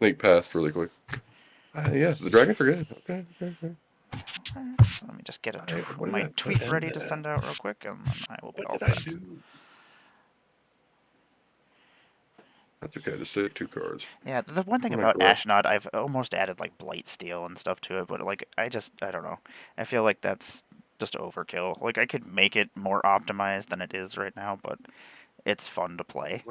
sneak past really quick. Yeah, the dragons are good. Okay. Let me just get What did my I put tweet in ready to there? send out real quick, and then I will be What all did I set. do? That's okay. Just take 2 cards. Yeah, the one thing I'm gonna about grab. Ashnod, I've almost added like Blight Steel and stuff to it, but like I don't know. I feel like that's just overkill. Like I could make it more optimized than it is right now, but it's fun to play.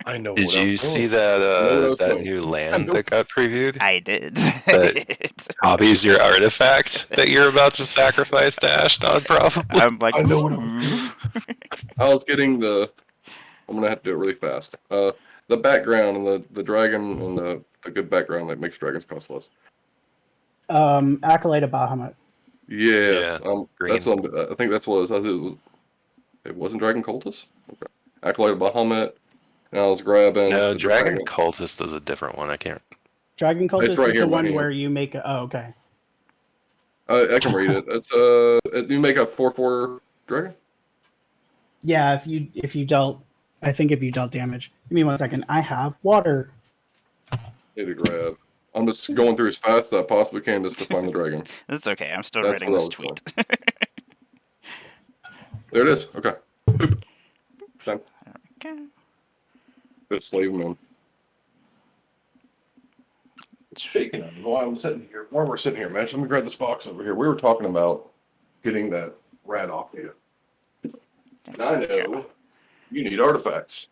I know Did what I was you see doing. that I know what I was that doing. new I land know. that got previewed? I did. That copies your artifact that you're about to sacrifice to Ashdod, probably. I'm like, I know what I was ooh. doing. I was getting the. I'm gonna have to do it really fast. The background and the dragon and the good background that makes dragons cost less. Acolyte of Bahamut. Yes. Yeah, That's green. what I think that's what it was. It wasn't Dragon Cultist. Okay. Acolyte of Bahamut. And I was grabbing No, the Dragon dragon. Cultist is a different one. I can't. Dragon It's Cultist right is here the in my one hand. where you make a. Oh, okay. I can read it. It's you make a 4/4 dragon. Yeah, if you dealt, I think if you dealt damage. Give me 1 second. I have water. Need to grab. I'm just going through as fast as I possibly can just to find the dragon. It's okay. I'm still That's writing what I this was doing. tweet. There it is. Okay. Boop. Time. Okay. Just leave them in. Speaking of, while we're sitting here, man, let me grab this box over here. We were talking about getting that rat off you. And I know you need artifacts.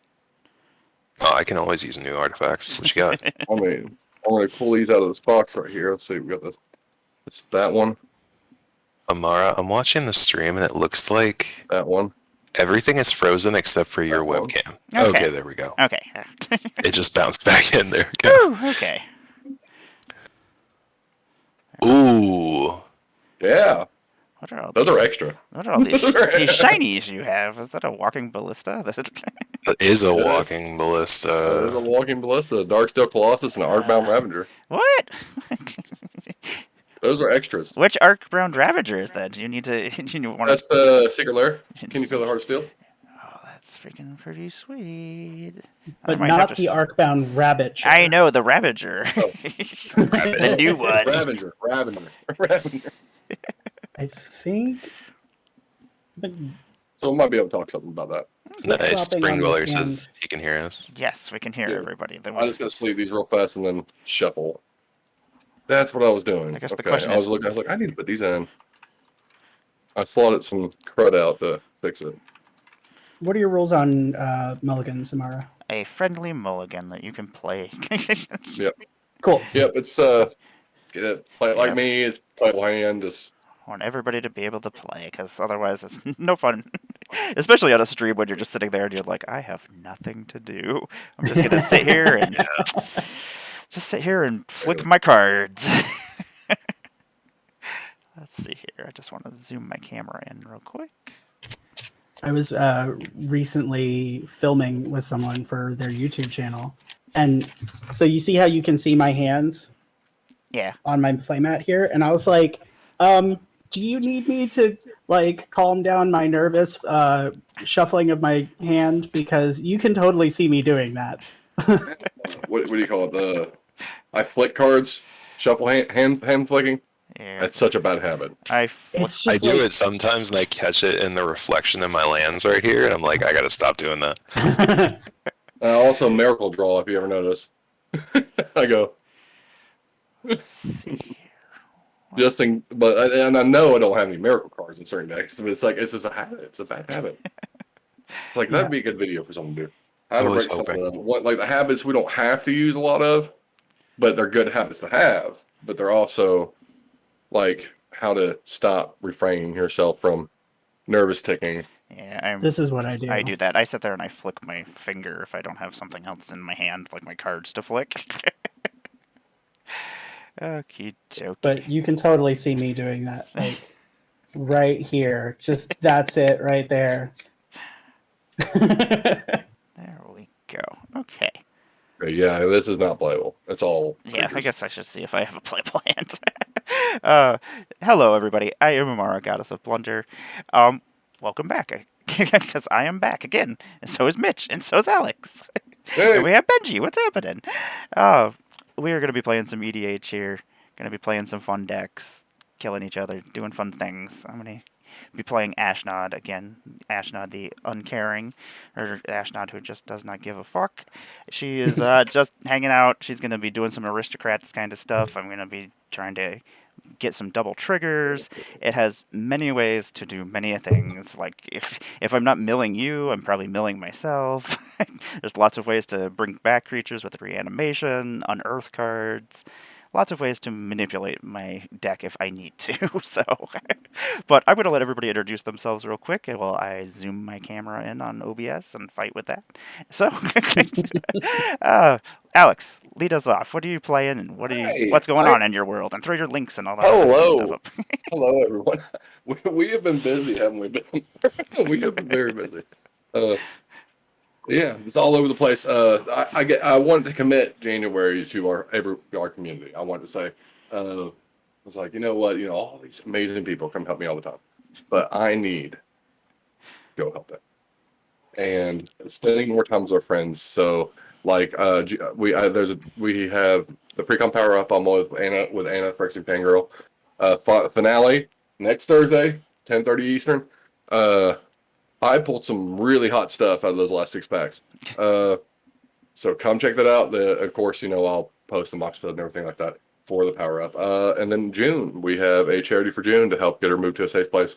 Oh, I can always use new artifacts. What you got? I mean, I'm going to pull these out of this box right here. Let's see. We got this. It's that one. Emmara, I'm watching the stream and it looks like That one. everything is frozen except for your That one. webcam. Okay. Okay, there we go. Okay. It just bounced back in there. We go. Whew, okay. Ooh. Yeah. What are all Those these? are extra. What are all these shinies you have? Is that a walking ballista? That is a Yeah. walking ballista. There's a walking ballista, a Darksteel Colossus, and an Arcbound Ravager. What? Those are extras. Which Arc-Brown Ravager is that? Do you need to? Do you want That's the Secret Lair. Can you feel the heart of steel? Oh, that's freaking pretty sweet. But not the Arcbound Rabbit. I know the Ravager. Oh. The new one. Ravager. I think. But So we might be able to talk something about that. Nice. Flopping on Springdweller this says he can hear us. Yes, we can hear Yeah. everybody. Then I just gotta sleeve these real fast and then shuffle. That's what I was doing. I guess the Okay, question I was is- looking. I was like, I need to put these in. I slotted some crud out to fix it. what are your rules on Mulligan, Samara? a friendly mulligan that you can play. Cool. Yep, it's play it like Yep. me. It's play it hand. Just I want everybody to be able to play, because otherwise it's no fun. Especially on a stream when you're just sitting there and you're like, I have nothing to do. I'm just gonna sit here and just sit here and flick my cards. Let's see here. I just want to zoom my camera in real quick. I was recently filming with someone for their YouTube channel, and so you see how you can see my hands Yeah. on my playmat here, and I was like, do you need me to like calm down my nervous shuffling of my hand, because you can totally see me doing that. what do you call it? I flick cards, shuffle hand flicking. Yeah. That's such a bad habit. It's I just do like, it sometimes and I catch it in the reflection in my lands right here, and I'm like, I gotta stop doing that. Also, miracle draw. If you ever notice, I go. Let's see here. Just think, and I know I don't have any miracle cards in certain decks, but it's like it's just a habit. It's a bad habit. It's like that'd be a good video for someone to do. How to Always break some of hoping. them. What like the habits we don't have to use a lot of, but they're good habits to have. But they're also like how to stop refraining yourself from nervous ticking. Yeah, this is what I do. I do that. I sit there and I flick my finger if I don't have something else in my hand, like my cards to flick. Okie dokie. But you can totally see me doing that, like right here. Just that's it right there. There we go. Okay. Yeah, this is not playable. It's all. Yeah, I creatures. guess I should see if I have a playable hand. Hello, everybody. I am Emmara, Goddess of Blunder. Welcome back, because I am back again, and so is Mitch, and so is Alex. Hey, And we have Benji. What's happening? we are going to be playing some EDH here. Going to be playing some fun decks, killing each other, doing fun things. I'm going to be playing Ashnod again. Ashnod the uncaring, or Ashnod who just does not give a fuck. She is just hanging out. She's going to be doing some aristocrats kind of stuff. I'm going to be trying to get some double triggers. It has many ways to do many things. Like if I'm not milling you, I'm probably milling myself. There's lots of ways to bring back creatures with reanimation, unearth cards. Lots of ways to manipulate my deck if I need to. So, but I'm going to let everybody introduce themselves real quick while I zoom my camera in on OBS and fight with that. So, Alex, lead us off. What are you playing, and Hey, what's going on in your world? And throw your links and all that other fun stuff hello. up. Hello, everyone. We have been busy, haven't we been? We have been very busy. Yeah, it's all over the place. I wanted to commit January to our community. I wanted to say, I was like, you know what, all these amazing people come help me all the time, but I need to go help them and spending more time with our friends. So like, we have the pre-com power up. I'm with Anna Phyrexian Fangirl. Finale next Thursday, 10:30 Eastern. I pulled some really hot stuff out of those last 6 packs. So come check that out. Of course, I'll post the mock and everything like that for the power up. And then June, we have a charity for June to help get her moved to a safe place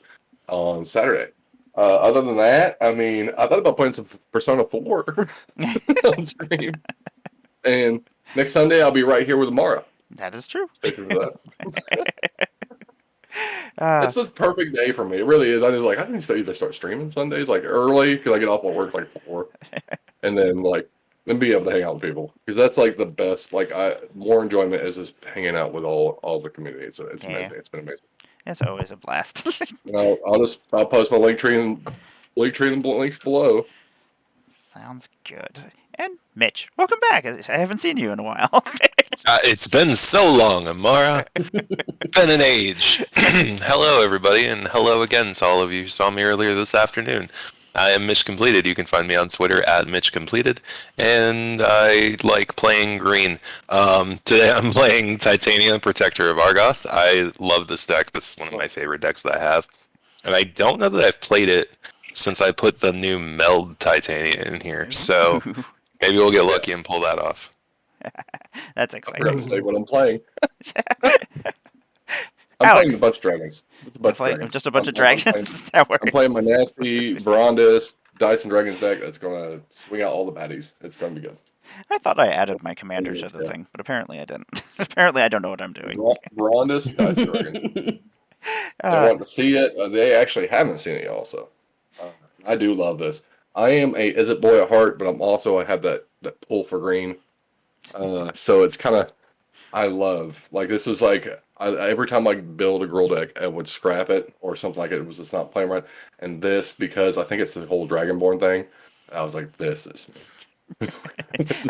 on Saturday. Other than that, I mean, I thought about playing some Persona 4 on stream. And next Sunday, I'll be right here with Emmara. That is true. Stay tuned for that. It's this perfect day for me. It really is. I need to either start streaming Sundays like early because I get off at work like 4, and then be able to hang out with people because that's like the best. More enjoyment is just hanging out with all the community. So it's amazing. It's been amazing. It's always a blast. I'll post my link tree and links below. Sounds good. And Mitch, welcome back. I haven't seen you in a while. It's been so long, Emmara. Been an age. Hello, everybody, and hello again to all of you who saw me earlier this afternoon. I am Mitch Completed. You can find me on Twitter at Mitch Completed, and I like playing green. Today I'm playing Titania, Protector of Argoth. I love this deck. This is one of my favorite decks that I have, and I don't know that I've played it since I put the new Meld Titania in here. So maybe we'll get lucky and pull that off. That's I exciting. forgot to say what I'm playing. I'm playing a bunch of dragons. Just a bunch of dragons. That works. I'm playing my nasty Brondis Dyson Dragons deck. That's gonna swing out all the baddies. It's gonna be good. I thought I added my commander to the thing, but apparently I didn't. Apparently I don't know what I'm doing. Brondis Dyson Dragons. They want to see it. They actually haven't seen it also. I do love this. I am a Izzet boy at heart, but I have that pull for green. So it's kind of, I love, this was every time I build a girl deck, I would scrap it or something like it. It was just not playing right. And this, because I think it's the whole Dragonborn thing, I was like, this is me.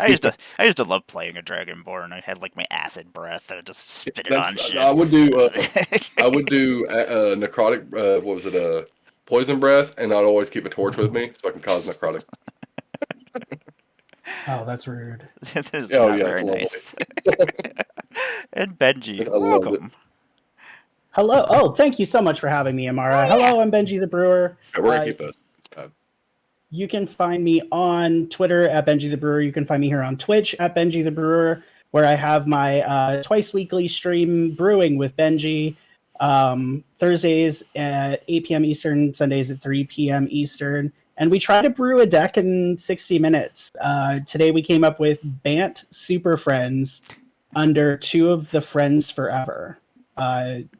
I used to love playing a Dragonborn. I had my acid breath and I just spit it on shit. I would do necrotic, what was it, poison breath, and I'd always keep a torch with me so I can cause necrotic. Oh, that's rude. That is not very nice. And Benji, welcome. Hello. Oh, thank you so much for having me, Emmara. Hello, I'm Benji the Brewer. Yeah, we're gonna keep this. You can find me on Twitter at Benji the Brewer. You can find me here on Twitch at Benji the Brewer, where I have my twice weekly stream brewing with Benji. Thursdays at 8 p.m. Eastern, Sundays at 3 p.m. Eastern. And we try to brew a deck in 60 minutes. Today we came up with Bant Super Friends under two of the Friends Forever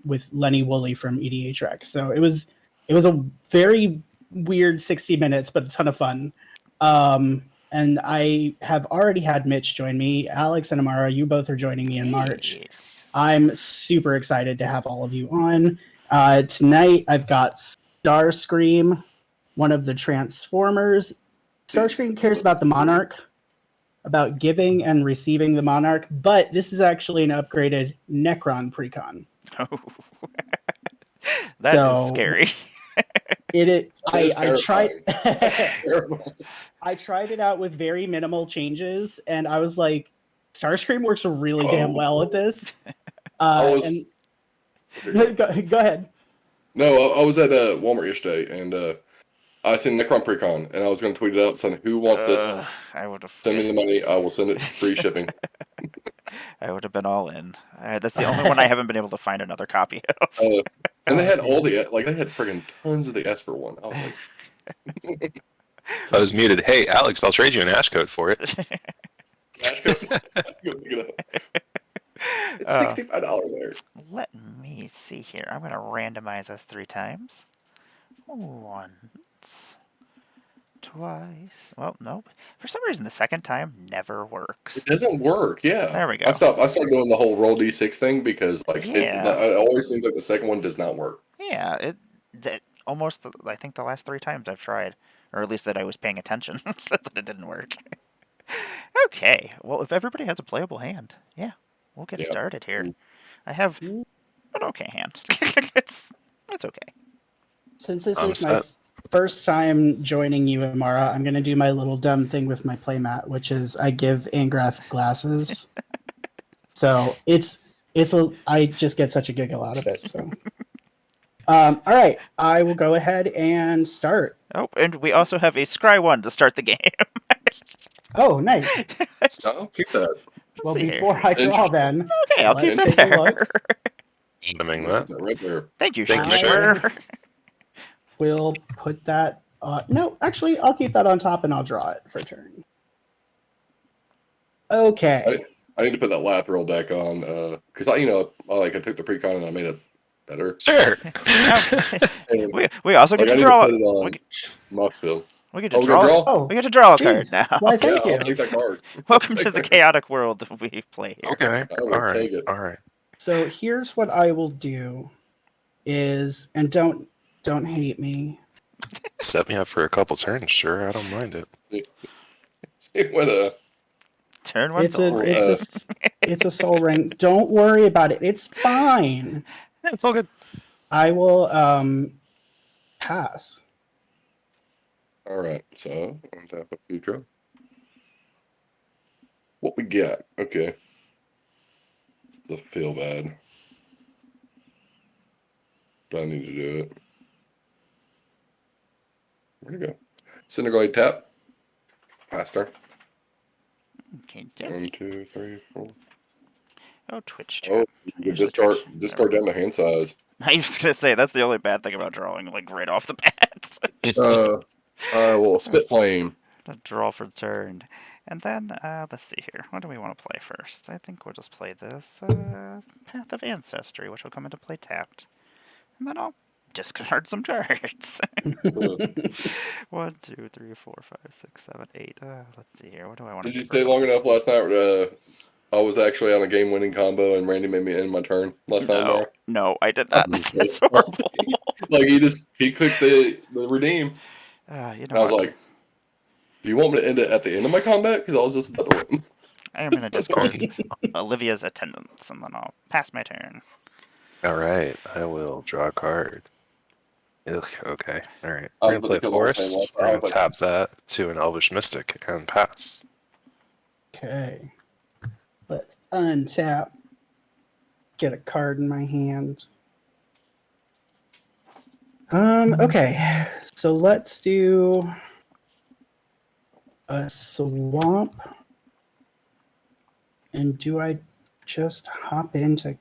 with Lenny Woolley from EDH Rec. So it was a very weird 60 minutes, but a ton of fun. And I have already had Mitch join me. Alex and Emmara, you both are joining me in March. Yes. I'm super excited to have all of you on. Tonight I've got Starscream, one of the Transformers. Starscream cares about the Monarch, about giving and receiving the Monarch, but this is actually an upgraded Necron precon. Oh. That is scary. I tried I tried it out with very minimal changes, and I was like, Starscream works really damn well at this. I was. And Okay, go. go ahead. No, I was at Walmart yesterday, and I seen Necron Precon, and I was going to tweet it out saying, "Who wants this? I would have. Send me the money. I will send it free shipping." I would have been all in. That's the only one I haven't been able to find another copy of. And they had Oh, all the they had friggin' tons of the Esper one. I was like, I was muted. Hey, Alex, I'll trade you an hash code for it. "Cash code." Go pick it up. It's $65 there. Let me see here. I'm going to randomize us 3 times. Once, twice. Well, nope. For some reason, the second time never works. It doesn't work. Yeah. There we go. I started doing the whole roll d6 thing because Yeah. it always seems like the second one does not work. Yeah, that almost. I think the last 3 times I've tried, or at least that I was paying attention, that it didn't work. Okay. Well, if everybody has a playable hand, yeah, we'll get Yeah. started here. Mm. I have an okay hand. it's okay. Since this I'm is my set. first time joining you, Emmara, I'm going to do my little dumb thing with my playmat, which is I give Angrath glasses. So I just get such a giggle out of it. So, all right, I will go ahead and start. Oh, and we also have a Scry 1 to start the game. Oh, nice. I'll keep that. Well, see here. before I draw, then Okay, I'll keep let's it take a look. there. Doing Keep that. that right there. Thank you, Thank you, sure. We'll put that. No, actually, I'll keep that on top and I'll draw it for turn. Okay. I need to put that Lathril deck on because I took the precon and I made it better. Sure. And, we also get I to need draw. to put it on We get, Moxville. we get Oh, to we're gonna draw. draw? Oh, We get to draw a card geez. now. Why, thank Yeah, you. I'll take that card. Welcome I'll to take the that chaotic world that we play here. Okay. I will All right. take it. All right. So here's what I will do is, and don't hate me. Set me up for a couple turns. Sure, I don't mind it. See what Turn 1 It's a gold. it's a soul ring. Don't worry about it. It's fine. Yeah, it's all good. I will pass. all right. So on tap of Futra. What we got? Okay. Does feel bad. But I need to do it. Where'd it go? Cinder tap. Faster. Okay, 1, 2, 3, 4. oh, Twitch Oh, chat. you Usually just start down the hand size. I was gonna say that's the only bad thing about drawing, like right off the bat. Well, spit flame. To draw for turn, and then let's see here. What do we want to play first? I think we'll just play this Path of Ancestry, which will come into play tapped, and then I'll discard some cards. 1, 2, 3, 4, 5, 6, 7, 8. Let's see here. What do I want to? Did you stay long enough last night? I was actually on a game-winning combo, and Randy made me end my turn last night. No, no, I did not. That's horrible. Like he clicked the redeem. You And know I was what? like, "Do you want me to end it at the end of my combat? Because I was just about to win." I am gonna discard Olivia's attendance, and then I'll pass my turn. All right. I will draw a card. Ugh, okay. All right. I We're was gonna play looking at the same Forest. one. We're I gonna was like- tap that to an Elvish Mystic and pass. Okay. Let's untap. Get a card in my hand. Okay. So let's do a swamp. And do I just hop into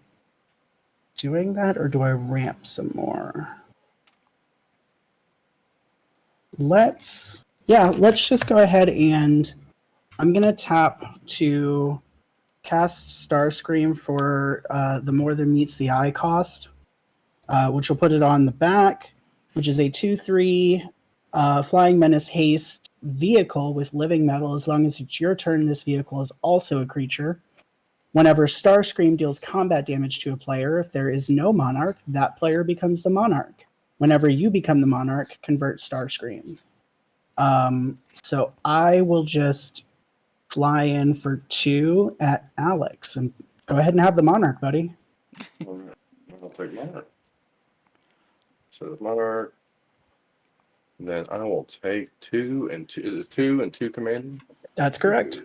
doing that, or do I ramp some more? Let's just go ahead and I'm gonna tap to cast Starscream for the More Than Meets the Eye cost, which will put it on the back, which is a 2/3 Flying Menace haste vehicle with living metal. As long as it's your turn, this vehicle is also a creature. Whenever Starscream deals combat damage to a player, if there is no monarch, that player becomes the monarch. Whenever you become the monarch, convert Starscream. So I will just fly in for 2 at Alex and go ahead and have the monarch, buddy. I'll take monarch. So the monarch. Then I will take 2 and 2. Is it 2 and 2 commanding? That's correct.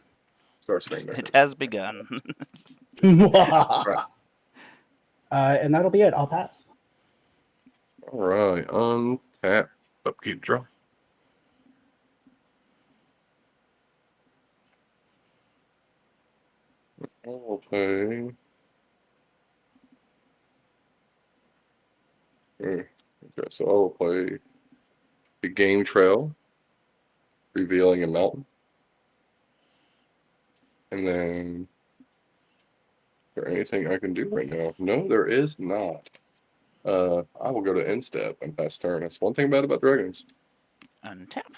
Start screen there. It has begun. Right. And that'll be it. I'll pass. All right. Untap. Upkeep draw. I'll play. Okay, so I will play the Game Trail, revealing a mountain. And then, is there anything I can do right now? No, there is not. I will go to end step and pass turn. That's one thing bad about dragons. Untap.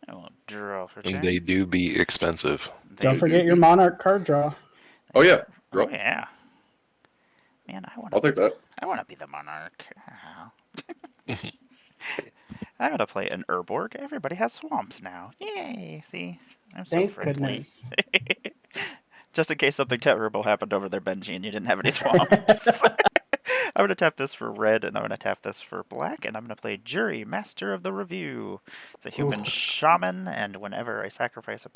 I will draw for And turn. they do be expensive. Don't forget your monarch card draw. Oh yeah, draw. Oh yeah. Man, I'll take that. I want to be the monarch. I gotta play an Urborg. Everybody has swamps now. Yay! See, I'm so Thank friendly. goodness. Just in case something terrible happened over there, Benji, and you didn't have any swamps. I'm gonna tap this for red, and I'm gonna tap this for black, and I'm gonna play Jury, Master of the Review. It's a human shaman, and whenever I sacrifice a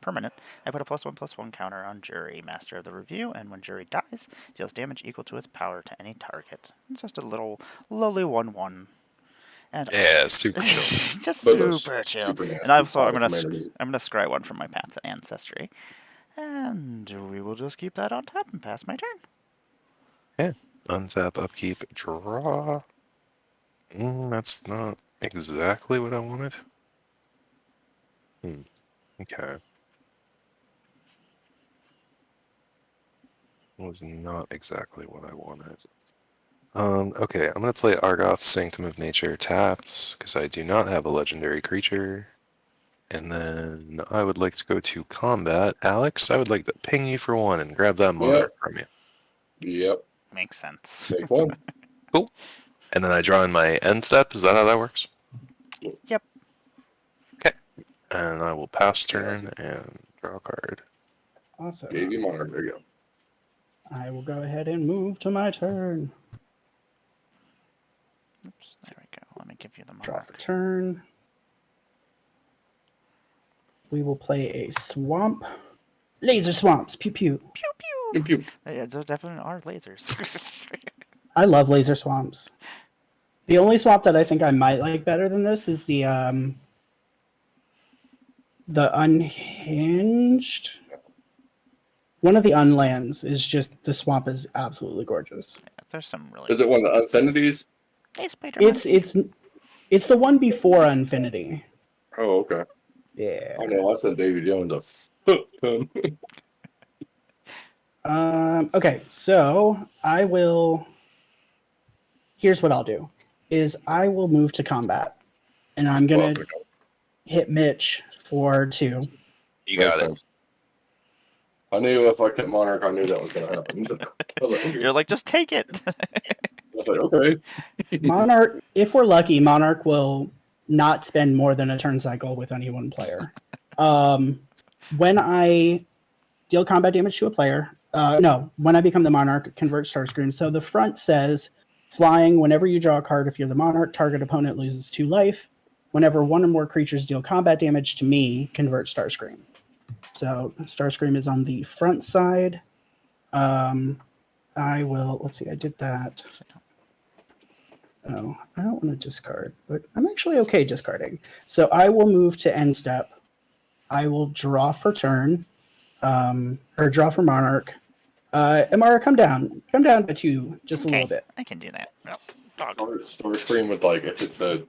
permanent, I put a +1/+1 counter on Jury, Master of the Review, and when Jury dies, deals damage equal to its power to any target. It's just a little lowly 1/1. And Yeah, super chill. just But that's super chill. super nasty And also, I'm final gonna commander. I'm gonna scry one from my path to ancestry, and we will just keep that on top and pass my turn. Yeah. Untap, upkeep, draw. That's not exactly what I wanted. Okay. Was not exactly what I wanted. Okay, I'm gonna play Argoth, Sanctum of Nature, tapped, because I do not have a legendary creature. And then I would like to go to combat. Alex, I would like to ping you for one and grab that monarch from you. Yep. Makes sense. Take one. Cool. And then I draw in my end step. Is that how that works? Yep. Okay. And I will pass turn and draw a card. Awesome. Gave you monarch. There you go. I will go ahead and move to my turn. Oops. There we go. Let me give you the Draw for monarch. turn. We will play a swamp. Laser swamps. Pew pew. Pew pew. Pew, pew. Yeah, there definitely are lasers. I love laser swamps. The only swamp that I think I might like better than this is the unhinged. One of the unlands is just the swamp is absolutely gorgeous. There's some really. Is it one of the Infinities? Hey, Spider. It's the one before Infinity. Oh, okay. Yeah. I know. I said David Jones a ton. Okay, so I will. Here's what I'll do: is I will move to combat, and I'm gonna hit Mitch for 2. You got it. I knew if I kept monarch, I knew that was gonna happen. I was like, okay. You're like, just take it. I was like, okay. Monarch, if we're lucky, Monarch will not spend more than a turn cycle with any one player. When I deal combat damage to a player, when I become the Monarch, convert Starscream. So the front says, flying, whenever you draw a card, if you're the Monarch, target opponent loses 2 life. Whenever one or more creatures deal combat damage to me, convert Starscream. So Starscream is on the front side. I will, let's see, I did that. Oh, I don't want to discard, but I'm actually okay discarding. So I will move to end step. I will draw for turn, or draw for Monarch. Emmara, come down. Come down to 2, just a little bit. I can do that. Well, dog. Starscream with like if it said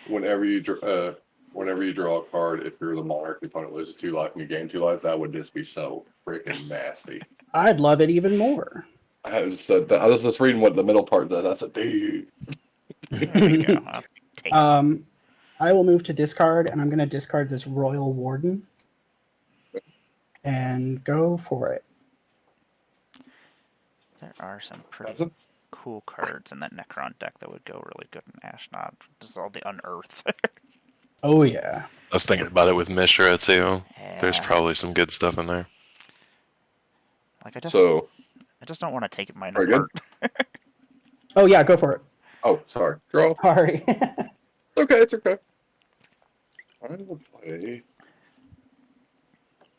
whenever you draw a card, if you're the monarch, the opponent loses 2 life and you gain 2 life, that would just be so freaking nasty. I'd love it even more. I was just reading what the middle part said. I said, dude. There we go. I'll take it. I will move to discard, and I'm going to discard this Royal Warden and go for it. There are some pretty cool cards in that Necron deck that would go really good in Ashnod. Just all the Unearth. Oh, yeah. I was thinking about it with Mishra too. Yeah. There's probably some good stuff in there. Like I just don't want to take it mine Very good. apart. Oh, yeah, go for it. Oh, sorry. Draw. Sorry. Okay, it's okay. I will play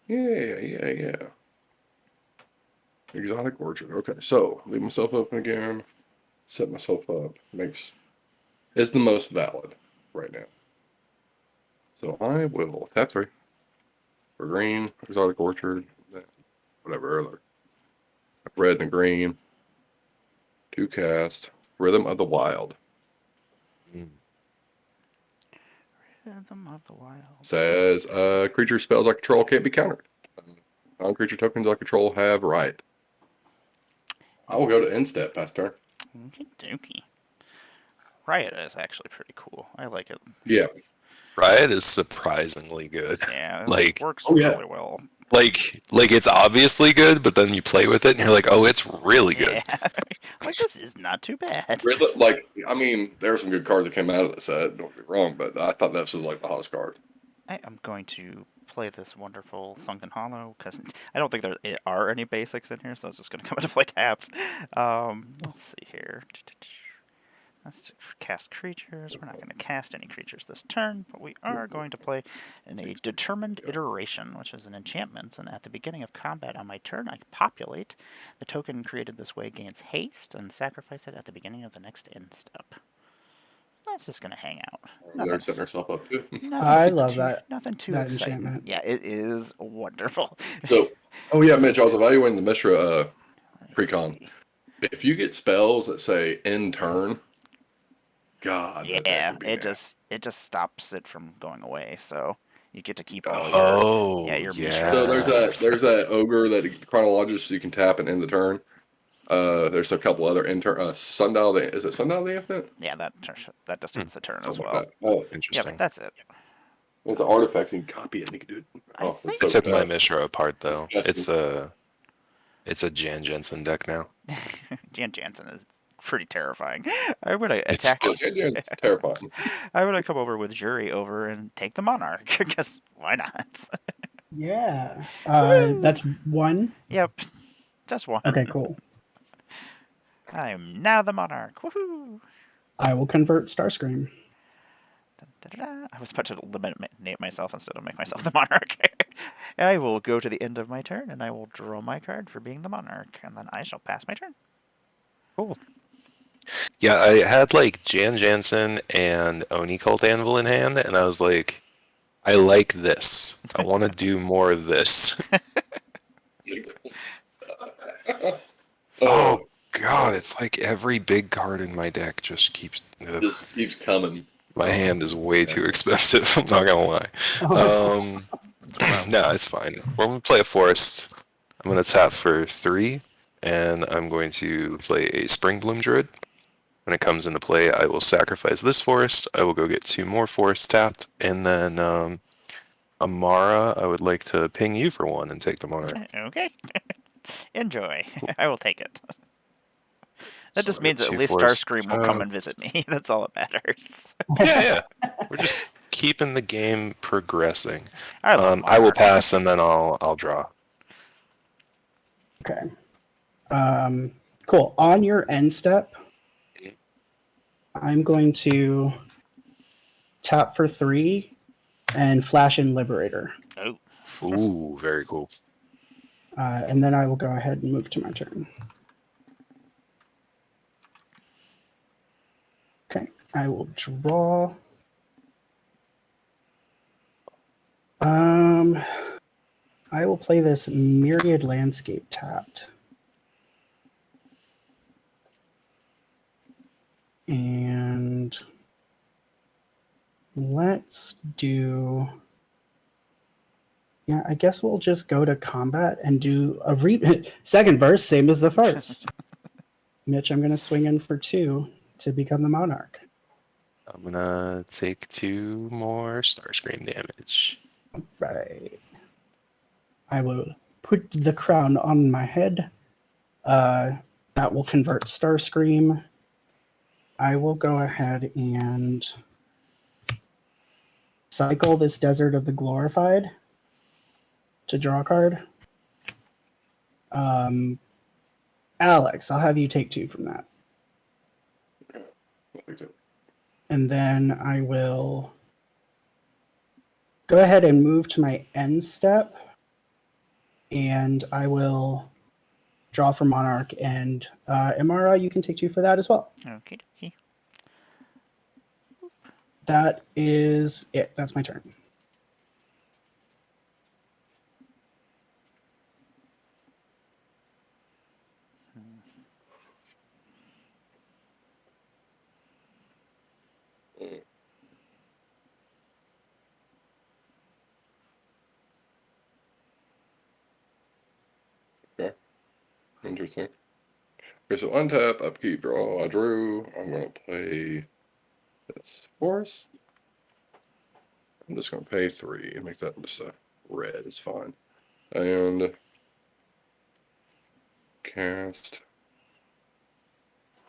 Yeah. Exotic orchard. Okay, so leave myself open again. Set myself up. It's the most valid right now. So I will tap 3 for green, exotic orchard, whatever other. Red and green. 2 cast. Rhythm of the Wild. Mm. Rhythm of the Wild. Says creature spells I control can't be countered. Non-creature tokens I control have right. I will go to end step past turn. Okie dokie. Riot is actually pretty cool. I like it. Yeah. Riot is surprisingly good. Yeah, it Like, works oh, yeah. really well. like it's obviously good, but then you play with it and you're like, oh, it's really good. Yeah. Like, this is not too bad. Really, like, I mean, there are some good cards that came out of the set, don't get me wrong, but I thought this was like the hottest card. I am going to play this wonderful Sunken Hollow because I don't think there are any basics in here, so I was just going to come in to play taps. Let's see here. Let's cast creatures. We're not going to cast any creatures this turn, but we are going to play in a Determined Iteration, which is an enchantment. And at the beginning of combat on my turn, I populate. The token created this way gains haste and sacrifice it at the beginning of the next end step. That's just going to hang out. They're setting herself up too. I love that. Nothing too that exciting. enchantment. Yeah, it is wonderful. So, oh yeah, Mitch, I was evaluating the Mishra Let me precon. see. If you get spells that say end turn, God, that deck Yeah, would be it nasty. just stops it from going away. So you get to keep all your Oh, your yeah. Mishra So stuff. there's that ogre that chronologist you can tap and end the turn. There's a couple other sundial. Is it sundial the infinite? Yeah, that just ends the turn as Something well. like that. Oh, Yeah, Interesting. but that's it. it's an artifact. So you can copy it. And you can do it. I Oh, think it's I so took my bad. Mishra apart though. Disgusting. It's a Jan Jensen deck now. Jan Jansen is pretty terrifying. I would It's attack. Yeah, it's terrifying. I would come over with Jury over and take the Monarch because why not? Yeah. Woo! That's one. Yep, just one. Okay, cool. I am now the Monarch. Woohoo! I will convert Starscream. Da-da-da. I was about to eliminate myself instead of make myself the Monarch. I will go to the end of my turn, and I will draw my card for being the Monarch, and then I shall pass my turn. cool. Yeah, I had like Jan Jansen and Oni Cult Anvil in hand, and I was like, I like this. I want to do more of this. Oh God, it's like every big card in my deck just keeps. Ugh. Just keeps coming. My hand is way too expensive. I'm not gonna lie. No, it's fine. We're gonna play a forest. I'm gonna tap for 3, and I'm going to play a Spring Bloom Druid. When it comes into play, I will sacrifice this forest. I will go get 2 more forests tapped, and then Emmara, I would like to ping you for 1 and take the Monarch. Okay. Enjoy. I will take it. That So just I got means at 2 least forests Starscream will come tapped. and visit me. That's all that matters. Yeah. We're just keeping the game progressing. I love I will Monarch. pass, and then I'll draw. Okay. Cool. On your end step, I'm going to tap for 3 and flash in Liberator. Oh, Ooh, very cool. And then I will go ahead and move to my turn. Okay. I will draw. I will play this Myriad Landscape tapped. And let's do. Yeah, I guess we'll just go to combat and do a second verse, same as the first. Mitch, I'm going to swing in for 2 to become the Monarch. I'm gonna take 2 more Starscream damage. Right. I will put the crown on my head. That will convert Starscream. I will go ahead and cycle this Desert of the Glorified to draw a card. Alex, I'll have you take 2 from that. And then I will go ahead and move to my end step and I will draw for Monarch. And Emmara, you can take 2 for that as well. Okie dokie. That is it. That's my turn. Okay. Interesting. Okay, so untap, upkeep, draw. I drew. I'm gonna play this forest. I'm just gonna pay 3. It makes that just a red. It's fine. And cast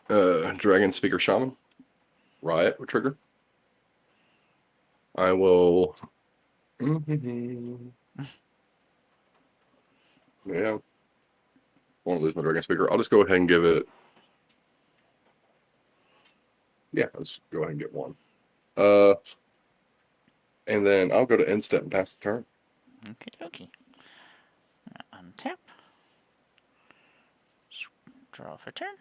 Dragon Speaker Shaman. Riot with trigger. I will. Yeah. Won't lose my Dragon Speaker. I'll just go ahead and give it. Yeah, let's go ahead and get 1. And then I'll go to end step and pass the turn. Okie dokie. Untap. Draw for turn.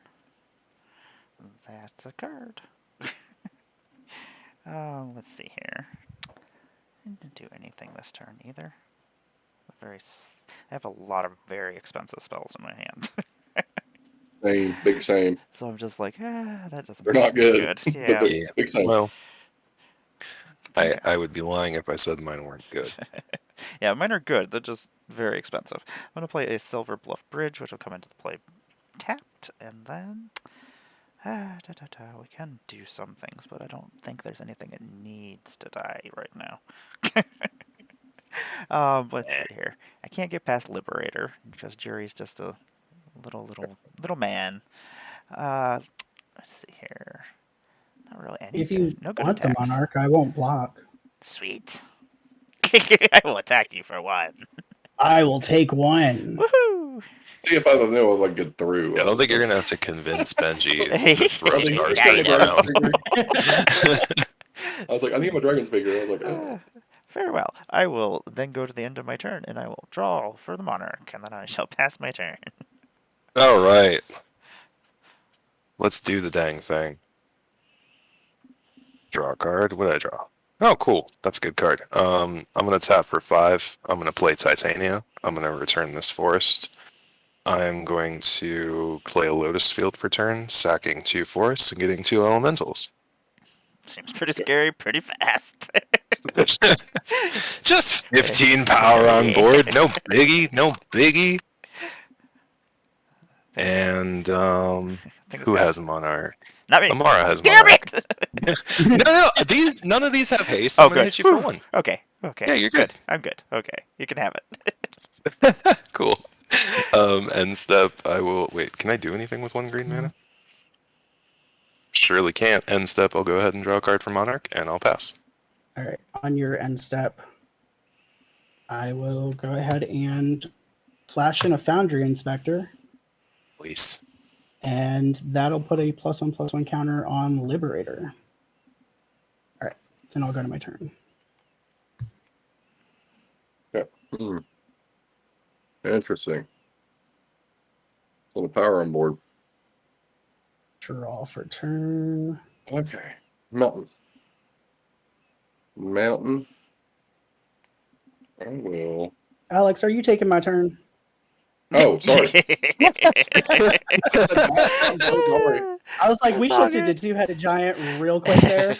That's a card. Let's see here. I didn't do anything this turn either. I have a lot of very expensive spells in my hand. Same, big same. So I'm just like, that doesn't They're not feel good, Yeah. but they're Yeah. big same. Well, I would be lying if I said mine weren't good. Yeah, mine are good. They're just very expensive. I'm going to play a Silver Bluff Bridge, which will come into play tapped, and then we can do some things, but I don't think there's anything that needs to die right now. Let's see here. I can't get past Liberator because Jury's just a little man. Let's see here. Not really any. If you no good want the attacks. Monarch, I won't block. Sweet. I will attack you for 1. I will take 1. Woohoo! See if I don't know if I can get through. I don't think you're gonna have to convince Benji Hey, to throw yeah, stars yeah, to the you know. ground. I was like, I need my Dragon Speaker. I was like, oh. Very well. I will then go to the end of my turn, and I will draw for the Monarch, and then I shall pass my turn. All right, let's do the dang thing. Draw a card. What did I draw? Oh, cool. That's a good card. I'm gonna tap for 5. I'm gonna play Titania. I'm gonna return this forest. I'm going to play a Lotus Field for turn, sacking 2 forests and getting 2 elementals. Seems pretty scary, pretty fast. Just 15 power on board. No biggie. No biggie. And who has a Monarch? Not me. Emmara has Damn Monarch. it! No, none of these have haste. Oh, I'm gonna good. hit you for Whew. 1. Okay. Yeah, you're good. I'm good. Okay. You can have it. Cool. End step. I will wait. Can I do anything with 1 green mana? Surely can't. End step. I'll go ahead and draw a card for Monarch, and I'll pass. All right. On your end step, I will go ahead and flash in a Foundry Inspector, Please. and that'll put a +1/+1 counter on Liberator. All right. Then I'll go to my turn. Yeah. Interesting. So the power on board. Draw for turn. Okay. Mountain. Mountain. I will. Alex, are you taking my turn? Oh, sorry. I'm so sorry. I was like, we That's all shifted to good. Two-Headed Giant real quick there.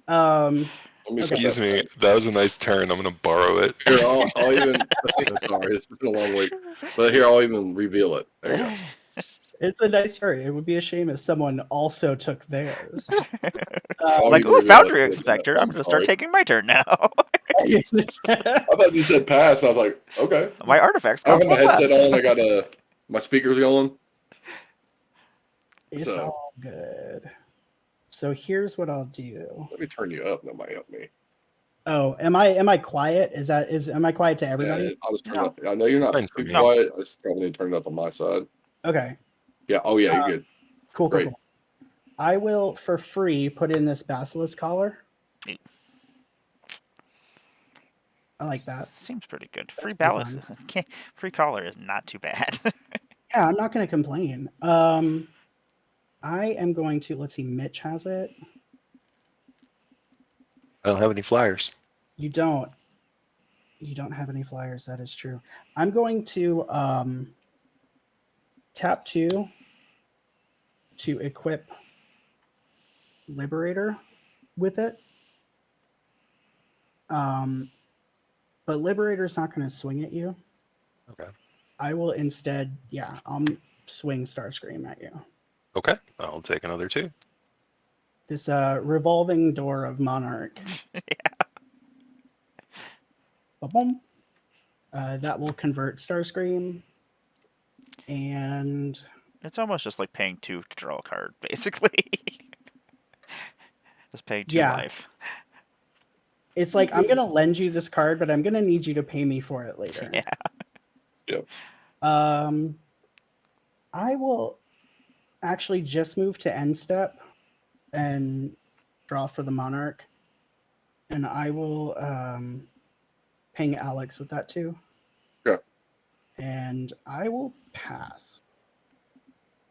Let me put Excuse that me. back. That was a nice turn. I'm gonna borrow it. Here, I'll even. Sorry, it's been a long week. But here, I'll even reveal it. There you go. It's a nice turn. It would be a shame if someone also took theirs. I'll Like, even ooh, reveal Foundry it. Inspector. I'm I'm going to start sorry. taking my turn now. I thought you said pass, and I was like, okay. My artifacts I cost have my 1 headset less. on. I got my speakers going. It's So- all good. So here's what I'll do. Let me turn you up. That might help me. Oh, am I quiet? Am I quiet to everybody? Yeah, I'll just turn No. it up. I know you're not Fine for too me. quiet. I just probably need to turn it up on my side. Okay. Yeah. Oh, yeah. You're good. Cool, Great. cool. I will, for free, put in this Basilisk Collar. I like that. Seems pretty good. Free pretty balance. fun. Free collar is not too bad. Yeah, I'm not going to complain. I am going to, let's see, Mitch has it. I don't have any flyers. You don't. You don't have any flyers. That is true. I'm going to tap 2 to equip Liberator with it. But Liberator's not going to swing at you. Okay. I will instead, I'll swing Starscream at you. Okay. I'll take another 2. This revolving door of Monarch. Ba-boom. That will convert Starscream. And It's almost just like paying 2 to draw a card, basically. Just paying 2 Yeah. life. it's like, I'm going to lend you this card, but I'm going to need you to pay me for it later. Yeah. Yep. I will actually just move to end step and draw for the Monarch. And I will ping Alex with that too. Yeah. And I will pass.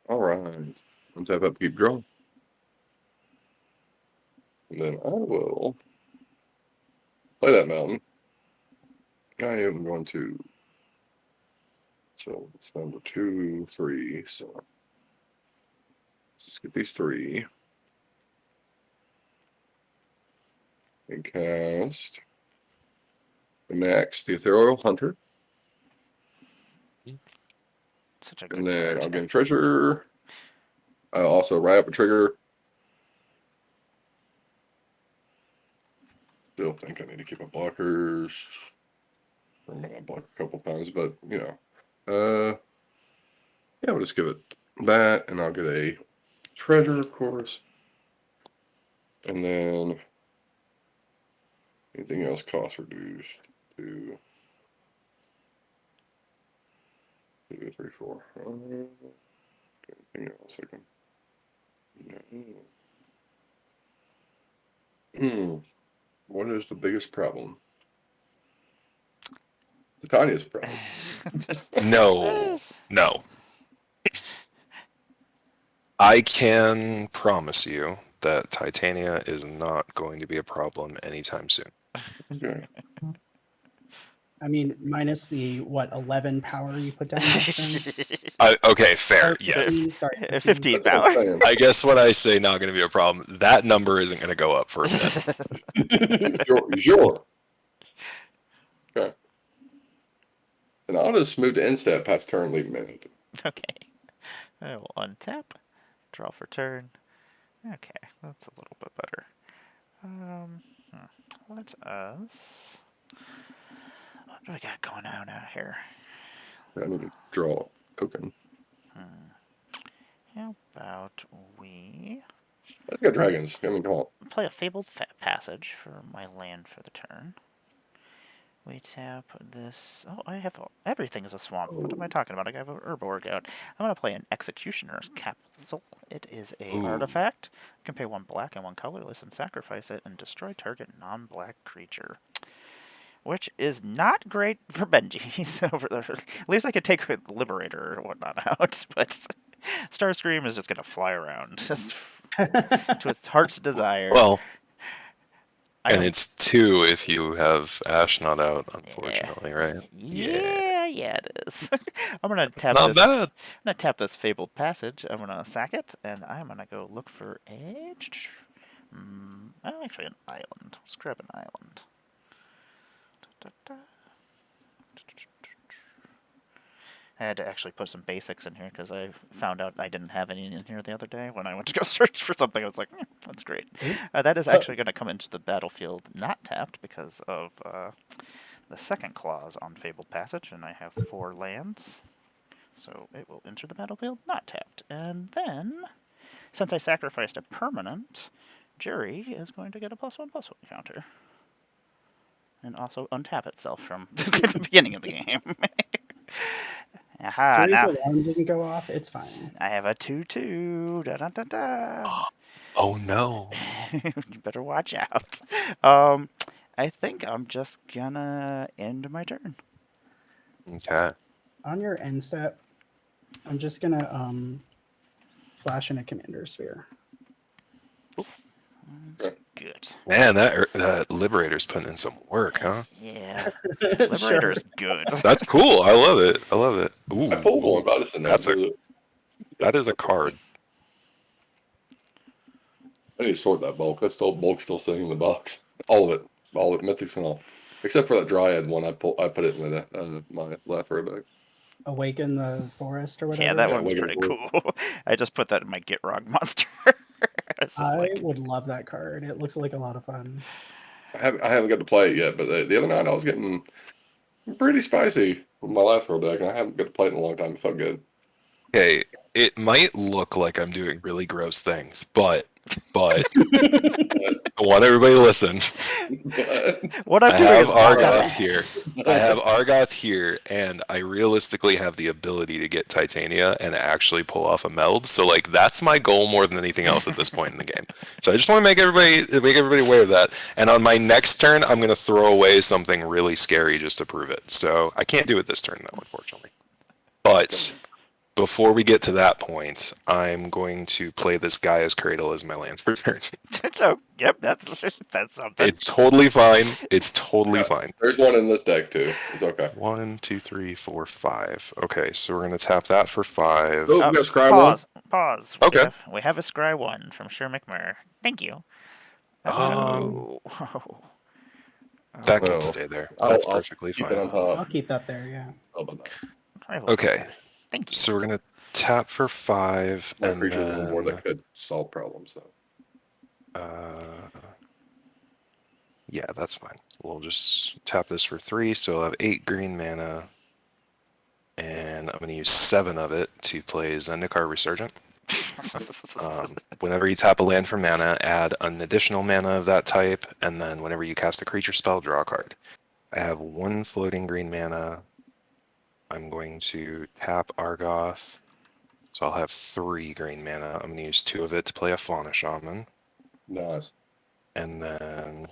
All right. Untap up, keep drawing. And then I will play that mountain. I am going to. So it's number 2, 3. So let's just get these 3. And cast the next, the Ethereal Hunter. Such a good And then card. I'll get a treasure. I'll also write up a trigger. Still think I need to keep my blockers. I'm gonna block a couple times, but you know. Yeah, we'll just give it that, and I'll get a treasure, of course. And then anything else cost reduced to 2, 3, 4. Anything else I can. What is the biggest problem? The tiniest problem. No. No. I can promise you that Titania is not going to be a problem anytime soon. Okay. I mean, minus the 11 power you put down last turn? Okay, fair. Or Yes. 15, sorry, 15 That's what I'm power. saying. I guess when I say not going to be a problem, that number isn't going to go up for a bit. Sure. Okay. And I'll just move to end step past turn, leave minute. Okay. I will untap, draw for turn. Okay, that's a little bit better. Let us. What do I got going on out here? I need to draw a token. How about we I've got dragons. I mean, come on. play a Fabled Passage for my land for the turn. We tap this. Oh, I have everything is a swamp. What am I talking about? I have an Urborg out. I'm gonna play an Executioner's Capsule. It is a artifact. You can pay 1 black and 1 colorless and sacrifice it and destroy target non-black creature. Which is not great for Benji's over there. At least I could take Liberator or whatnot out, but Starscream is just gonna fly around just to its heart's desire. Well, and it's 2 if you have Ashnod out, unfortunately, right? Yeah, it is. I'm gonna tap Not this. bad. I'm gonna tap this Fabled Passage. I'm gonna sack it, and I'm gonna go look for a. Oh, actually, an island. Let's grab an island. I had to actually put some basics in here because I found out I didn't have any in here the other day when I went to go search for something. I was like, that's great. That is actually going to come into the battlefield not tapped because of the second clause on Fabled Passage, and I have 4 lands. So it will enter the battlefield not tapped. And then, since I sacrificed a permanent, Jerry is going to get a +1/+1 counter. And also untap itself from the beginning of the game. Aha, Jerry's now alarm didn't go off. It's fine. I have a 2/2. Da da da da. Oh no. You better watch out. I think I'm just gonna end my turn. Okay. On your end step, I'm just gonna flash in a commander sphere. Good. Man, that Liberator's putting in some work, huh? Yeah. Sure. Liberator's good. That's cool. I love it. I love it. Ooh, I pulled one, ooh, but I just didn't know that's how to do it. that is a card. I need to sort that bulk. That's still bulk still sitting in the box. All of it, mythics and all, except for that Dryad one. I put it in the my left row bag. Awaken the forest or whatever. Yeah, that Yeah, one's Wigan pretty Forest. cool. I just put that in my Get Rog monster. It's just I like, would love that card. It looks like a lot of fun. I haven't got to play it yet, but the other night I was getting pretty spicy with my last row bag, and I haven't got to play it in a long time. It felt good. Okay, it might look like I'm doing really gross things, but I want everybody to listen. what I'm I doing have is not that Argoth bad. here. I have Argoth here, and I realistically have the ability to get Titania and actually pull off a meld. So like that's my goal more than anything else at this point in the game. So I just want to make everybody aware of that. And on my next turn, I'm gonna throw away something really scary just to prove it. So I can't do it this turn though, unfortunately. But before we get to that point, I'm going to play this Gaia's Cradle as my land for turn. So, yep, that's something. It's totally fine. It's totally Yeah. fine. There's one in this deck too. It's okay. 1, 2, 3, 4, 5. Okay, so we're gonna tap that for 5. Oh, we got Scry Pause. Pause. Okay. We have a Scry 1 from Sher McMurray. Thank you. Um, Oh. That can Well, stay there. I'll That's perfectly keep fine. it on I'll top. keep that there. Yeah. How about that? I will Okay. put that. Thank you. So we're gonna tap for 5, My and creatures on board then that could solve problems though. yeah, that's fine. We'll just tap this for 3, so I'll have 8 green mana, and I'm gonna use 7 of it to play Zendikar Resurgent. Whenever you tap a land for mana, add an additional mana of that type, and then whenever you cast a creature spell, draw a card. I have 1 floating green mana. I'm going to tap Argoth, so I'll have 3 green mana. I'm going to use 2 of it to play a Fauna Shaman, Nice. and then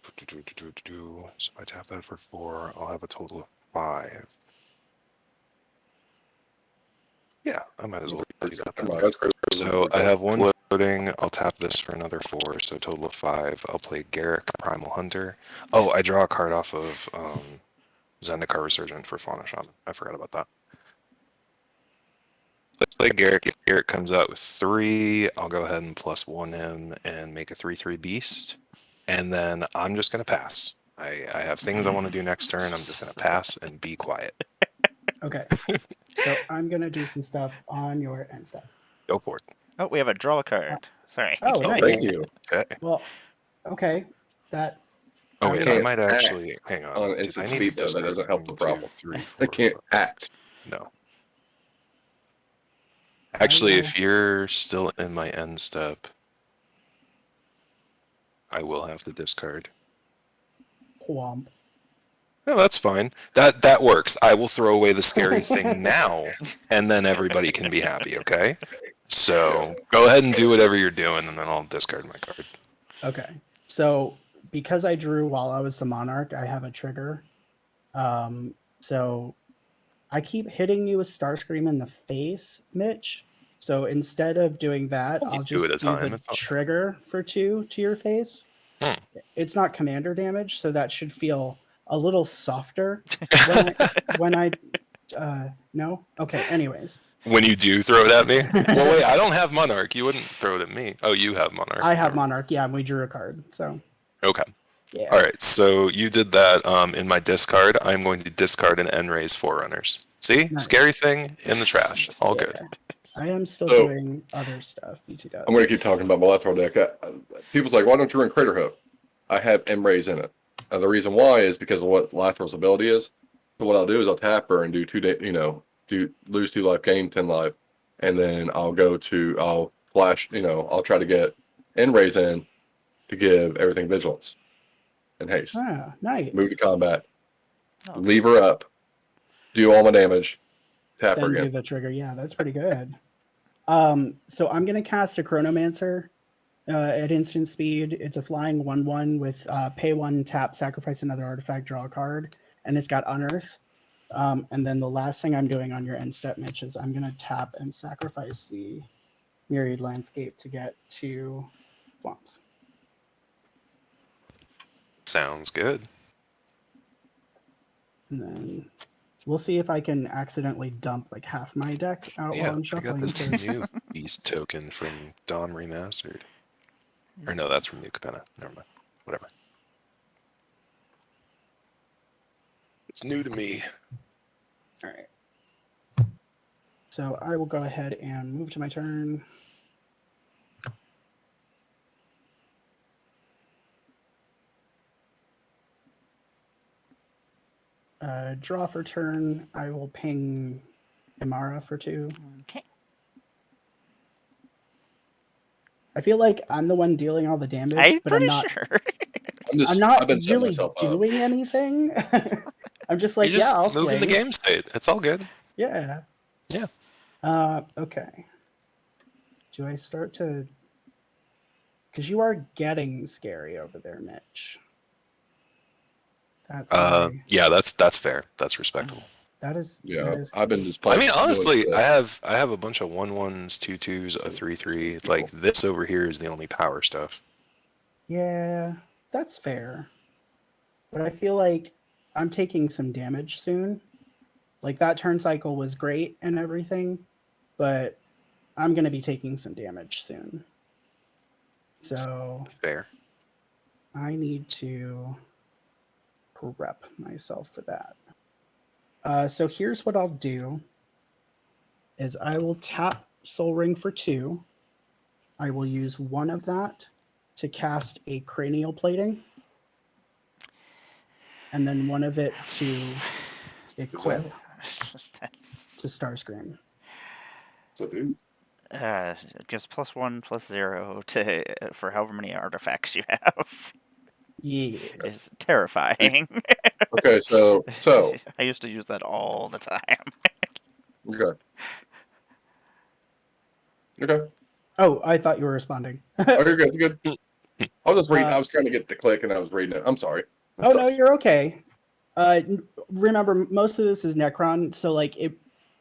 so I tap that for 4. I'll have a total of 5. Yeah, I might as well do that then. That's crazy. So I have 1 floating. I'll tap this for another 4, so a total of 5. I'll play Garruk, Primal Hunter. Oh, I draw a card off of Zendikar Resurgent for Fauna Shaman. I forgot about that. Let's play Garruk. If Garruk comes out with 3, I'll go ahead and +1 him and make a 3/3 beast. And then I'm just going to pass. I have things I want to do next turn. I'm just going to pass and be quiet. Okay. So I'm gonna do some stuff on your end step. Go for it. Oh, we have a draw card. Sorry. Oh, Oh, nice. thank you. Okay. Well, okay. That Oh, I wait, would- I might actually... Hang on. On Did I instant need speed to though, that discard doesn't help the 1, 2, problem. 3, 4, They can't 5? act. No. Actually, will- if you're still in my end step, I will have to discard. Whomp. No, that's fine. That works. I will throw away the scary thing now, and then everybody can be happy, okay? So go ahead and do whatever you're doing, and then I'll discard my card. Okay. So because I drew while I was the monarch, I have a trigger. So I keep hitting you with Starscream in the face, Mitch. So instead of doing that, Only I'll 2 at just a do time, the it's not bad. trigger for 2 to your face. Hmm. It's not commander damage, so that should feel a little softer when I no? Okay, anyways. When you do throw it at me? Well, wait, I don't have Monarch. You wouldn't throw it at me. Oh, you have Monarch. I have Never- monarch, yeah, and we drew a card. So Okay. yeah. All right, so you did that in my discard. I'm going to discard an N-Raise Forerunners. See? Nice. Scary thing in the trash. All good. Yeah. I am still So- doing other stuff. BT does. I'm going to keep talking about my Lathril deck. People's like, why don't you run Crater Hook? I have M-Rays in it. The reason why is because of what Lathril's ability is. So what I'll do is I'll tap her and do 2 day, lose 2 life, gain 10 life, and then I'll flash, I'll try to get M-Rays in to give everything vigilance and haste. Ah, nice. Move to combat, Oh. leave her up, do all my damage, tap her Then do again. the trigger. Yeah, that's pretty good. So I'm gonna cast a Chronomancer At instant speed, it's a flying 1/1 with pay 1, tap, sacrifice another artifact, draw a card, and it's got unearth. And then the last thing I'm doing on your end step, Mitch, is I'm going to tap and sacrifice the Myriad Landscape to get 2 swamps. Sounds good. And then we'll see if I can accidentally dump like half my deck out Yeah, while I'm I got shuffling. this because- new beast token from Dawn Remastered. Or no, that's from New Capenna. Never mind. Whatever. It's new to me. All right. So I will go ahead and move to my turn. Draw for turn. I will ping Emmara for 2. Okay. I feel like I'm the one dealing all the damage, I'm but I'm pretty not. sure. I'm not I've been setting really myself up. doing anything. I'm just like, You're just yeah, I'll moving the swing. game state. It's all good. Yeah. Yeah. Okay. Do I start to? Because you are getting scary over there, Mitch. That's Yeah, that's fair. That's respectable. that is. Yeah, That is, I've been just I playing. mean, honestly, doing I stuff. have a bunch of 1/1s, 2/2s, a 3/3. Like this over here is the only power stuff. yeah, that's fair. But I feel like I'm taking some damage soon. Like that turn cycle was great and everything, but I'm gonna be taking some damage soon. So Fair. I need to prep myself for that. So here's what I'll do is I will tap Soul Ring for 2. I will use 1 of that to cast a Cranial Plating. And then 1 of it to equip That's to Starscream. So, dude, just +1/+0 to for however many artifacts you have. Yes. It's terrifying. okay, so I used to use that all the time. okay, okay. Oh, I thought you were responding. Oh, you're good. You're good. I was just reading. Uh, I was trying to get the click, and I was reading it. I'm sorry. Oh no, you're okay. Remember, most of this is Necron, so like it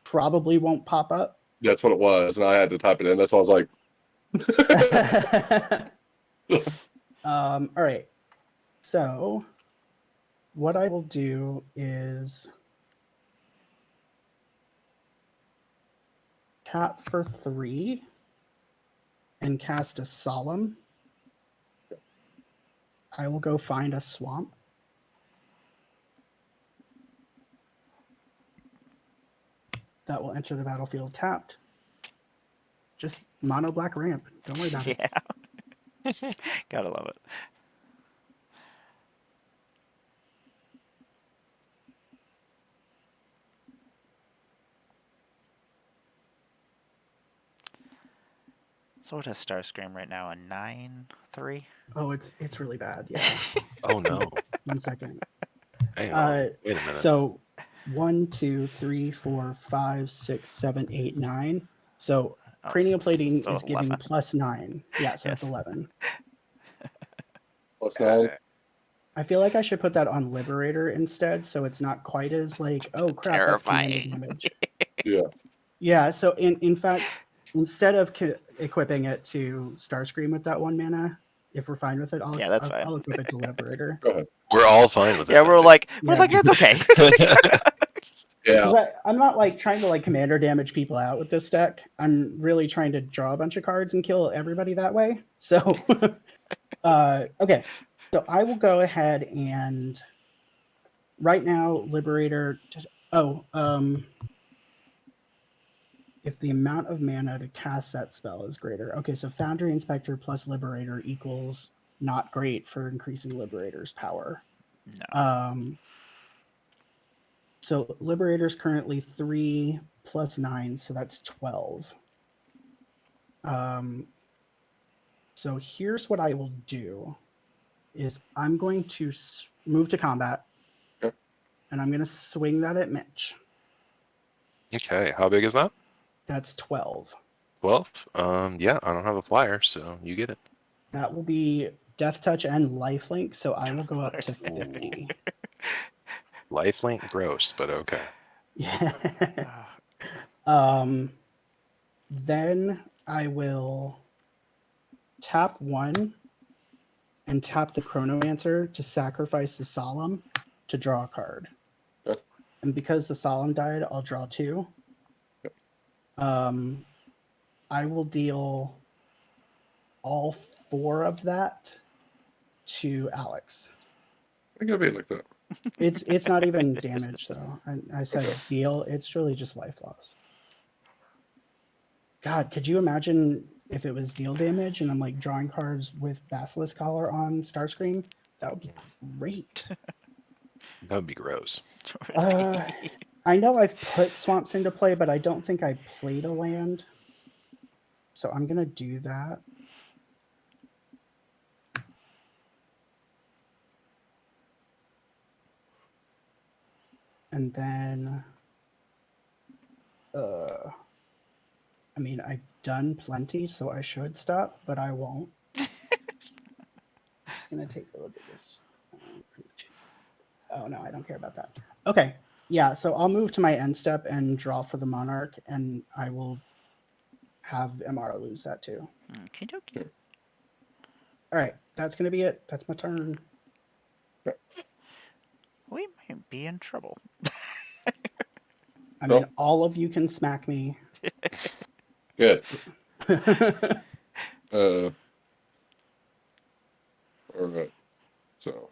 probably won't pop up. That's what it was, and I had to type it in. That's why I was like, All right. So, what I will do is tap for 3 and cast a Solemn. I will go find a swamp. That will enter the battlefield tapped. Just mono black ramp. Don't worry about it. Yeah. Gotta love it. So what has Starscream right now? A 9/3? Oh, it's really bad. Yeah. Oh no. 1 second. Hang on. Wait a minute. So 1, 2, 3, 4, 5, 6, 7, 8, 9. So Oh, cranial plating so is giving 11. +9. Yeah, so Yes. it's 11. +9. I feel like I should put that on Liberator instead, so it's not quite as like, oh crap, that's commander Terrifying. damage. Yeah. Yeah, so in fact, instead of equipping it to Starscream with that 1 mana, if we're fine with it, Yeah, that's fine. I'll equip it to Liberator. Go ahead. We're all fine with it. Yeah, we're like Yeah. that's okay. Yeah. 'Cause I'm not like trying to like commander damage people out with this deck. I'm really trying to draw a bunch of cards and kill everybody that way. So, okay. So I will go ahead and right now, Liberator. If the amount of mana to cast that spell is greater. Okay, so Foundry Inspector plus Liberator equals not great for increasing Liberator's power. No. So Liberator's currently 3 plus 9, so that's 12. So here's what I will do is I'm going to move to combat. Okay. And I'm going to swing that at Mitch. Okay, how big is that? That's 12. 12? Yeah, I don't have a flyer, so you get it. That will be Death Touch and Lifelink, so I will go up to 50. Lifelink, gross, but okay. Yeah. Then I will tap 1 and tap the Chronomancer to sacrifice the Solemn to draw a card. Okay. And because the Solemn died, I'll draw 2. I will deal all 4 of that to Alex. It gotta be like that. It's not even damage though. I said Okay. deal. It's really just life loss. God, could you imagine if it was deal damage and I'm like drawing cards with Basilisk Collar on Starscream? That would be great. That would be gross. I know I've put Swamps into play, but I don't think I played a land. So I'm gonna do that. And then I mean, I've done plenty, so I should stop, but I won't. I'm just gonna take a look at this. Oh no, I don't care about that. Okay, yeah, so I'll move to my end step and draw for the Monarch, and I will have Emmara lose that too. Okie dokie. All right, that's gonna be it. That's my turn. We might be in trouble. I mean, Nope. all of you can smack me. Good. All right. So,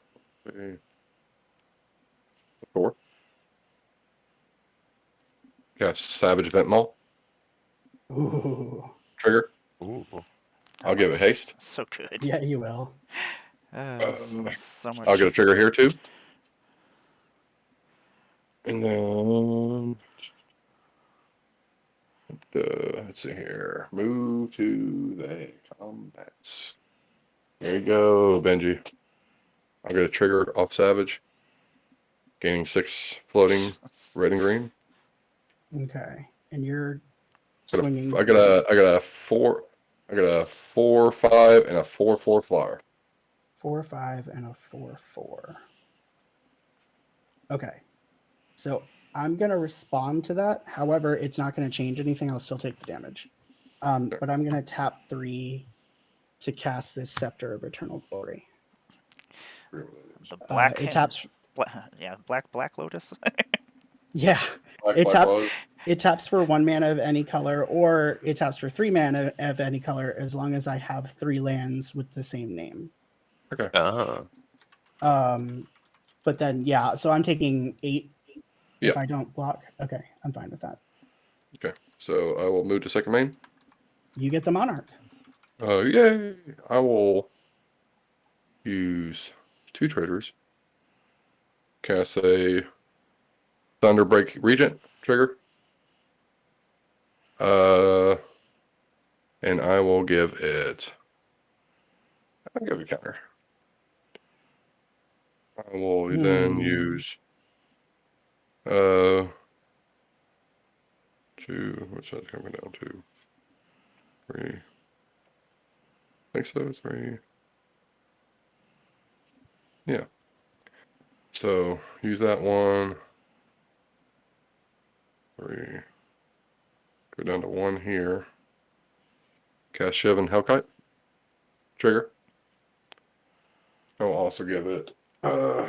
4. Cast Savage Vent Maul. Ooh, Trigger. Ooh. I'll give it haste. So good. yeah, you will. So much. I'll get a trigger here too. And then let's see here. Move to the combats. There you go, Benji. I'll get a trigger off Savage. Gaining 6 floating red and green. Okay, and you're I swinging. got a 4. I got a 4/5 and a 4/4 flyer. 4/5 and a 4/4. Okay, so I'm gonna respond to that. However, it's not gonna change anything. I'll still take the damage. But I'm gonna tap 3 to cast this Scepter of Eternal Glory. The black. It taps. Yeah, black lotus. Yeah, Black, it black taps. Lotus. It taps for 1 mana of any color, or it taps for 3 mana of any color, as long as I have 3 lands with the same name. Okay. But then, yeah, so I'm taking 8 Yep. if I don't block. Okay, I'm fine with that. Okay. So I will move to second main. You get the Monarch. Yay! I will use 2 traders. Cast a Thunderbreak Regent trigger. And I will give it. I'll give it a counter. I will then use 2. What's that coming down to? 3. I think so. 3. Yeah. So use that 1. 3. Go down to 1 here. Cast Shiv and Hellkite. Trigger. I'll also give it. I'll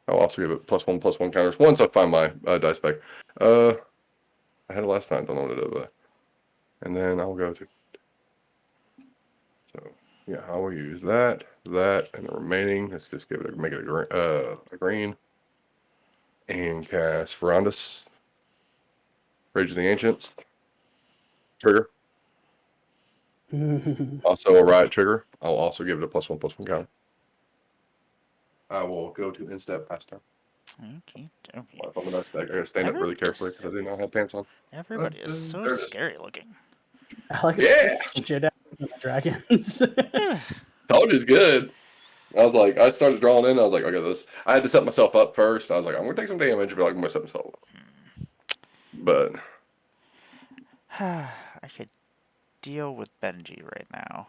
also give it +1/+1 counters once I find my dice back. I had it last time. Don't know what it is, but and then I'll go to. So yeah, I will use that, and the remaining. Let's just give it make it a green, and cast Verandis, Rage of the Ancients. Trigger. Also a riot trigger. I'll also give it a +1/+1 counter. I will go to instep past turn. Okay. I gotta stand up really carefully because I do not have pants on. Everybody is so there it is. scary looking. Alex, Yeah! shit out of the dragons. Told you it's good. I was like, I started drawing in. I was like, I got this. I had to set myself up first. I was like, I'm gonna take some damage, but I'm gonna set myself up. But I could deal with Benji right now,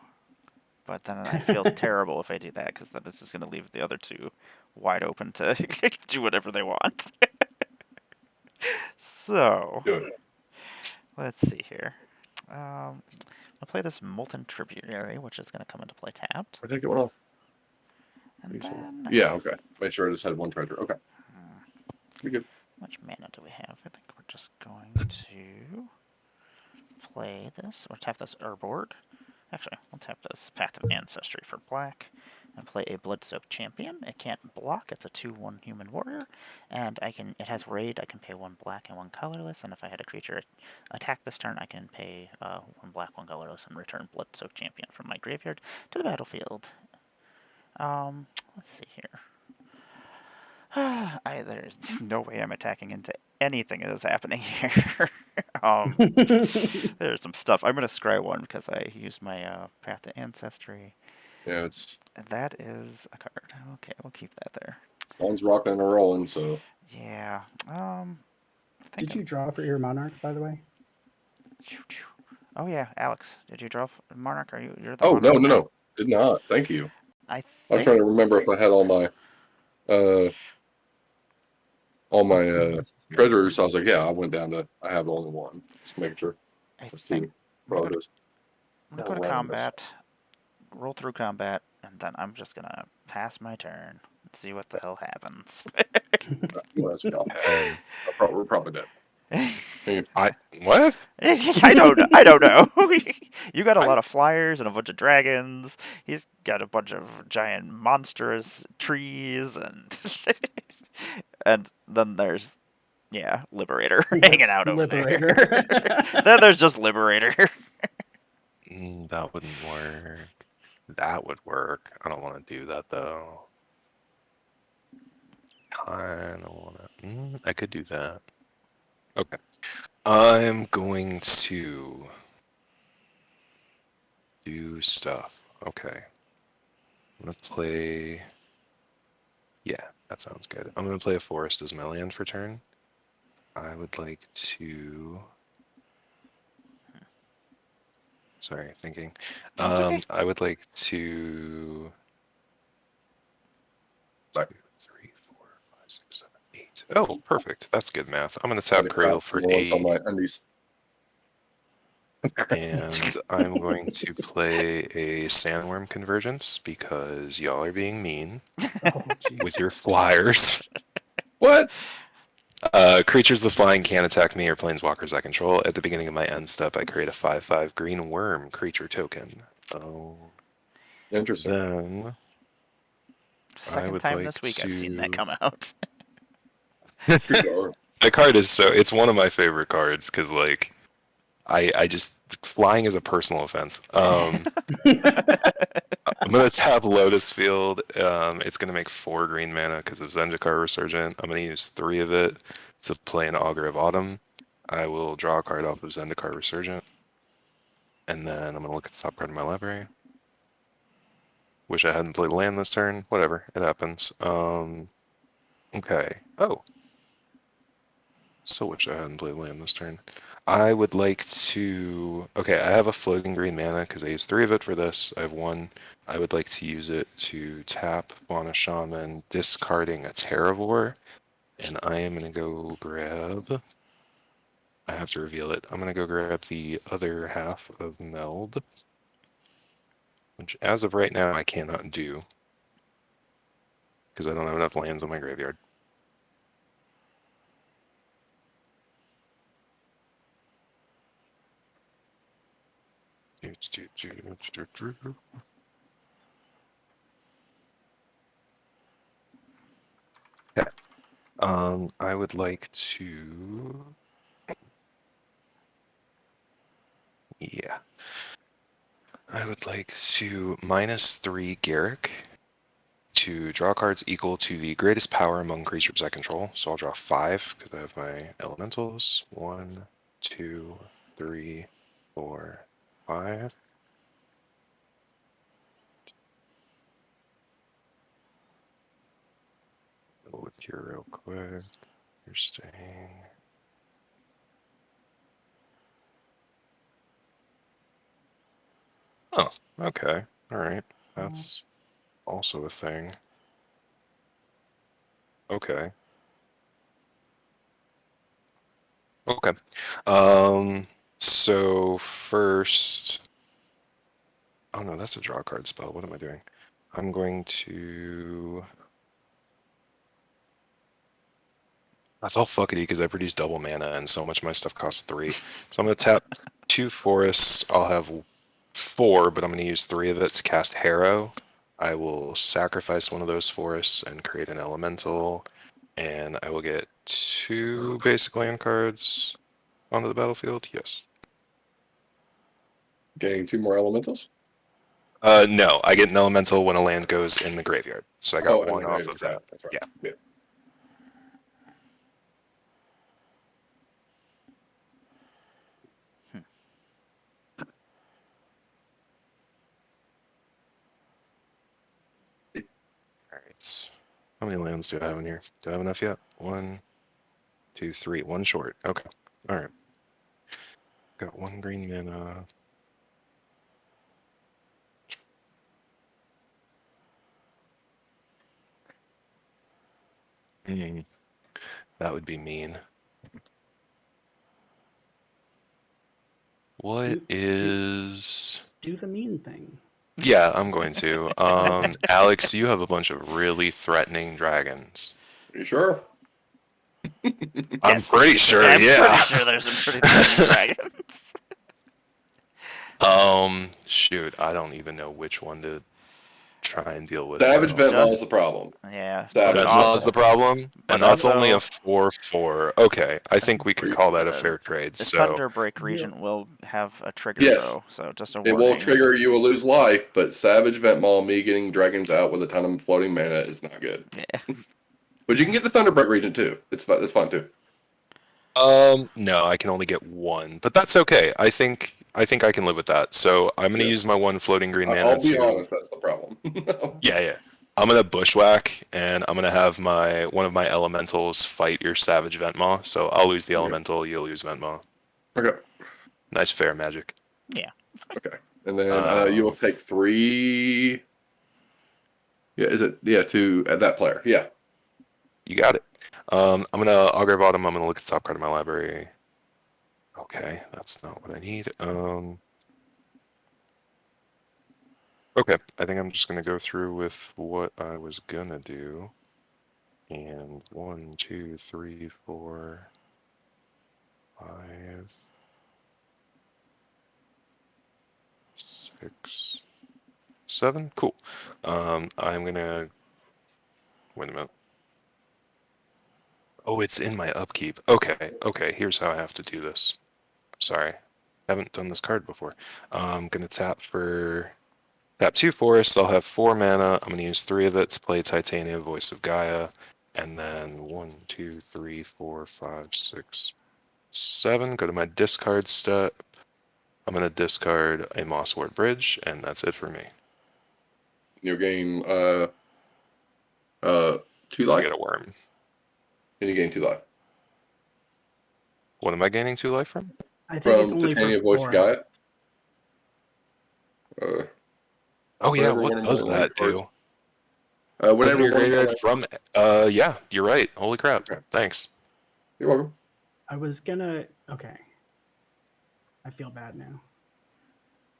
but then I feel terrible if I do that because then it's just going to leave the other two wide open to do whatever they want. So do it. let's see here. I'll play this Molten Tributary, which is going to come into play tapped, I take it one off. and then Yeah, okay. Make sure I just had one treasure. Okay. You're good. how much mana do we have? I think we're just going to play this, or tap this Urborg. Actually, we'll tap this Path of Ancestry for black, and play a Blood-Soaked Champion. It can't block, it's a 2/1 human warrior, and it has raid, I can pay 1 black and 1 colorless, and if I had a creature attack this turn, I can pay 1 black, 1 colorless, and return Blood-Soaked Champion from my graveyard to the battlefield. Let's see here. There's no way I'm attacking into anything that is happening here. There's some stuff. I'm going to scry one because I used my Path to Ancestry. Yeah, it's That is a card. Okay, we'll keep that there. one's rocking and rolling, so Yeah. I think Did you draw for your Monarch, by the way? Oh yeah, Alex. Did you draw Monarch? You're the oh Monarch, no, no, right? no. Did not. Thank you. I I was think trying to remember if I had uh treasures. I was like, yeah, I went down to I have only one. Just make sure. I Let's think see. Progress. I'm gonna go to combat, roll through combat, and then I'm just gonna pass my turn and see what the hell happens. We're probably dead. What? I don't know. You got a lot of flyers and a bunch of dragons. He's got a bunch of giant monstrous trees and and then there's Liberator hanging out over Liberator. there. Then there's just Liberator. That wouldn't work. That would work. I don't want to do that though. I don't want to. I could do that. Okay. I'm going to do stuff. Okay. I'm going to play. Yeah, that sounds good. I'm going to play a forest as my land for turn. I would like to. Sorry, thinking. That's okay. I would like to. 2, 3, 4, 5, 6, 7, 8. Oh, perfect. That's good math. I'm going to tap Cradle for On 8. my undies. And I'm going to play a Sandworm Convergence because y'all are being mean Oh, jeez. with your flyers. What? Creatures with flying can't attack me or planeswalkers I control. At the beginning of my end step, I create a 5/5 green worm creature token. Oh, Interesting. then I Second would time like this week I've seen that to. come out. Sure. The card is it's one of my favorite cards because like I just flying is a personal offense. I'm gonna tap Lotus Field. It's gonna make 4 green mana because of Zendikar Resurgent. I'm gonna use 3 of it to play an Augur of Autumn. I will draw a card off of Zendikar Resurgent, and then I'm gonna look at the top card of my library. Wish I hadn't played land this turn. Whatever, it happens. Okay. Oh, still wish I hadn't played land this turn. I would like to. Okay, I have a floating green mana because I used 3 of it for this. I have 1. I would like to use it to tap Fauna Shaman, discarding a Terravore. And I am going to go grab. I have to reveal it. I'm going to go grab the other half of Meld, which as of right now I cannot do because I don't have enough lands in my graveyard. Okay. I would like to. Yeah. I would like to -3 Garrick to draw cards equal to the greatest power among creatures I control. So I'll draw 5 because I have my elementals. 1, 2, 3, 4, 5. Go with you real quick. You're staying. Okay. All right. That's also a thing. Okay. Okay. So first. Oh no, that's a draw card spell. What am I doing? I'm going to. That's all fuckity because I produce double mana and so much of my stuff costs 3. So I'm going to tap 2 forests. I'll have 4, but I'm going to use 3 of it to cast Harrow. I will sacrifice one of those forests and create an elemental, and I will get 2 basic land cards onto the battlefield. Yes. Getting 2 more elementals? No, I get an elemental when a land goes in the graveyard. So I got and 1 the off graves, of that. That's right. Yeah. All right. How many lands do I have in here? Do I have enough yet? 1, 2, 3. 1 short. Okay. All right. Got 1 green mana. That would be mean. What is? Do the mean thing. Yeah, I'm going to. Alex, you have a bunch of really threatening dragons. Are you sure? I'm Yes. pretty sure. I'm Yeah. pretty sure there's some pretty threatening dragons. Shoot, I don't even know which one to try and deal with. Savage though. Vent John? Maul is the problem. Yeah. Savage That Maul was the problem, But and that's only a also- 4/4. Okay, I think we could call that a fair trade. The So Thunderbreak Regent will have a trigger Yes. though, so just a It warning. will trigger, you will lose life, but Savage Vent Maul, me getting dragons out with a ton of floating mana is not good. Yeah. But you can get the Thunderbreak Regent too. It's fun too. no, I can only get 1, but that's okay. I think I can live with that. So I'm gonna Yeah. use my 1 floating green mana I'll be to. honest, that's the problem. Yeah. I'm gonna bushwhack, and I'm gonna have one of my elementals fight your Savage Ventmaw. So I'll lose the Okay. elemental, you'll lose Ventmaw. Okay. Nice fair magic. Yeah. Okay. And then you will take 3. Yeah, is it? Yeah, to that player. Yeah. You got it. I'm gonna Augur of Autumn. I'm gonna look at the top card of my library. Okay, that's not what I need. Okay, I think I'm just gonna go through with what I was gonna do. And 1, 2, 3, 4, 5, 6, 7. Cool. I'm gonna wait a minute. Oh, it's in my upkeep. Okay. Here's how I have to do this. Sorry, haven't done this card before. I'm gonna tap 2 forests. I'll have 4 mana. I'm gonna use 3 of it to play Titania, Voice of Gaia, and then 1, 2, 3, 4, 5, 6, 7. Go to my discard step. I'm gonna discard a Mosswort Bridge, and that's it for me. Your game 2 I life. get a worm. And you gain 2 life. What am I gaining 2 life from? I think it's From only Titania for Voice 4. Gaia. Oh yeah, whenever what one does more that cards- do? Whenever Open your one more graveyard land- from. Yeah, you're right. Holy crap! Okay. Thanks. You're welcome. I was gonna. Okay. I feel bad now.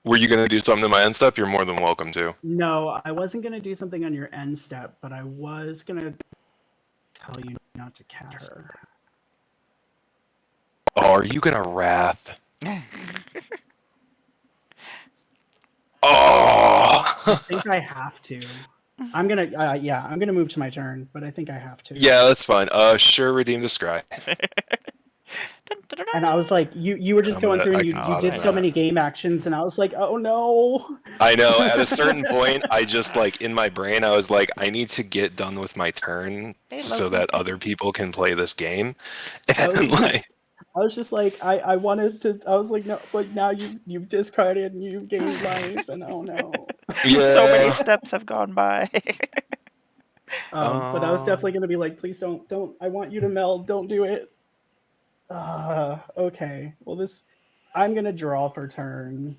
Were you gonna do something to my end step? You're more than welcome to. No, I wasn't gonna do something on your end step, but I was gonna tell you not to cast her. Oh, are you gonna wrath? Oh. I think I have to. I'm gonna. I'm gonna move to my turn, but I think I have to. Yeah, that's fine. Sure, redeem the scry. And I was like, you were just I'm going gonna- through and I you can did do so that. many game actions, and I was like, oh no. I know. At a certain point, I just like in my brain, I was like, I need to get done with my turn Hey, so Loki. that other people can play this game. I And was- like, I was just like, I wanted to. I was like, no, but now you've discarded and you've gained life, and oh no. yeah. So many steps have gone by. But I was definitely gonna be like, please don't. I want you to meld. Don't do it. Okay. Well, I'm gonna draw for turn.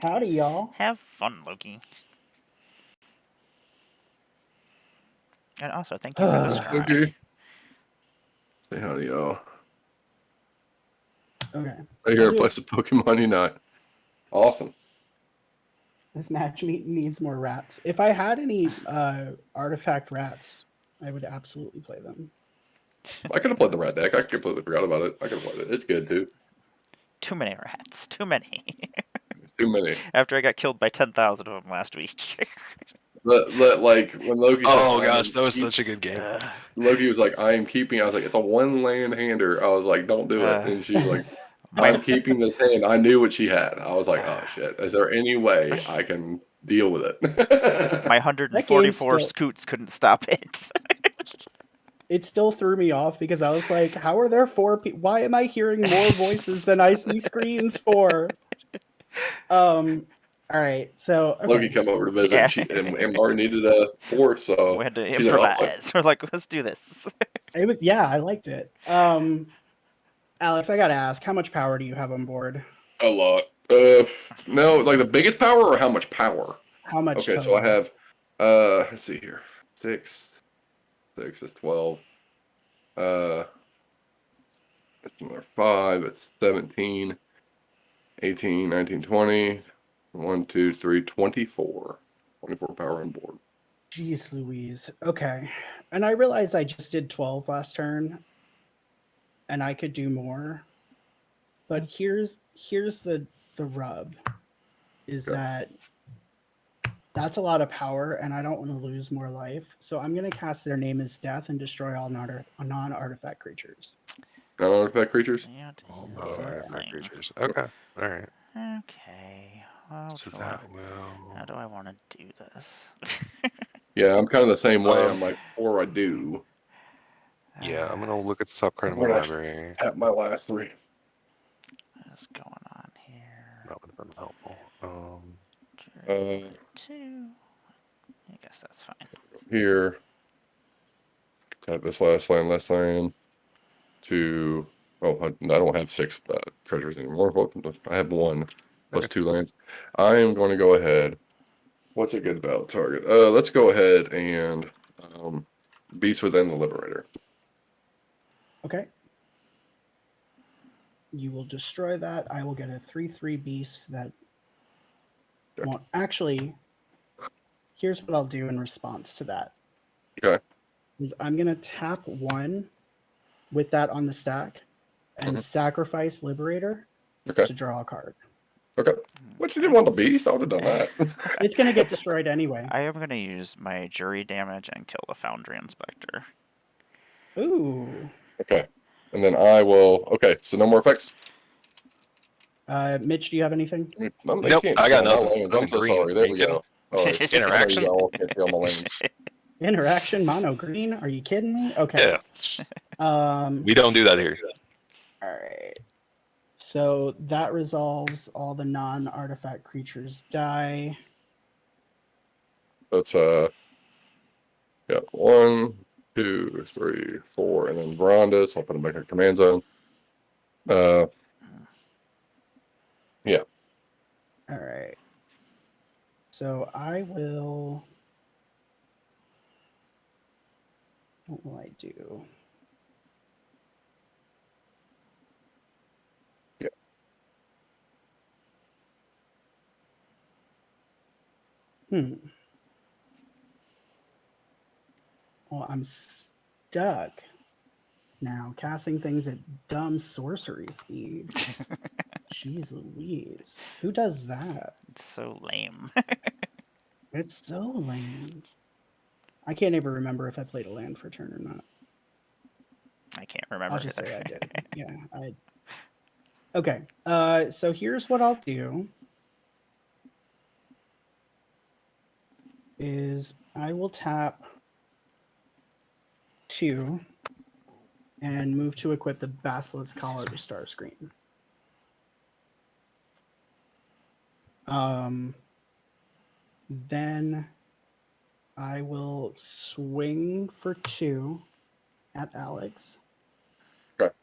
Howdy, y'all. Have fun, Loki. And also, thank you for the scry. Okay. Say howdy, y'all. Okay. Are you here to play some Pokemon Unite? Awesome. This match needs more rats. If I had any artifact rats, I would absolutely play them. I could have played the rat deck. I completely forgot about it. I could have played it. It's good too. Too many rats. Too many. Too many. After I got killed by 10,000 of them last week. Like when Loki said, Oh "I gosh, am that was keep-" such a good game. Loki was like, I am keeping. I was like, it's a one land hander. I was like, don't do it. And she was like, I'm my, keeping this hand. I knew what she had. I was like, oh shit. Is there any way I can deal with it? my That game 144 scoots couldn't stop it. it still threw me off because I was like, how are there 4 people? Why am I hearing more voices than I see screens for? All right, so Loki okay. come over to visit, Yeah. and Marty needed a force, so We had to she's like, I'll play. improvise. We're like, let's do this. It was I liked it. Alex, I gotta ask, how much power do you have on board? A lot. No, like the biggest power or how much power? How much Okay, total? so I have, let's see here, 6 is 12. That's another 5. It's 17, 18, 19, 20. 1, 2, 3, 24. 24 power on board. Jeez Louise. Okay. And I realized I just did 12 last turn and I could do more. But here's the rub is Okay. that that's a lot of power and I don't want to lose more life. So I'm going to cast Their Name is Death and destroy all non-artifact creatures. Non-artifact creatures? Yeah, Oh, that's a artifact thing. creatures. Okay, all right. Okay. How So do that I will. want to do this? Yeah, I'm kind of the same way. I'm like, before I do, Yeah, I'm gonna look at the subcard in I'm my gonna library. have my last 3. What's going on here? That would have been helpful. Uh, 2. I guess that's fine. Here, tap this last land. To, oh, I don't have 6 treasures anymore. I have 1 plus 2 lands. I am going to go ahead. What's a good battle target? Let's go ahead and Beats Within the Liberator. Okay. You will destroy that. I will get a 3/3 beast that won't actually. Here's what I'll do in response to that. Okay. Is I'm gonna tap 1 with that on the stack and sacrifice Liberator Okay. to draw a card. Okay. What, you didn't want the beast? I would have done that. It's gonna get destroyed anyway. I am going to use my jury damage and kill the Foundry Inspector. Ooh. Okay. And then I will. Okay. So no more effects. Mitch, do you have anything? They Nope, can't I got see all my nothing. lanes. I'm I'm in so green. sorry. Are There you we kidding? go. All right. Some of Interaction? y'all can't see all my lanes. Interaction, mono green. Are you kidding me? Okay. Yeah, we don't do that here. All right. So that resolves all the non-artifact creatures die. That's yeah, 1, 2, 3, 4, and then Verandas. I'll put them back in command zone. Yeah. All right. So I will. What will I do? Yeah. Well, I'm stuck now, casting things at dumb sorcery speed. Jeez Louise. Who does that? It's so lame. It's so lame. I can't even remember if I played a land for turn or not. I can't remember. I'll just either. say I did. Yeah, I. Okay. So here's what I'll do. Is I will tap 2 and move to equip the Basilisk Collar to Starscream. Then I will swing for 2 at Alex. Okay.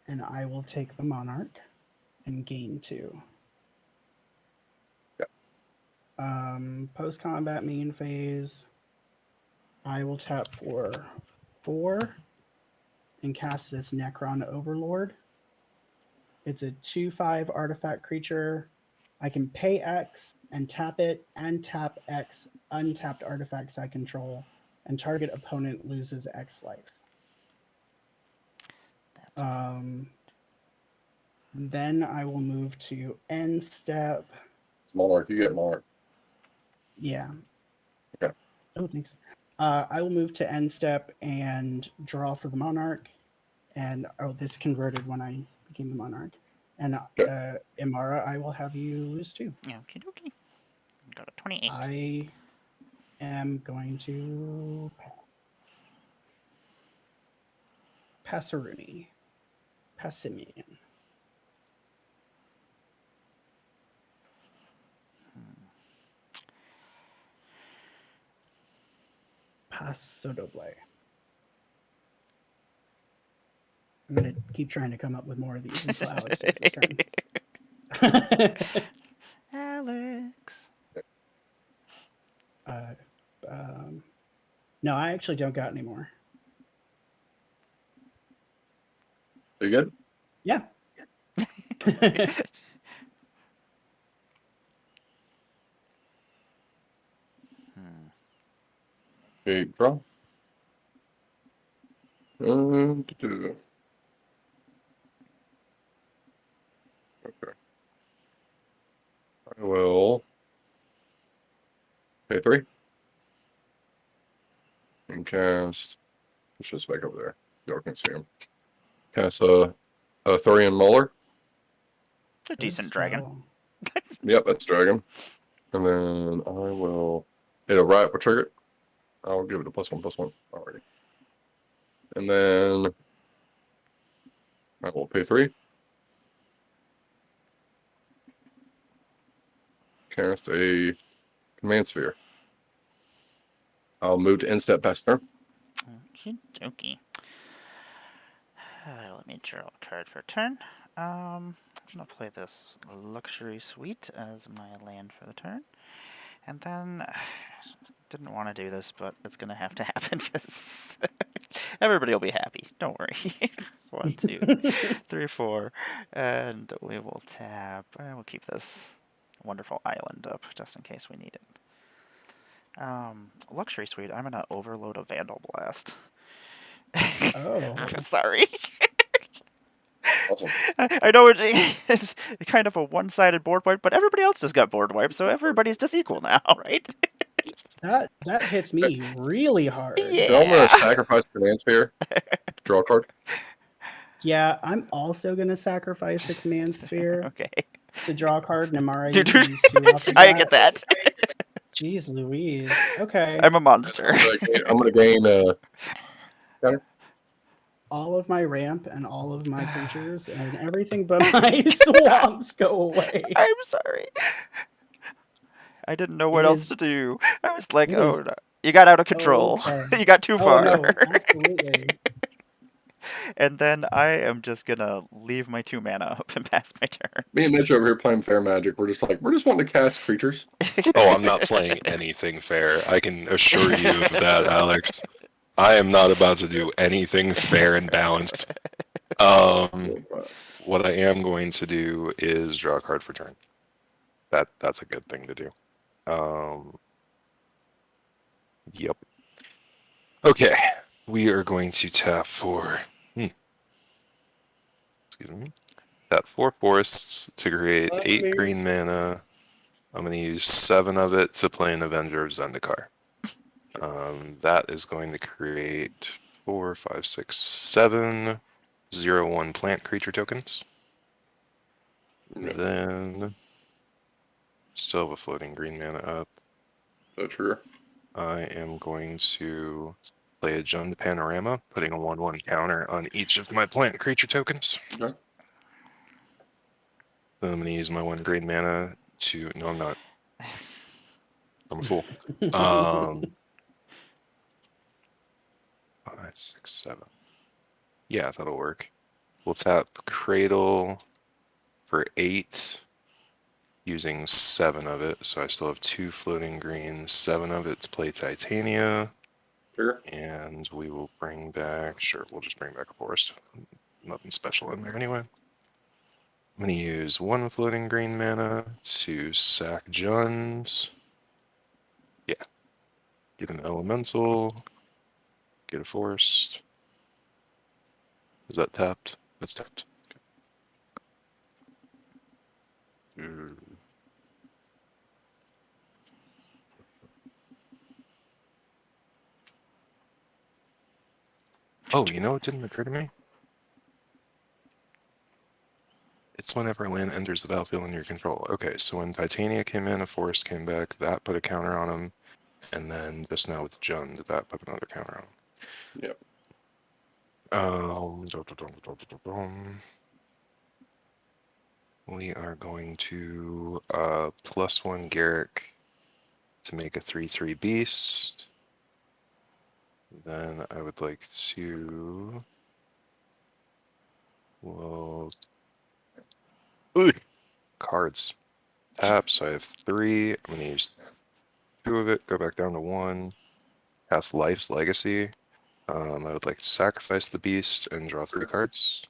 And I will take the Monarch and gain 2. Post combat main phase. I will tap for 4 and cast this Necron Overlord. It's a 2/5 artifact creature. I can pay X and tap it, and tap X untapped artifacts I control, and target opponent loses X life. Then I will move to end step. Monarch, you get Monarch. Yeah. Okay. Oh, thanks. I will move to end step and draw for the Monarch. And this converted when I became the Monarch. And Emmara, I will have you lose too. Okie dokie. Go to 28. I am going to Passaruni. Passimian. Paso Doble. I'm going to keep trying to come up with more of these until Alex takes his turn. Alex. No, I actually don't got any more. Are you good? Yeah. Okay, draw. Okay. I will pay 3 and cast. It's just back over there. Y'all can see him. Cast a Thorian Mauler. It's a decent dragon. Yep, that's dragon. And then I will hit a riot for trigger. I'll give it a +1/+1 already. And then I will pay 3. Cast a command sphere. I'll move to end step past turn. Okie dokie. Let me draw a card for a turn. I'm gonna play this luxury suite as my land for the turn, and then didn't want to do this, but it's gonna have to happen. Just everybody will be happy. Don't worry. 1, 2, 3, 4, and we will tap. We'll keep this wonderful island up just in case we need it. Luxury suite. I'm gonna overload a Vandal Blast. Oh. Sorry. Awesome. I know it's kind of a one-sided board wipe, but everybody else just got board wiped, so everybody's just equal now, right? That hits me really hard. Yeah. So I'm going to sacrifice the command sphere. Draw a card. Yeah, I'm also gonna sacrifice a command sphere Okay. to draw a card, and Emmara, you Dude, can use 2 off of I that. get that. Jeez Louise. Okay. I'm a monster. I'm going to gain counter. All of my ramp and all of my creatures and everything but my swamps go away. I'm sorry. I didn't know what It else is- to do. I was like, it oh, is- no. You got out of control. Okay. You got too Oh far. no, absolutely. And then I am just gonna leave my 2 mana up and pass my turn. Me and Mitch over here playing fair magic. We're just wanting to cast creatures. Oh, I'm not playing anything fair. I can assure you of that, Alex. I am not about to do anything fair and balanced. What I am going to do is draw a card for turn. That's a good thing to do. Yep. Okay, we are going to tap for. Excuse me. Tap 4 forests to create 8 green mana. I'm going to use 7 of it to play an Avenger of Zendikar. That is going to create 4, 5, 6, 7 0/1 plant creature tokens. Then still have a floating green mana up. So true. I am going to play a Jund Panorama, putting a 1/1 counter on each of my plant creature tokens. Okay. Then I'm going to use my 1 green mana to. No, I'm not. I'm a fool. 5, 6, 7. Yeah, that'll work. We'll tap Cradle for 8. using 7 of it, so I still have 2 floating greens, 7 of it to play Titania, Sure. and we will bring back, sure, we'll just bring back a forest. Nothing special in there anyway. I'm going to use 1 floating green mana to sack Jund. Yeah. Get an elemental, get a forest. Is that tapped? That's tapped. Okay. Oh, you know what didn't occur to me? It's whenever land enters the battlefield under your control. Okay, so when Titania came in, a forest came back, that put a counter on him, and then just now with Jund, that put another counter on him. Yep. We are going to +1 Garrick to make a 3/3 beast. Then I would like to. Well, cards. Tap, so I have 3. I'm going to use 2 of it, go back down to 1. Cast Life's Legacy. I would like to sacrifice the beast and draw 3 cards.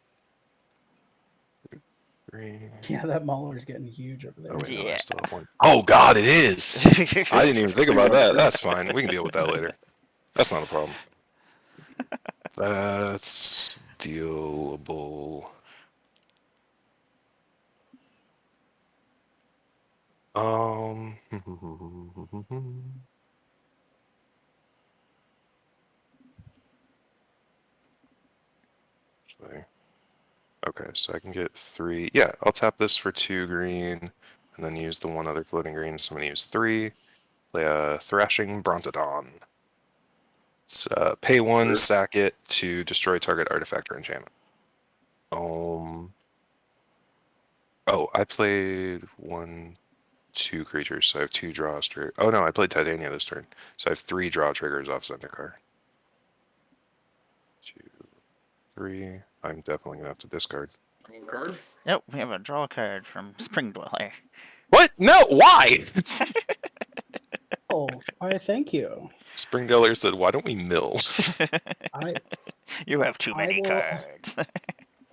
3. Yeah, that Mauler's getting huge over there. Oh, wait, no, I Yeah. still have 1. Oh, God, it is! I didn't even think about that. That's fine. We can deal with that later. That's not a problem. That's dealable. Actually, okay, so I can get 3. Yeah, I'll tap this for 2 green, and then use the 1 other floating green. So I'm gonna use 3. Play a Thrashing Brontodon. It's pay 1, sack it to destroy target artifact or enchantment. Oh, I played 1, 2 creatures, so I have 2 draws. Oh no, I played Titania this turn, so I have 3 draw triggers off Zendikar. 2, 3. I'm definitely gonna have to discard. Card? Yep, we have a draw card from Spring Dweller. What? No, why? Oh, why? Thank you. Springdweller said, "Why don't we mill?" I You have too I many will- cards.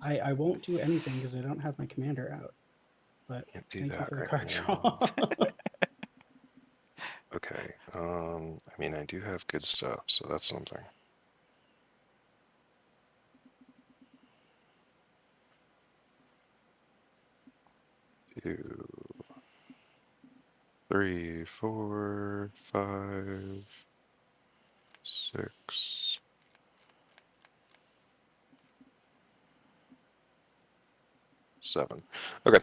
I won't do anything because I don't have my commander out. But Can't do thank you that for the right card now. draw. Okay. I mean, I do have good stuff, so that's something. 2, 3, 4, 5, 6. Seven. Okay.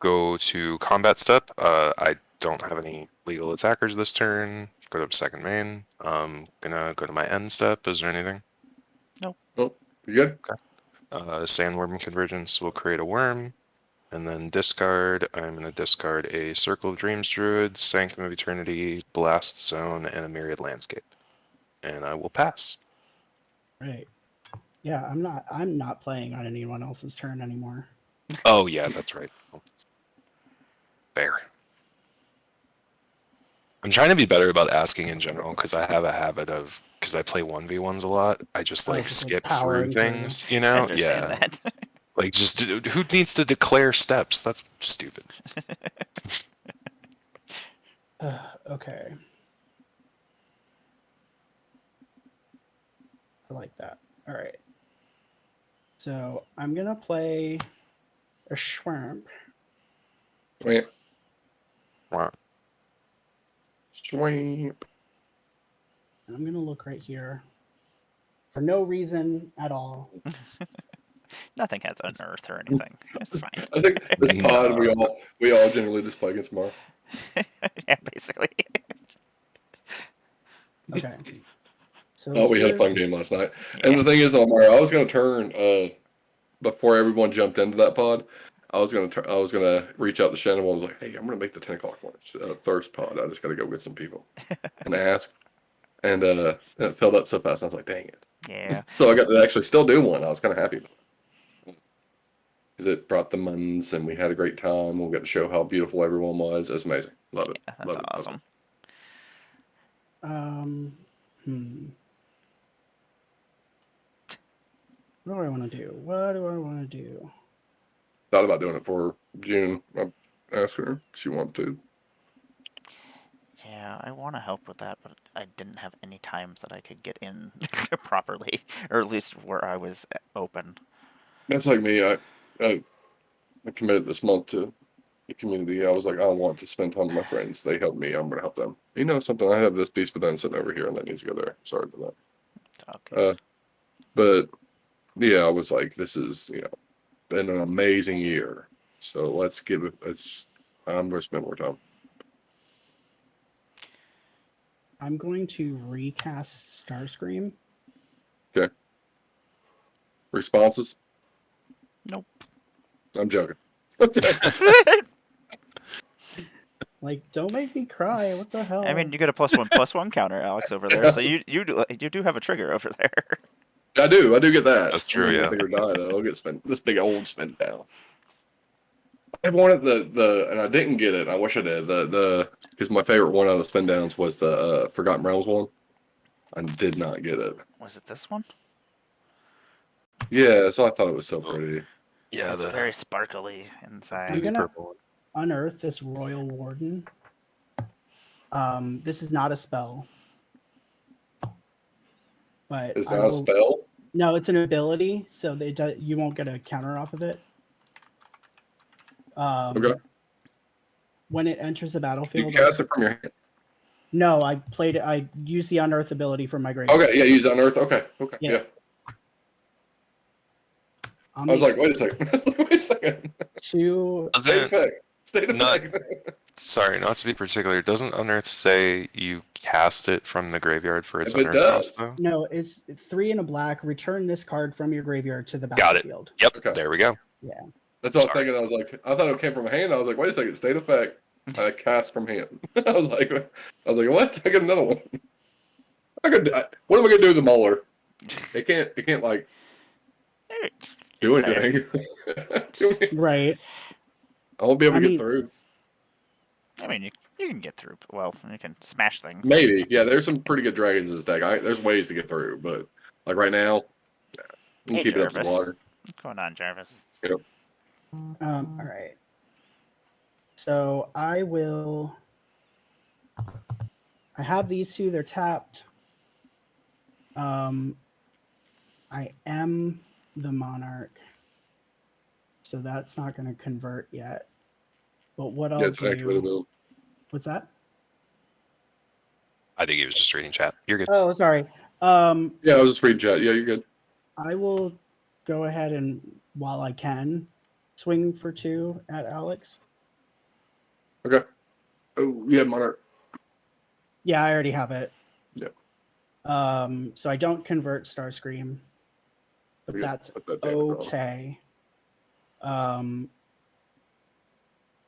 Go to combat step. I don't have any legal attackers this turn. Go to second main. Gonna go to my end step. Is there anything? Oh, you good? Sandworm Convergence will create a worm. And then discard. I'm gonna discard a Circle of Dreams Druid, Sanctum of Eternity, Blast Zone, and a Myriad Landscape. And I will pass. Right. Yeah, I'm not playing on anyone else's turn anymore. Oh yeah, that's right. Fair. I'm trying to be better about asking in general because I have a habit of, because I play 1v1s a lot, I just like just, like, skip through powering through. things, you I know? understand Yeah. that. Like just who needs to declare steps? That's stupid. Okay. I like that. All right. So I'm gonna play a Schwamp. Wait. Wow. Sweep. And I'm gonna look right here for no reason at all. Nothing has unearth or anything. It's fine. I think this pod No. we all generally just play against Mar. Yeah, basically. Okay. So Oh, we had a here's fun game last night. Yeah. And the thing is, Omar, I was gonna turn before everyone jumped into that pod. I was gonna reach out to Shannon and was like, "Hey, I'm gonna make the 10 o'clock one thirst pod. I just gotta go get some people and ask." And it filled up so fast. I was like, "Dang it!" Yeah. So I got to actually still do one. I was kind of happy. because it brought the muns and we had a great time. We got to show how beautiful everyone was. It was amazing. Love it. Yeah, that's Love it. awesome. What do I want to do? What do I want to do? Thought about doing it for June. I asked her if she wanted to. Yeah, I want to help with that, but I didn't have any times that I could get in properly, or at least where I was open. That's like me. I committed this month to the community. I was like, I want to spend time with my friends. They help me. I'm going to help them. You know something? I have this beast within sitting over here, and that needs to go there. Sorry about Okay. that. But yeah, I was like, this is been an amazing year. So let's give it. I'm going to spend more time. I'm going to recast Starscream. Okay. Responses? Nope. I'm joking. Like, don't make me cry. What the hell? I mean, you get a +1/+1 counter, Alex, over there, so you do have a trigger over there. I do get that. That's true, I'm yeah. gonna make her die though. I'll get this big old spin down. I wanted and I didn't get it. I wish I did. Because my favorite one out of the spin downs was the Forgotten Realms one. I did not get it. Was it this one? Yeah, so I thought it was so pretty. Yeah, It's the very sparkly inside. I'm gonna purple one. unearth this Royal Warden. This is not a spell, but It's I not a will- spell. No, it's an ability, so you won't get a counter off of it. Okay. When it enters the You battlefield, cast it from your hand. no, I played it. I used the unearth ability from my graveyard. Okay, yeah, use unearth. Okay. Yeah. Yeah. I'll I was make like, wait a second. Wait a second. two. State Doesn't effect. State Not- effect. sorry, not to be particular. Doesn't Unearth say you cast it from the graveyard for its If it Unearth cost, does. though? No, it's 3 and a black. Return this card from your graveyard to the Got it. battlefield. Yep, Okay. there we go. That's what I was Sorry. thinking. I was like, I thought it came from hand. I was like, wait a second, state effect. I cast from hand. I was like, what? I got another one. What am I gonna do with the Mauler? It can't like do It's there. anything. Right. I won't be able I to get mean- through. I mean, you can get through. Well, you can smash things. Maybe, yeah. There's some pretty good dragons in this deck. There's ways to get through, but like right now, you can Hey, keep it up to Jarvis. water. What's going on, Jarvis? All right. So I will. I have these two. They're tapped. I am the monarch, so that's not going to convert yet. But what I'll Yeah, it's an activated do. build. What's that? I think he was just reading chat. You're good. Oh, sorry. Yeah, I was just reading chat. Yeah, you're good. I will go ahead and, while I can, swing for 2 at Alex. Okay. Oh, yeah, Monarch. Yeah, I already have it. Yep. So I don't convert Starscream, but Yeah, that's put that down, bro. okay.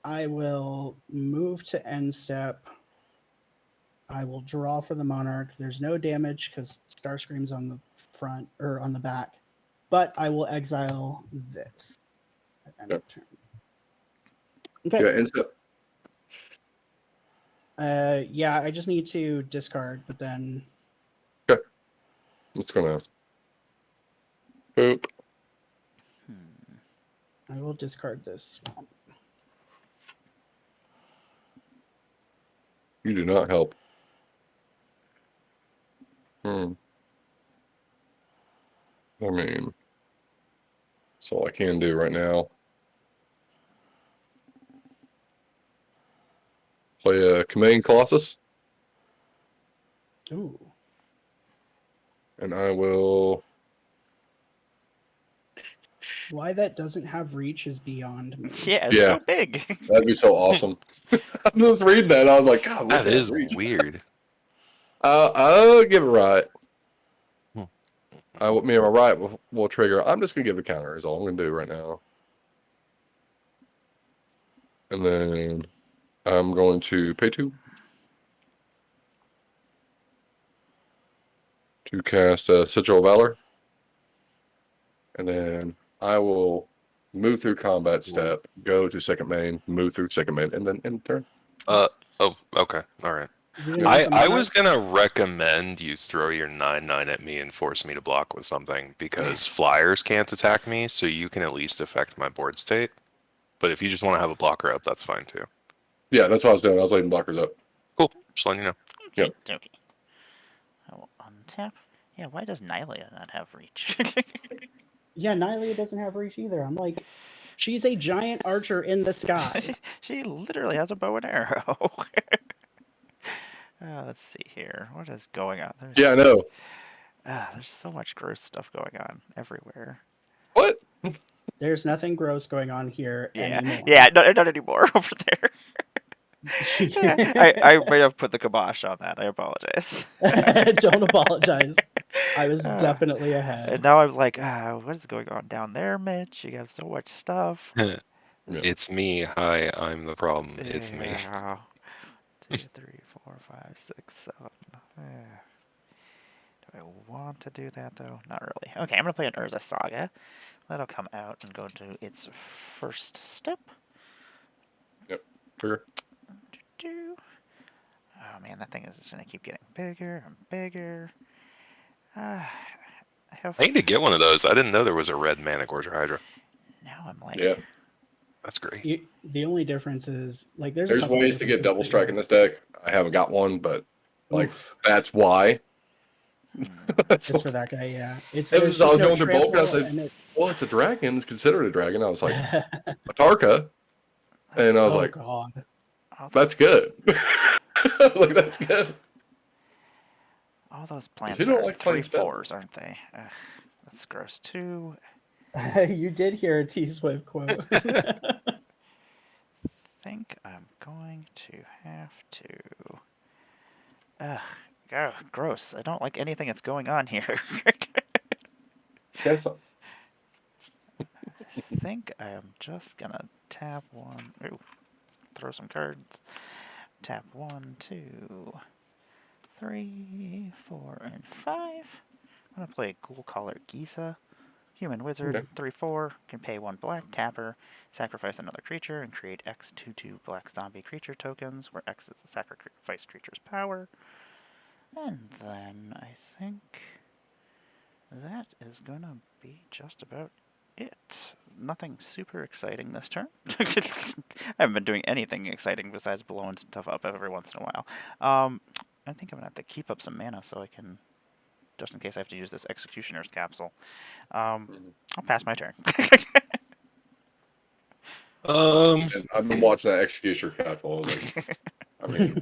I will move to end step. I will draw for the Monarch. There's no damage because Starscream's on the front or on the back, but I will exile this at end of turn. Okay. Yeah, instant. Yeah, I just need to discard, but then It's gonna boop. I will discard this. You do not help. I mean, that's all I can do right now. Play a Command Colossus, Ooh. and I will. Why that doesn't have reach is beyond me. Yeah, it's Yeah. so big. That'd be so awesome. I was reading that. I was like, God, what's That is reach? weird. I'll give it right. Hmm. Me and my right will trigger. I'm just gonna give a counter. Is all I'm gonna do right now. And then I'm going to pay 2 to cast Sigil of Valor. And then I will move through combat step, go to second main, move through second main, and then end turn. Oh, okay. All right. You didn't get the I mana? was gonna recommend you throw your 9/9 at me and force me to block with something because flyers can't attack me, so you can at least affect my board state. But if you just want to have a blocker up, that's fine too. Yeah, that's what I was doing. I was letting blockers up. Cool. Just letting you know. Yep. Okay. I will untap. Yeah, why does Nylea not have reach? Yeah, Nylea doesn't have reach either. I'm like, she's a giant archer in the sky. she literally has a bow and arrow. Let's see here. What is going on? Yeah, I know. There's so much gross stuff going on everywhere. What? There's nothing gross going on here anymore. Yeah, not anymore over there. I may have put the kibosh on that. I apologize. Don't apologize. I was definitely And ahead. now I'm like, what is going on down there, Mitch? You have so much stuff. It's me. Hi, I'm the problem. It's me. Yeah. 2, 3, 4, 5, 6, 7. Do I want to do that though? Not really. Okay, I'm gonna play an Urza Saga. That'll come out and go to its first step. Yep. Trigger. Oh man, that thing is just gonna keep getting bigger and bigger. I need to get one of those. I didn't know there was a red mana Gorger Hydra. Now I'm like, Yeah. That's great. The only difference is like there's There's ways to get double strike in this deck. I haven't got one, but like that's why. Just for that guy, yeah. It's It was, there's I was no going through bulk and I trample, said, and well, it's a dragon. It's considered a dragon. I was like, Atarka. And I was oh like, god. that's good. Like, that's good. all those plants You don't are like playing 3/4s, aren't they? That's gross too. You did hear a T-Swift quote. Think I'm going to have to. Gross. I don't like anything that's going on here. Guess so. I think I am just gonna tap one. Ooh, throw some cards. Tap 1, 2, 3, 4, and 5. I'm gonna play a Ghoul Caller Gisa. Human Wizard, Okay. 3/4, can pay 1 black, tapper, sacrifice another creature, and create X 2/2 black zombie creature tokens, where X is the sacrifice creature's power. And then I think that is gonna be just about it. Nothing super exciting this turn. I haven't been doing anything exciting besides blowing stuff up every once in a while. I think I'm gonna have to keep up some mana so I can, just in case I have to use this Executioner's Capsule. I'll pass my turn. And I've been watching that Executioner Castle. Like, I mean,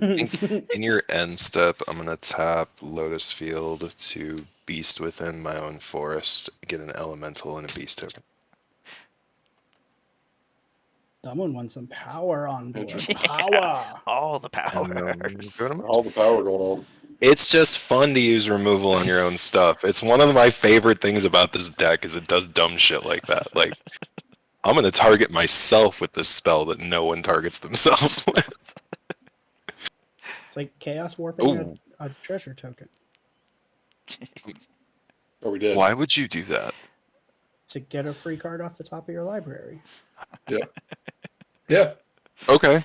In your end step, I'm gonna tap Lotus Field to Beast Within my own forest, get an elemental and a beast token. Someone wants some power on board. Interesting. Power. All the And then powers. go to my- all the power going on. It's just fun to use removal on your own stuff. It's one of my favorite things about this deck is it does dumb shit like that. Like, I'm gonna target myself with this spell that no one targets themselves with. It's like Chaos Warping a treasure token Oh, we did. Why would you do that? to get a free card off the top of your library. Yeah. Yeah. Okay,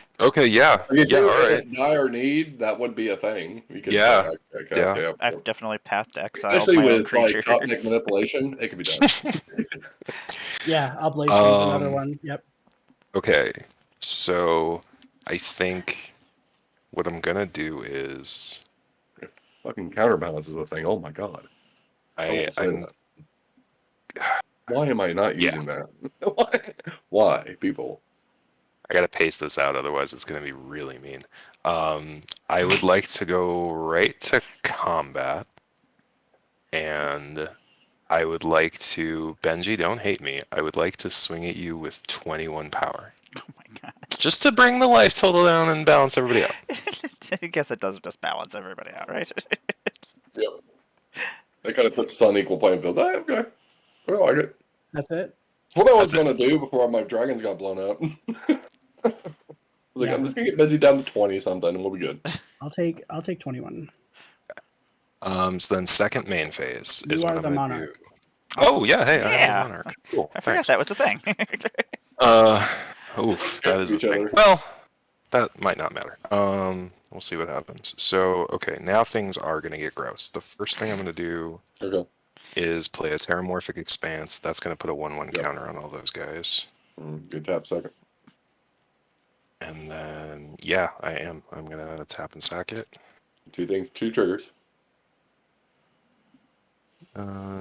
yeah, If you yeah, do all it right. at dire need, that would be a thing. You could Yeah. yeah. I've definitely pathed exiled Especially my own with like creatures. top deck manipulation, it could be done. Yeah, Oblation's another Um, one. Yep. Okay, so I think what I'm gonna do is Fucking counterbalance is a thing. Oh my god. I'm Why am I not using that? Why, people? I gotta pace this out, otherwise it's gonna be really mean. I would like to go right to combat, and I would like to, Benji, don't hate me. I would like to swing at you with 21 power, Oh my god. just to bring the life total down and balance everybody out. I guess it does just balance everybody out, right? Yep. That kind of puts us on equal playing field. Hey, okay. I like it. That's it. It's what I was That's going to do before my dragons got blown up. Like, Yeah. I'm just going to get Benji down to 20 something and we'll be good. I'll take 21. So then second main phase is You what are I'm the gonna monarch. do. Oh yeah, hey, I have Yeah. a monarch. Cool. I forgot Thanks. that was a thing. Oof, that is a Each other. thing. Well, that might not matter. We'll see what happens. So, okay, now things are gonna get gross. The first thing I'm gonna do Okay. is play a Terramorphic Expanse. That's gonna put a 1/1 Yep. counter on all those guys. Good tap second. And then, yeah, I am. I'm gonna tap and sack it. Two things, two triggers.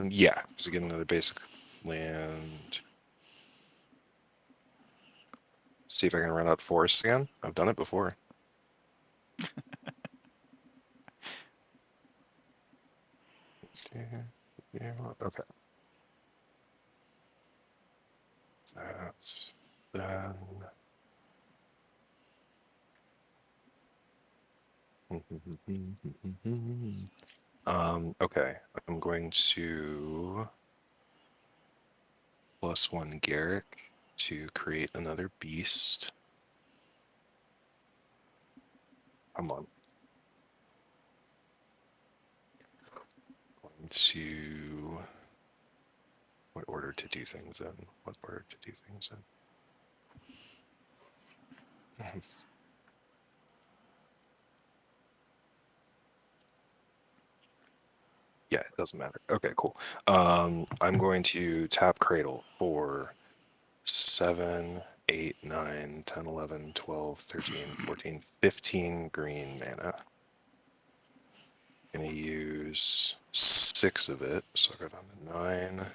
Yeah, so get another basic land. See if I can run out forests again. I've done it before. Yeah, okay. That's done. Okay, I'm going to +1 Garrick to create another beast. Come on. Going to what order to do things in? What order to do things in? Yeah, it doesn't matter. Okay, cool. I'm going to tap Cradle for 7, 8, 9, 10, 11, 12, 13, 14, 15 green mana. Gonna use 6 of it, so I got on to 9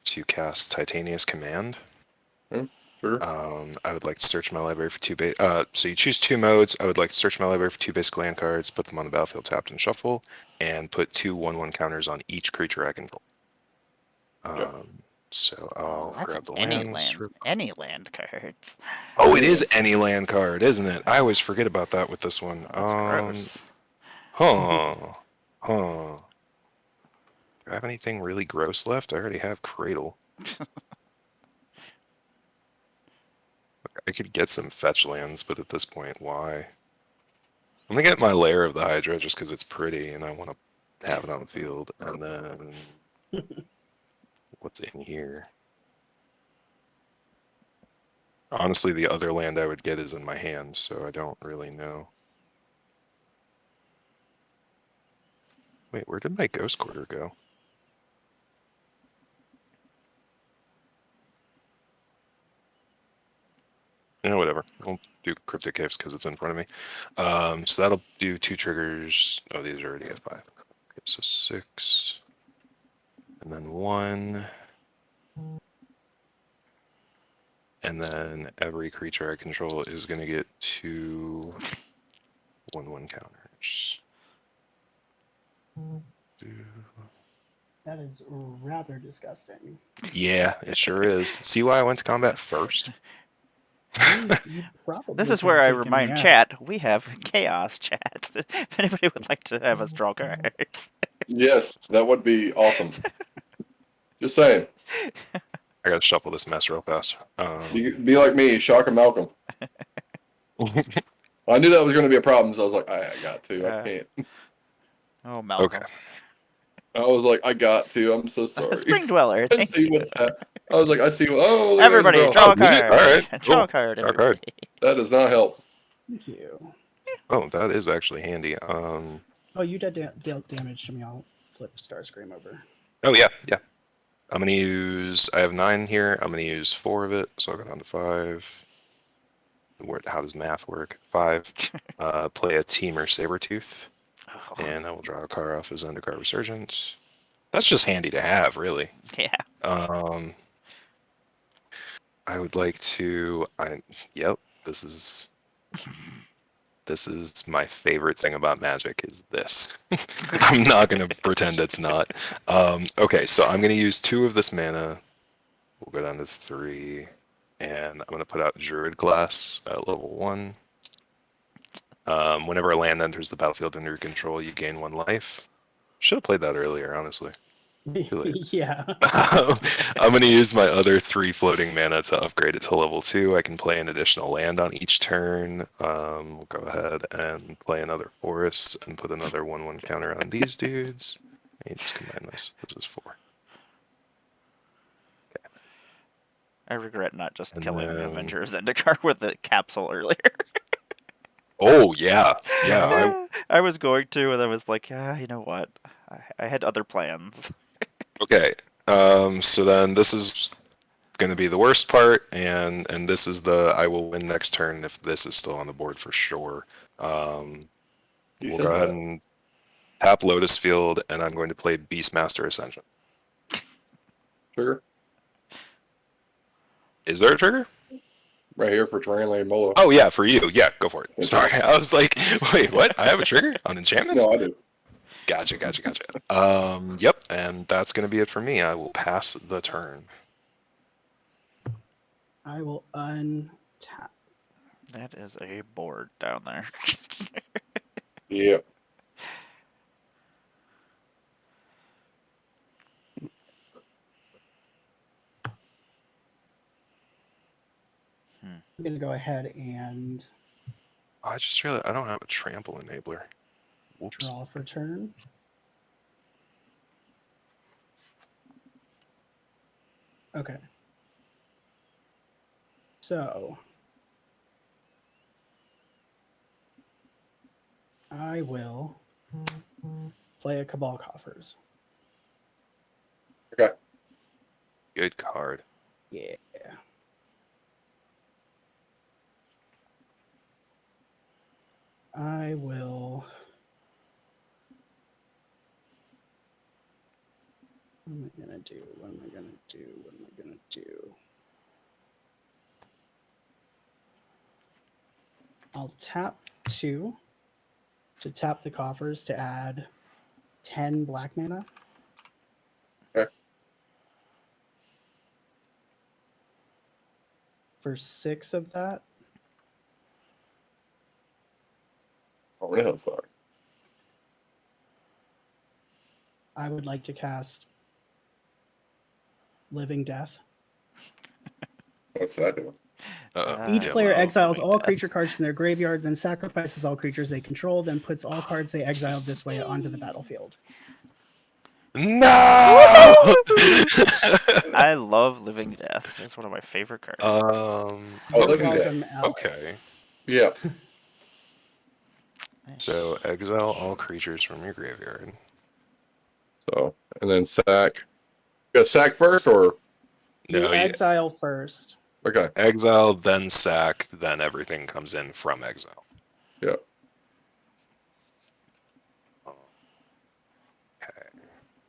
to cast Titania's Command. Sure. I would like to search my library for so you choose 2 modes. I would like to search my library for 2 basic land cards, put them on the battlefield tapped and shuffle, and put 2 1/1 counters on each creature I control. So I'll That's grab the any lands. any land cards. Oh, it is any land card, isn't it? I always forget about that with this one. That's gross. Huh. Do I have anything really gross left? I already have Cradle. I could get some fetch lands, but at this point, why? I'm gonna get my Lair of the Hydra just because it's pretty and I want to have it on the field. And then what's in here? Honestly, the other land I would get is in my hand, so I don't really know. Wait, where did my Ghost Quarter go? Whatever. I'll do Cryptic Caves because it's in front of me. So that'll do 2 triggers. Oh, these are already at 5. Okay, so 6. And then 1. And then every creature I control is going to get 2 1/1 counters. That is rather disgusting. Yeah, it sure is. See why I went to combat first? You probably This is could where have I taken remind me out. chat we have chaos chat. If anybody would like to have us draw cards. Yes, that would be awesome. Just saying. I gotta shuffle this mess real fast. Be like me, Shock and Malcolm. I knew that was going to be a problem, so I was like, I got to. I can't. Oh, Malcolm. Okay. I was like, I got to. I'm so sorry. Spring Dweller. I Thank see you. what's happening. I was like, I see. Oh, look at Everybody, this draw a did you? card. All right, Draw cool. a card, Draw a everybody. card. That does not help. Thank you. Oh, that is actually handy. Oh, you did dealt damage to me. I'll flip Starscream over. Oh yeah. I'm gonna use. I have 9 here. I'm gonna use 4 of it, so I'll go down to 5. How does math work? 5. Play a Teamer Sabertooth, Oh, and I will draw a card off as Undercard Resurgence. That's just handy to have, really. yeah. I would like to. Yep. This is my favorite thing about Magic. Is this? I'm not gonna pretend it's not. Okay, so I'm gonna use 2 of this mana. We'll go down to 3, and I'm gonna put out Druid Glass at level 1. Whenever a land enters the battlefield under your control, you gain 1 life. Should have played that earlier, honestly. Yeah. I'm going to use my other 3 floating mana to upgrade it to level 2. I can play an additional land on each turn. We'll go ahead and play another forest and put another 1/1 counter on these dudes. And just combine this. This is 4. I regret not just And killing then- Avenger of Zendikar with the capsule earlier. Oh yeah, yeah. I was going to, and I was like, you know what? I had other plans. Okay. So then this is going to be the worst part, and this is the I will win next turn if this is still on the board for sure. He We'll says go ahead that. and tap Lotus Field, and I'm going to play Beastmaster Ascension. Trigger Is there a trigger? right here for Terrain Lane Molo. Oh yeah, for you. Yeah, go for it. Okay. Sorry, I was like, wait, what? I have a trigger on enchantments? No, I do. Gotcha. Yep, and that's going to be it for me. I will pass the turn. I will untap. That is a board down there. Yeah. I'm gonna go ahead and I just realized I don't have a trample enabler. Whoops. draw for turn. Okay. So I will play a Cabal Coffers. Okay. Good card. Yeah. I will. What am I gonna do? What am I gonna do? What am I gonna do? I'll tap 2 to tap the coffers to add 10 black mana. Okay. For 6 of that, Oh, what the fuck? I would like to cast Living Death. What's that doing? Each Yeah, player love exiles Living all Death. creature cards from their graveyard, then sacrifices all creatures they control, then puts all cards they exiled this way onto the battlefield. No! I love Living Death. It's one of my favorite cards. Oh, You're Living Death. welcome, Alex. Okay. Yeah. So exile all creatures from your graveyard. So, and then sack. You got sack first, or You No, you exile first. okay? exile, then sack, then everything comes in from exile. Yeah. Okay.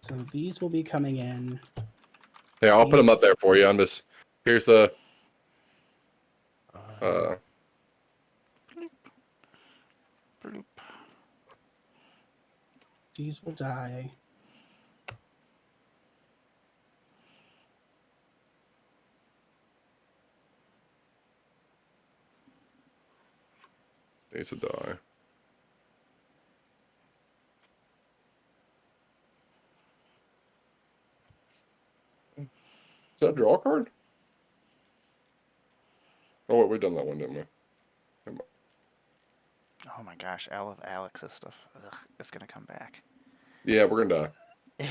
So these will be coming in. Yeah, I'll put them up there for you. I'm just here's the Bloop. These will die. needs to die. Is that a draw card? Oh wait, we done that one, didn't we? Oh my gosh, I love Alex's stuff. Ugh, it's gonna come back. Yeah, we're gonna die.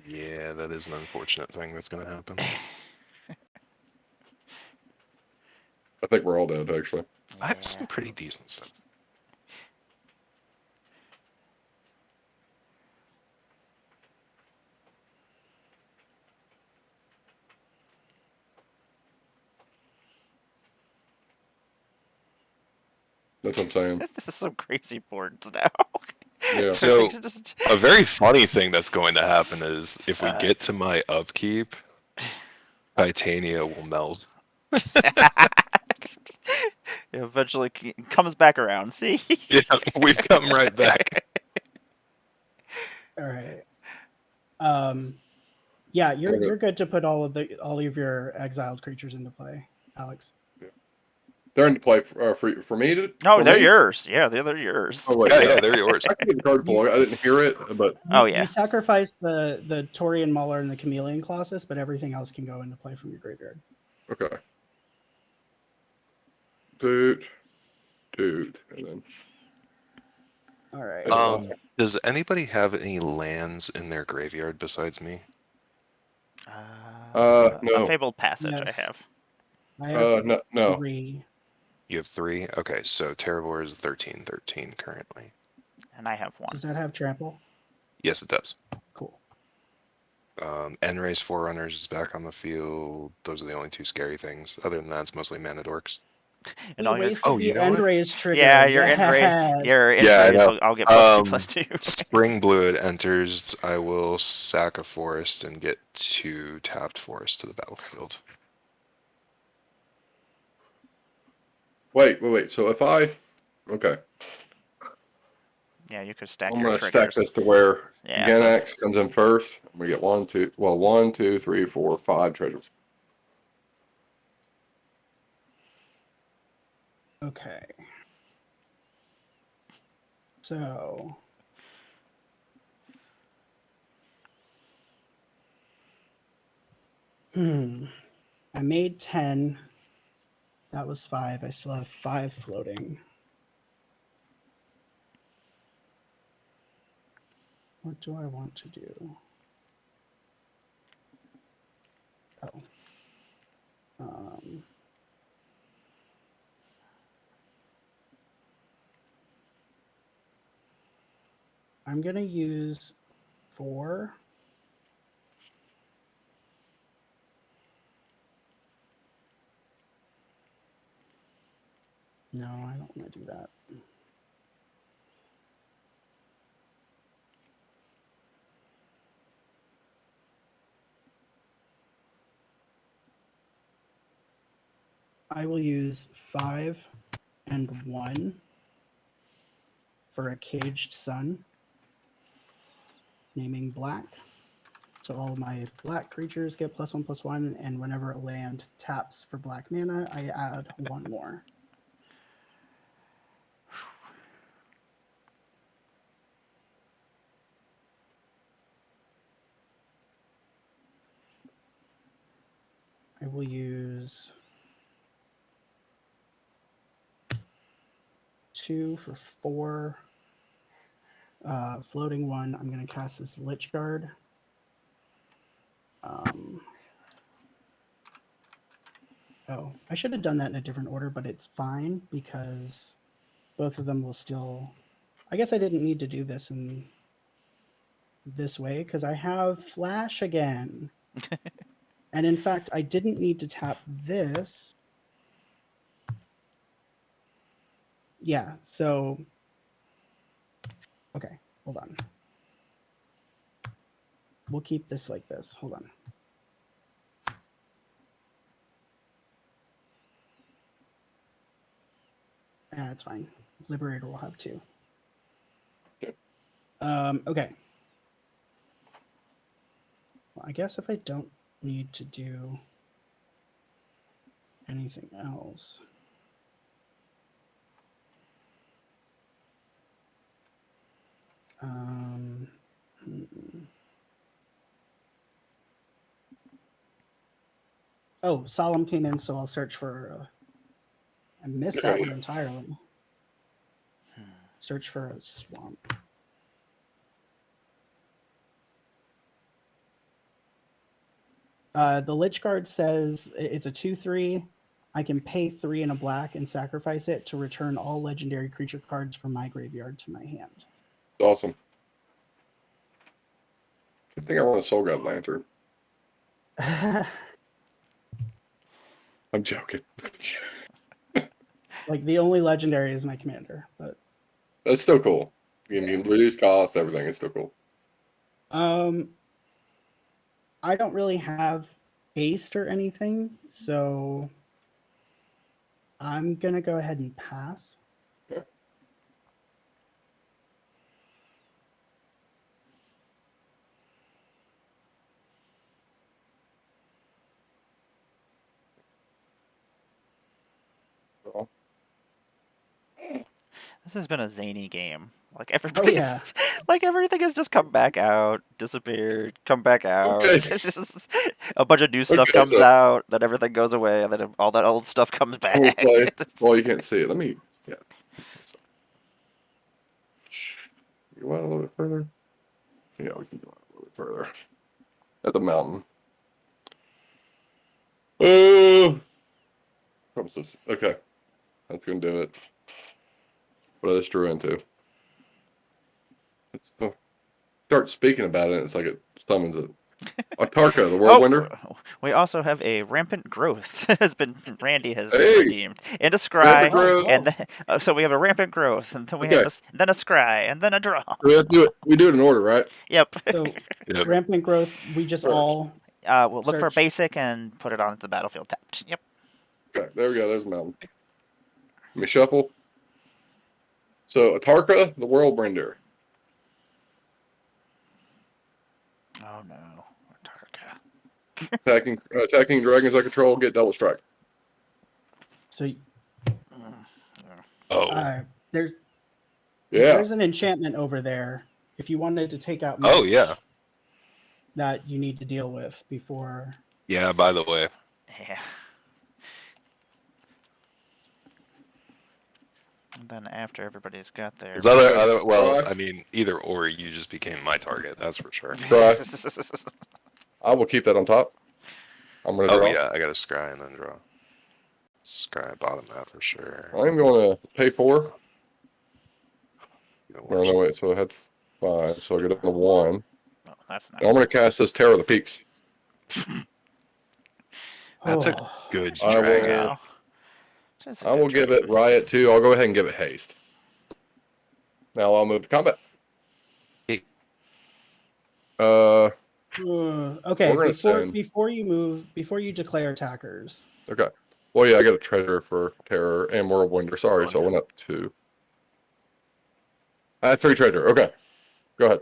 Yeah, that is an unfortunate thing that's going to happen. I think we're all dead, actually. I have some pretty decent stuff. That's what I'm saying. There's some crazy boards now. Yeah. So, Just- a very funny thing that's going to happen is if we get to my upkeep, Titania will melt. it eventually comes back around. See? Yeah, we've come right back. All right. Yeah, you're good to put all of your exiled creatures into play, Alex. They're into play for me to. No, for they're me? yours. Yeah, they're yours. Oh wait, Yeah, they're yours. I can get the card pull. I didn't hear it, but Oh, yeah. You sacrifice the Taurian Mauler and the Chameleon Colossus, but everything else can go into play from your graveyard. okay. Dude, and then All right. Does anybody have any lands in their graveyard besides me? no. A Fabled Passage Yes. I have. I have No. 3. You have 3? Okay, so Terravor is 13 currently. And I have 1. Does that have trample? Yes, it does. Cool. N-Race Forerunners is back on the field. Those are the only 2 scary things. Other than that, it's mostly mana dorks. And We all your wasted Oh, you the know end what? raise trigger. yeah, your end Yeah, I race. know. I'll get +2 +2. Spring Bluid enters. I will sack a forest and get 2 tapped forests to the battlefield. Wait. So if okay, Yeah, you could stack I'm your gonna stack triggers. this to where Yeah, so Ganax comes in first. We get 1, 2, 3, 4, 5 treasures. Okay. So. I made 10. That was 5. I still have 5 floating. What do I want to do? Oh. I'm going to use 4. No, I don't want to do that. I will use 5 and 1 for a caged sun, naming black. So all of my black creatures get +1/+1, and whenever a land taps for black mana, I add 1 more. I will use 2 for 4. Floating 1, I'm going to cast this Lich Guard. Oh, I should have done that in a different order, but it's fine because both of them will still... I guess I didn't need to do this in this way because I have Flash again. And in fact, I didn't need to tap this. Yeah, so... Okay, hold on. We'll keep this like this. Hold on. It's fine. Liberator will have 2. Okay. Well, I guess if I don't need to do anything else... Oh, Solemn came in, so I'll search for... I missed that one entirely. Search for a swamp. The Lich Guard says it's a 2/3. I can pay 3 and a black and sacrifice it to return all legendary creature cards from my graveyard to my hand. Awesome. I think I want a Soul God Lantern. I'm joking. Like, the only legendary is my commander, but... That's still cool. You mean reduce cost, everything is still cool. I don't really have haste or anything, so I'm gonna go ahead and pass. Okay. Well, This has been a zany game. Like everybody's, yeah. like everything has just come back out, disappeared, come back out. Okay. It's just a bunch of new stuff Okay, comes so- out, then everything goes away, and then all that old stuff comes back. we'll play. Just- Well, you can't see it. Let me. Yeah. You want a little bit further? Yeah, we can go a little bit further. At the mountain. Purposes. Okay. That's gonna do it. What I just drew into. Start speaking about it, it's like it summons it. Atarka, the Whirlwinder. We also have a rampant growth Randy has been Hey! redeemed, and a Rampant scry, growth. and so we have a rampant growth, and then we Okay. have then a scry, and then a draw. We have to do it. We do it in order, right? Yep. So Yep. rampant growth, we just First. all We'll look for Search. basic and put it on the battlefield tapped. Yep. Okay, there we go. There's the mountain. Let me shuffle. So Atarka, the Whirlwinder. Oh no, Tarka. Attacking dragons I control, get double strike. so Oh. there's Yeah. there's an enchantment over there. If you wanted to take out Oh, Mitch, yeah. that you need to deal with before. Yeah, by the way. Yeah. And then after everybody's got their. There's other, well, Scry. I mean, either or, you just became my target, that's for sure. Scry. I will keep that on top. I'm gonna Oh, draw. yeah, I got to scry and then draw. Scry bottom that for sure. I'm going to pay 4. Even No, worse. no, wait. So I had 5. So I go down to 1. Oh, that's nice. And I'm going to cast this Terror of the Peaks. That's a Oh. good I will- dragon. Yeah. Just a I good will give dragon. it Riot 2. I'll go ahead and give it Haste. Now I'll move to combat. Hey. Okay, We're gonna send- before you declare attackers. Okay. Well, yeah, I got a treasure for Terror and Whirlwinder. Sorry, so I went up 2. I had 3 treasure. Okay. Go ahead.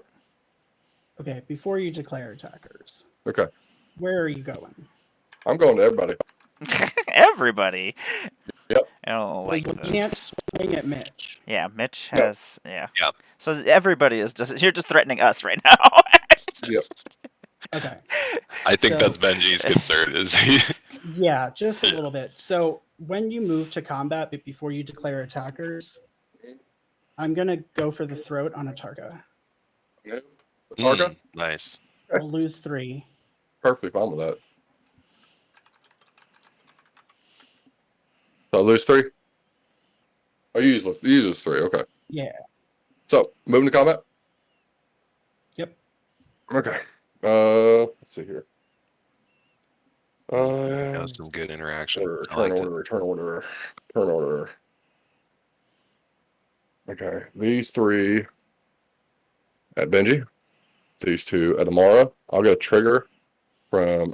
Okay, before you declare attackers, Okay. where are you going? I'm going to everybody. Everybody. Yep. I don't Like, like you can't this. swing at Mitch. Yeah, Mitch No. has. Yeah. Yep. So everybody is just. You're just threatening us right now. Yep. Okay, I think So- that's Benji's concern, is he? yeah, just a little bit. So when you move to combat, but before you declare attackers, I'm gonna go for the throat on Atarka. Atarka? Nice. I'll lose 3. Perfectly fine with that. So I lose 3? Oh, you use 3. Okay. Yeah. So, moving to combat? Yep. Okay. Let's see here. That was some good interaction. I liked it. Turn order. Okay. These 3 at Benji. These 2 at Emmara. I'll get a trigger from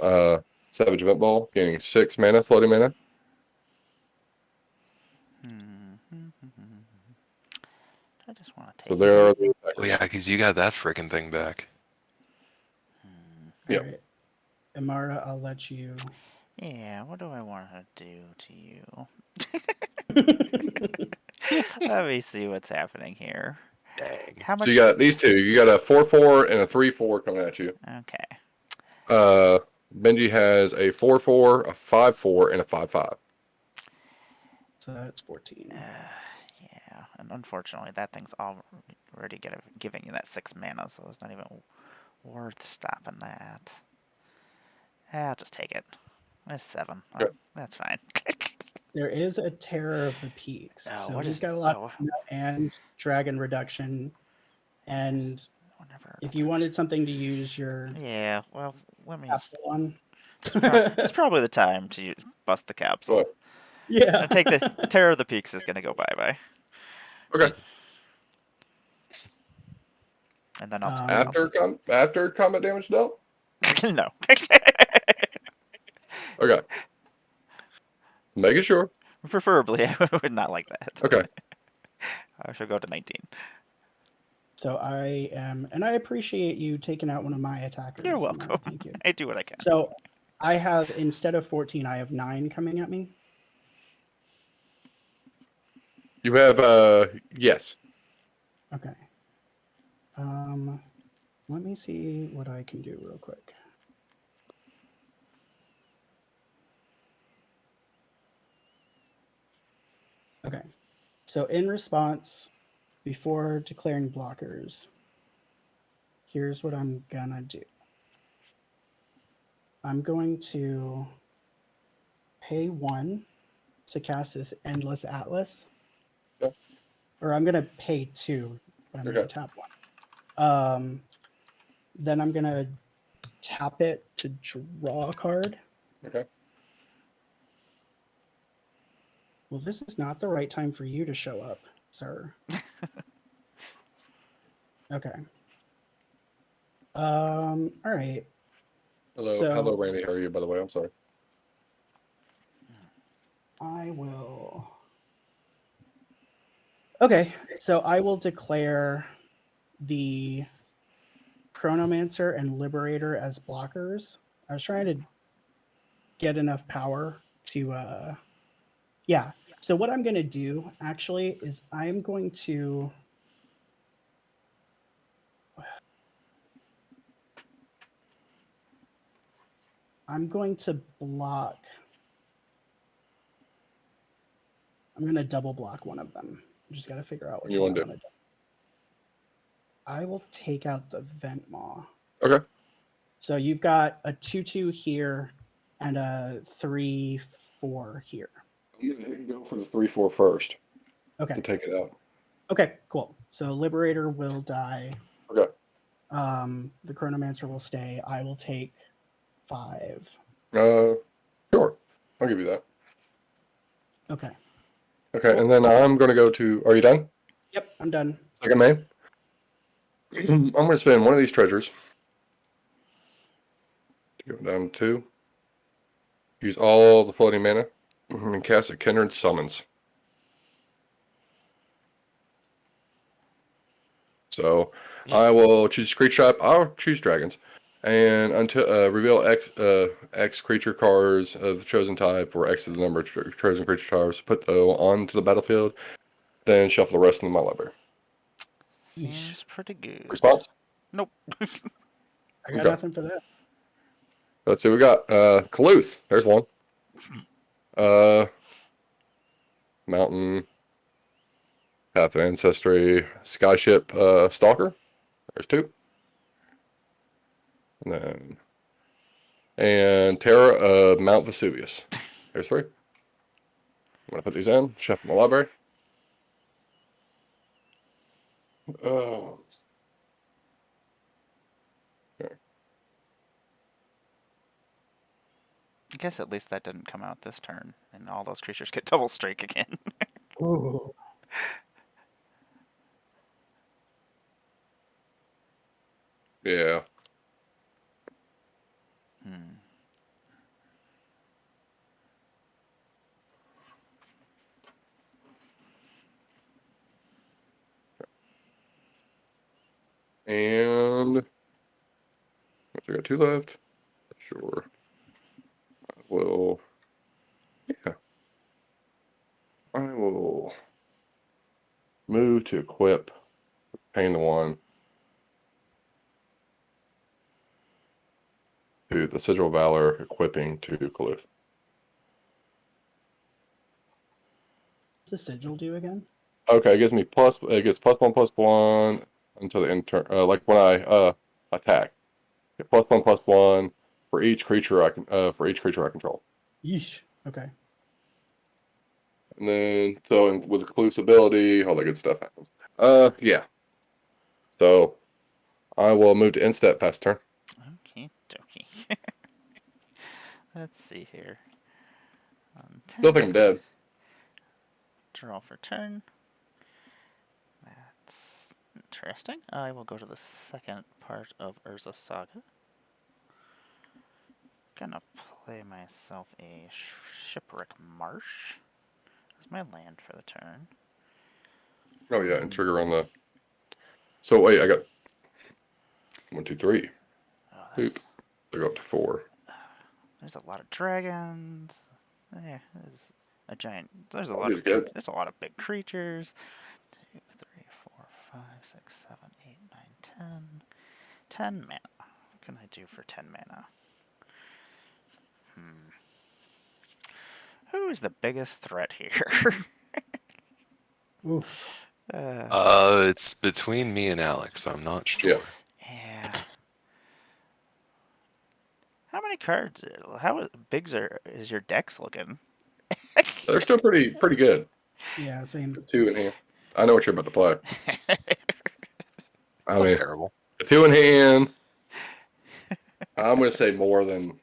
Savage Event Ball, gaining 6 mana, floating mana. I just want to take. So there are the Oh, attackers. yeah, because you got that freaking thing back. Yep. All right. Emmara, I'll let you. Yeah. What do I want to do to you? Let me see what's happening here. Dang. How much? So you got these 2. You got a 4/4 and a 3/4 coming at you. Okay. Benji has a 4/4, a 5/4, and a 5/5. So that's 14. Yeah, and unfortunately, that thing's already giving you that 6 mana, so it's not even worth stopping that. Yeah, I'll just take it. It's 7. Okay. That's fine. There is a Terror of the Peaks. Oh, So what he's is- got a lot oh. of mana and dragon reduction. And Whatever. if you wanted something to use your Yeah, well, let me. capsule on. It's probably the time to bust the capsule. What? Yeah. I take the Terror of the Peaks is gonna go bye-bye, Okay. and then I'll. After combat damage dealt? No. Okay. Making sure. Preferably, I would not like that. Okay. I should go to 19. So I am, and I appreciate you taking out one of my attackers. You're Emmara. welcome. Thank you. I do what I can. So I have, instead of 14, I have 9 coming at me. You have yes. Okay. Let me see what I can do real quick. Okay. So in response, before declaring blockers, here's what I'm gonna do. I'm going to pay 1 to cast this Endless Atlas. Okay. Or I'm going to pay 2, but I'm going Okay. to tap 1. Then I'm going to tap it to draw a card. Okay. Well, this is not the right time for you to show up, sir. Okay. All right. Hello, Randy. How are you, by the way? I'm sorry. I will. Okay, so I will declare the Chronomancer and Liberator as blockers. I was trying to get enough power to yeah. So what I'm going to do actually is I'm going to block. I'm going to double block one of them. I just got to figure out What which do you one want I to do? want to do. I will take out the Vent Maw. Okay. So you've got a 2/2 here and a 3/4 here. I'm gonna go for the 3/4 first Okay. and take it out. Okay, cool. So Liberator will die. Okay. The Chronomancer will stay. I will take 5. Sure. I'll give you that. Okay. Okay, Cool. and then I'm gonna go to. Are you done? Yep, I'm done. Second main. I'm gonna spend one of these treasures to go down to 2. Use all the floating mana and cast a Kindred Summons. So I will choose creature type. I'll choose dragons, and until reveal X creature cards of the chosen type or X of the number of chosen creature types. Put those onto the battlefield. Then shuffle the rest into my library. Seems pretty good. Response? Nope. I got Okay. nothing for that. Let's see. We got Kaluth. There's one. Mountain. Path of Ancestry. Skyship Stalker. There's 2. And Terra of Mount Vesuvius. There's 3. I'm gonna put these in. Shuffle my library. Oh. Okay. I guess at least that didn't come out this turn, and all those creatures get double strike again. Ooh. Yeah. Hmm. And we got 2 left. Sure. I will. Yeah. I will move to equip. Pain the 1 to the Sigil of Valor, equipping to Kaluth. What's the sigil do again? Okay, it gives me plus. It gets +1/+1 until the end turn. Like when I attack, get +1/+1 for each creature I control. Yeesh. Okay. And then with exclusivity, all that good stuff happens. Yeah. So I will move to end step past turn. Okay, dokie. Let's see here. Still think I'm dead. Draw for turn. That's interesting. I will go to the second part of Urza Saga. Gonna play myself a Shipwreck Marsh as my land for the turn. Oh yeah, and trigger on the. So wait, I got 1, 2, 3. Oh, Boop. I go up to 4. there's a lot of dragons. Yeah, there's a giant. There's a That lot is of big. good. There's a lot of big creatures. 2, 3, 4, 5, 6, 7, 8, 9, 10. 10 mana. What can I do for 10 mana? Who is the biggest threat here? Oof. It's between me and Alex. I'm not sure. Yeah. Yeah. How many cards? How big is your decks looking? They're still pretty good. Yeah, same. The 2 in hand. I know what you're about to play. I Not mean, terrible. the 2 in hand. I'm going to say more than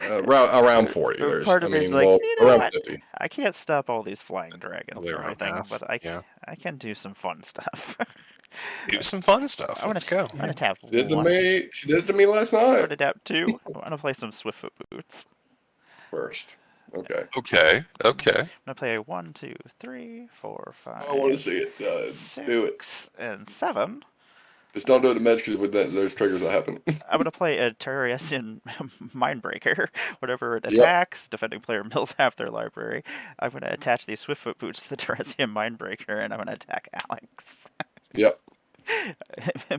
around 40. Part of me is like, well, you know around what? 50. I can't stop all these flying dragons Probably and around everything, half, but yeah. I can do some fun stuff. Do some fun stuff. I'm Let's go. gonna tap She did it to one. me. She did it to me last I'm night. gonna tap two. I'm gonna play some Swiftfoot Boots. First. Okay. Okay. Okay. I'm gonna play 1, 2, 3, 4, 5, I want to see it done. Do it. 6, and 7. Just don't do it to Mitch because with those triggers that happen. I'm gonna play a Phyrexian Mindbreaker. Whenever it Yep. attacks, defending player mills half their library. I'm gonna attach these Swiftfoot Boots to the Phyrexian Mindbreaker, and I'm gonna attack Alex. Yep.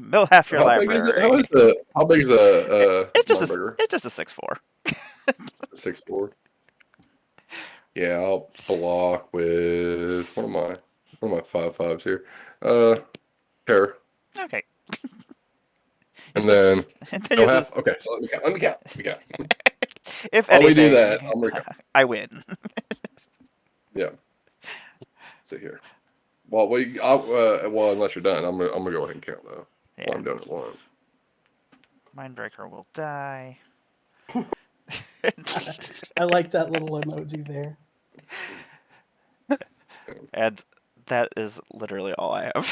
Mill half your How library. big is it? How big is a It's just Mindbreaker? it's just a 6/4. 6/4. Yeah, I'll block with one of my 5/5s here. Terror. Okay. And then And then no you half. lose. Okay, so let me count. If While we anything, do that, I'm gonna count. I win. Yeah. See here. Well, well, unless you're done, I'm gonna go ahead and count though. Yeah. Well, I'm done at one. Mindbreaker will die. I like that little emoji there. And that is literally all I have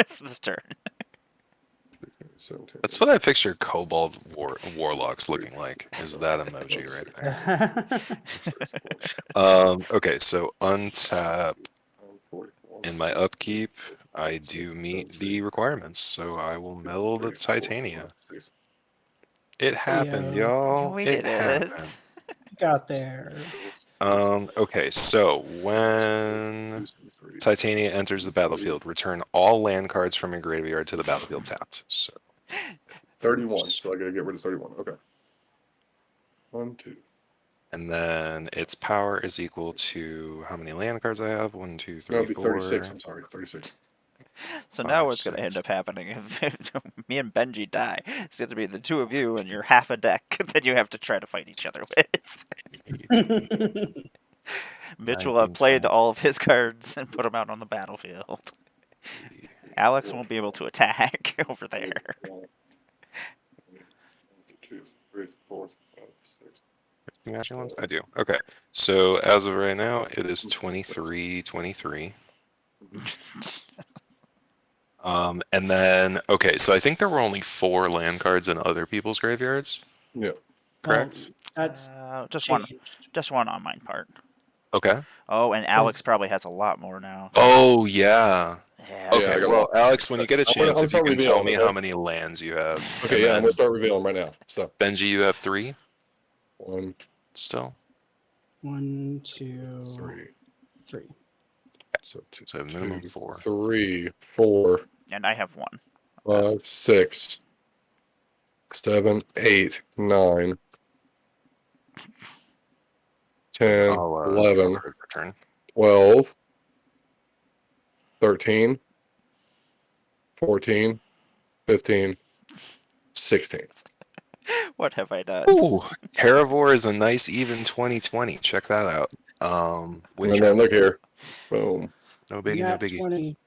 for this turn. 17. That's what I picture Kobold Warlocks looking like. Is that emoji right there? Okay, so untap. 44. In my upkeep, I do meet the requirements, so I will mill the Titania. It happened, Yo. y'all. We It did it. happened. Got there. Okay, so when Titania enters the battlefield, return all land cards from your graveyard to the battlefield tapped. So 31. So I gotta get rid of 31. Okay. 1, 2. and then its power is equal to how many land cards I have? 1, 2, No, 3, it'd be 4. 36. I'm sorry, 36. So now 5, what's going to 6. end up happening if me and Benji die? It's going to be the two of you and you're half a deck that you have to try to fight each other with. Mitch will have played all of his cards and put them out on the battlefield. Alex won't be able to attack over there. 1, 2, 3, 4, 5, 6. Matching ones? I do. Okay. So as of right now, it is 23-23. And then, okay, so I think there were only 4 land cards in other people's graveyards. Yeah. Correct? That's Just changed. one on my part. Okay. Oh, and Alex Yes. probably has a lot more now. Oh, yeah. Yeah. I Okay, got well, one. Alex, when you get a I'm gonna chance, if you start can tell revealing me it, how bud. many lands you have. Okay, And yeah, I'm then, gonna start revealing right now. So Benji, you have 3 1, still? 1, 2, 3. 3. So 2, So minimum 4. 3, 4, And I have 1. 5, 6, 7, 8, 9, 10, I'll draw 11, card per turn. 12, 13, 14, 15, 16. What have I done? Ooh, Terravor is a nice even 20-20. Check that out. With And then look here. Boom. no biggie, no Nat biggie. 20.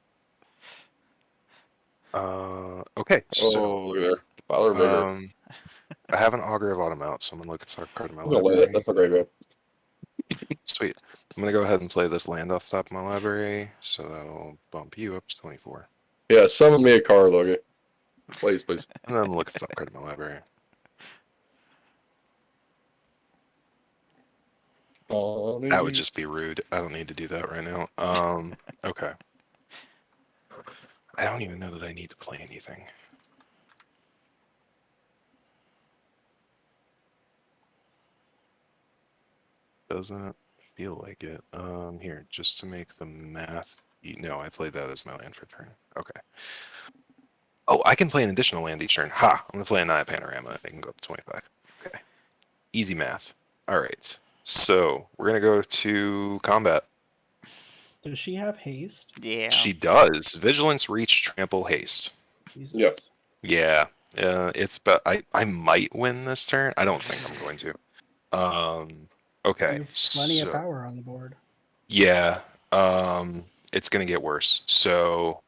Okay, so Oh, look at there. Father Vigor. I have an Augur of Autumn out, so I'm gonna look at the card in my I'm gonna let it. library. That's not very good. Sweet. I'm gonna go ahead and play this land off the top of my library, so that'll bump you up to 24. Yeah, summon me a card, Logan. Please, please. And then I'm gonna look at the top card in my library. That would just be rude. I don't need to do that right now. Okay. I don't even know that I need to play anything. Doesn't feel like it. Here, just to make the math. No, I played that as my land for turn. Okay. Oh, I can play an additional land each turn. Ha! I'm gonna play a Naya Panorama. I can go up to 25. Okay. Easy math. All right. So we're gonna go to combat. Does she have haste? Yeah. She does. Vigilance, Reach, Trample, Haste. Jesus. Yep. Yeah. It's but I might win this turn. I don't think I'm going to. Okay. You have plenty of So, power on the board. yeah. It's gonna get worse. So,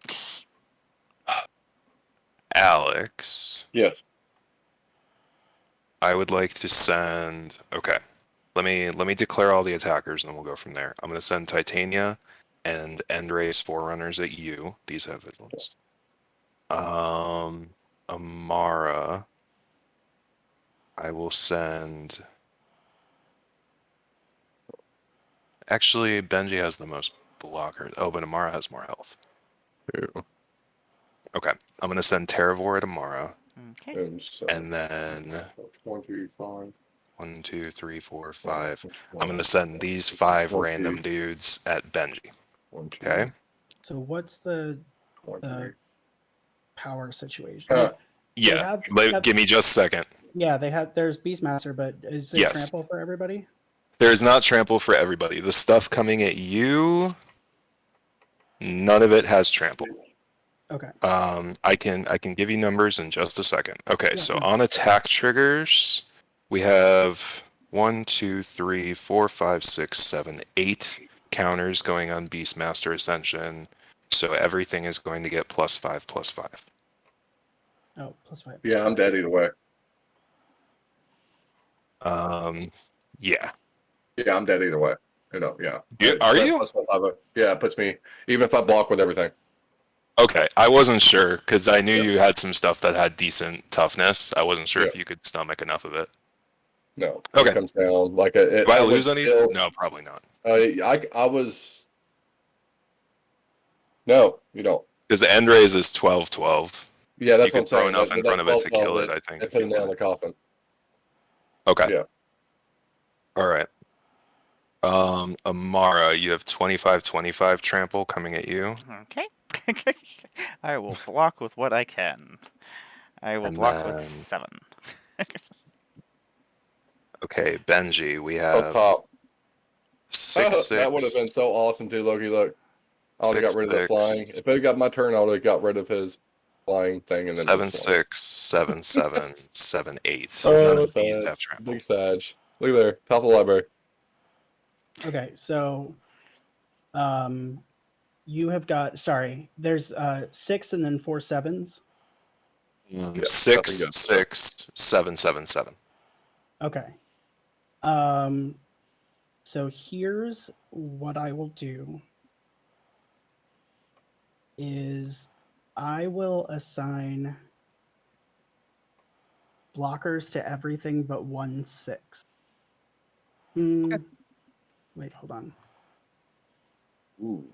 Alex, Yes. I would like to send. Okay. Let me declare all the attackers, and then we'll go from there. I'm gonna send Titania and Endrace Forerunners at you. These have vigilance. Emmara, I will send. Actually, Benji has the most blockers. Oh, but Emmara has more health. Yeah. Okay, I'm gonna send Terravor at Emmara, Okay. And so, and then 25. 1, 2, 3, 4, 5. I'm gonna send these 5 random dudes at Benji. 1, 2, Okay. So what's the 23. power situation? Uh, Like, they Yeah. have, Give me just a second. yeah, they have. There's Beastmaster, but is it Yes. trample for everybody? There is not trample for everybody. The stuff coming at you, none of it has trample. Okay. I can give you numbers in just a second. Okay, Yeah, so no. on attack triggers, we have 1, 2, 3, 4, 5, 6, 7, 8 counters going on Beastmaster Ascension. So everything is going to get +5, +5. Oh, +5. yeah, I'm dead either way. Yeah. Yeah, I'm dead either way. Yeah. Are That you? plus 1, 5, yeah, it puts me, even if I block with everything. Okay, I wasn't sure because I knew Yeah. you had some stuff that had decent toughness. I wasn't sure Yeah. if you could stomach enough of it. No. Okay. It comes down like it. Do I would lose any? still- No, probably not. I was. No, you don't. Because the end raise is 12-12. Yeah, that's You what I'm could throw saying. enough in front of it to kill it, I think, It if put you it nail in the wanted. coffin. Okay. Yeah. All right. Emmara, you have 25-25 trample coming at you. Okay. I will block with what I can. I will And block then- with 7. Okay, Benji, we Up have top. 6-6. That would have been so awesome too, Loki. Look. I would have got rid of the 6-6. flying. If it had got my turn, I would have got rid of his flying thing and then just flying. 7-6, 7-7, 7-8. None Oh, of these have Sag. trample. Big Sag. Look there. Top of the library. Okay, so you have got, sorry, there's 6 and then 4 7s. Yeah, 6, nothing good. 6, 7, 7, 7. Okay. So here's what I will do is I will assign blockers to everything but 1 6. Wait, hold on. Ooh.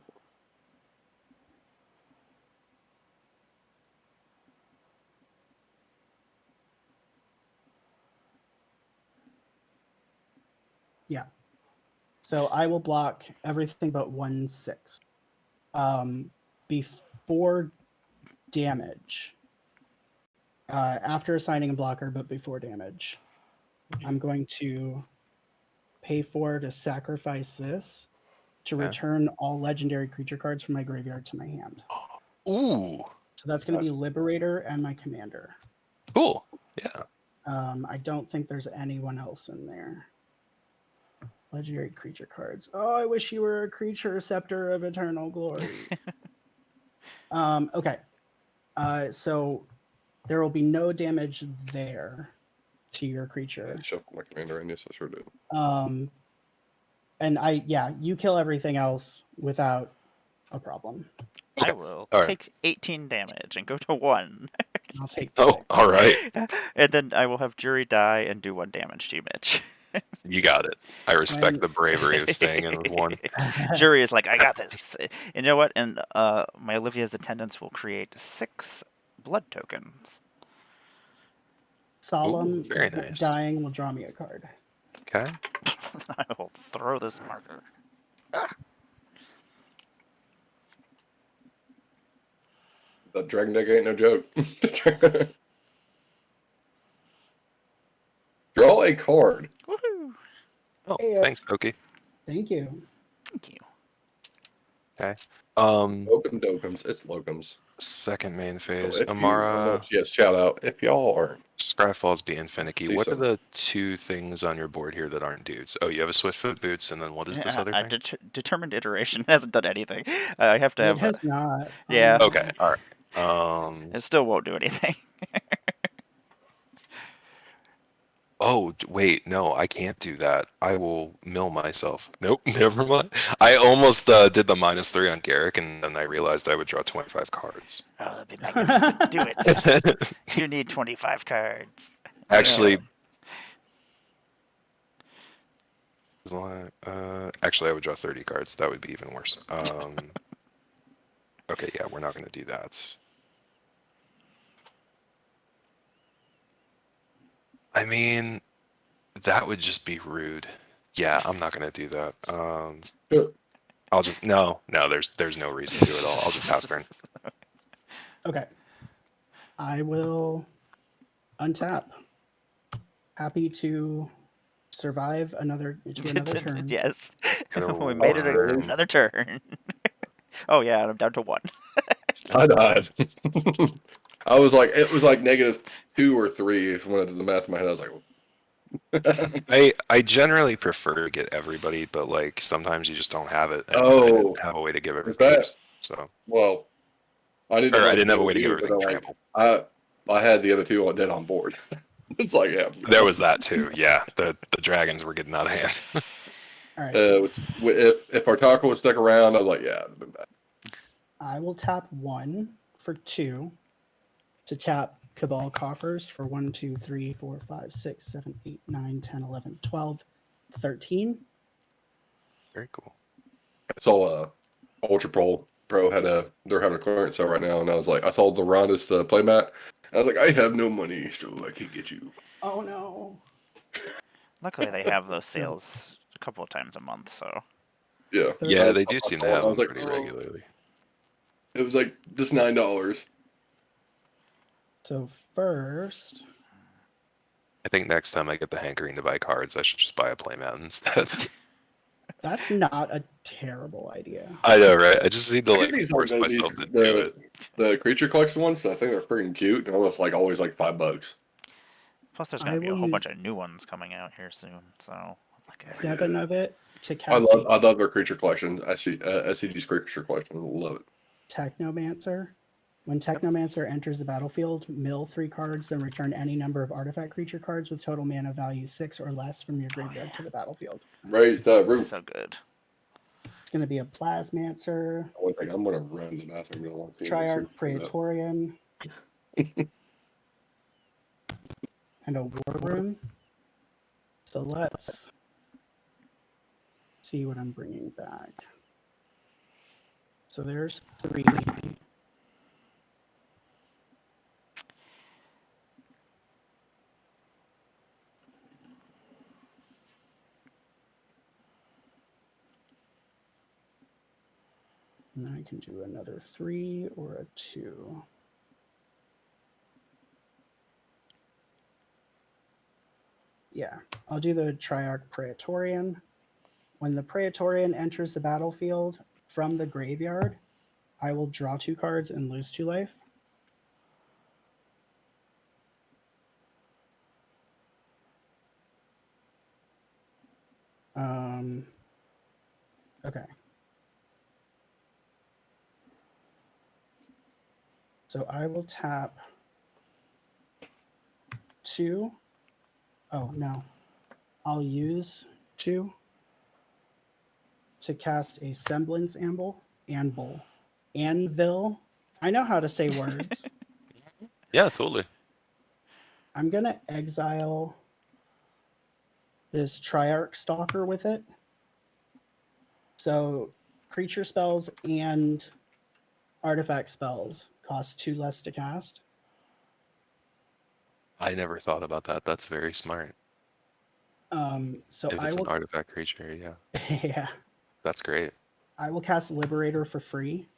Yeah. So I will block everything but 1 6. Before damage. After assigning a blocker, but before damage, I'm going to pay 4 to sacrifice this to Okay. return all legendary creature cards from my graveyard to my hand. Ooh, So that's going to be Liberator and my commander. cool. Yeah. I don't think there's anyone else in there. Legendary creature cards. Oh, I wish you were a creature scepter of eternal glory. Okay. So there will be no damage there to your creature. I shuffled my commander in. Yes, I sure did. And you kill everything else without a problem. I will All right. take 18 damage and go to 1. I'll take. Oh, all right. And then I will have Jury die and do 1 damage to you, Mitch. You got it. I respect When- the bravery of staying in with 1. Jury is like, I got this. And you know what? And my Olivia's attendants will create 6 blood tokens. Solemn Ooh, very nice. dying will draw me a card. Okay. I will throw this marker. The Dragon Deck ain't no joke. Draw a card. Woohoo! Oh, Hey, thanks, Toki. Thank you. Thank you. Okay. Open dokums. It's locums. Second main So phase. if you, Amara, yes, shout out. If y'all are, Scryfall's being finicky. See What are some. the two things on your board here that aren't dudes? Oh, you have a Swiftfoot boots, and then what is this Yeah, other I thing? determined iteration hasn't done anything. I have to It have. has not. Yeah. Okay, all right. It still won't do anything. Oh, wait, no, I can't do that. I will mill myself. Nope, never mind. I almost did the -3 on Garrick, and then I realized I would draw 25 cards. Oh, that'd be magnificent. Do it. You need 25 cards. Actually, actually, I would draw 30 cards. That would be even worse. Okay, yeah, we're not going to do that. I mean, that would just be rude. Yeah, I'm not going to do that. I'll just there's no reason to at all. I'll just pass turn. Okay. I will untap. Happy to survive another turn. Yes. Another We made it turn. another turn. Oh, yeah, I'm down to 1. I died. I was like, it was like -2 or 3. If when I did the math in my head, I was like, I generally prefer to get everybody, but like sometimes you just don't have it, and I oh, didn't have a way to give is everybody. that? So, Well, I didn't or know I what didn't to have do a way with to give you, but everything I'm like, trampled. I had the other two dead on board. It's like, yeah. There was that too. Yeah, the dragons were getting out of hand. All right. If our taco was stuck around, I was like, yeah, it'd have been bad. I will tap 1 for 2 to tap Cabal Coffers for 1, 2, 3, 4, 5, 6, 7, 8, 9, 10, 11, 12, 13. Very cool. I saw Ultra Pro they're having a clearance sale right now, and I was like, I saw the Ronda's playmat. I was like, I have no money, so I can't get you. Oh no. Luckily, they have those sales a couple of times a month, so. Yeah, Yeah, they I do seem to saw it, have I was them like, pretty oh. regularly. It was like just $9. So first, I think next time I get the hankering to buy cards, I should just buy a playmat instead. that's not a terrible idea. I know, right? I just need to I get like these force these myself to do it. the creature collection ones. So I think they're freaking cute, and almost like always like $5. Plus, there's I going to be a will whole bunch use of new ones coming out here soon, so. Like, 7 of it to cast I love their creature collection. SCG's creature collection. Love it. Technomancer. When Technomancer enters the battlefield, mill 3 cards, then return any number of artifact creature cards with total mana value 6 or less from your graveyard to the battlefield. Raise the roof. so good. It's going to be a Plasmancer, One thing, I'm gonna run to the bathroom. I don't want to see Triarch Praetorian, and a War Room. So let's see what I'm bringing back. So there's 3. And then I can do another 3 or a 2. Yeah, I'll do the Triarch Praetorian. When the Praetorian enters the battlefield from the graveyard, I will draw 2 cards and lose 2 life. Okay. So I will tap 2. Oh, no. I'll use 2 to cast a Semblance Anvil. I know how to say words. Yeah, totally. I'm going to exile this Triarch Stalker with it. So creature spells and artifact spells cost 2 less to cast. I never thought about that. That's very smart. So If I it's will. an artifact creature, yeah. Yeah. That's great. I will cast Liberator for free.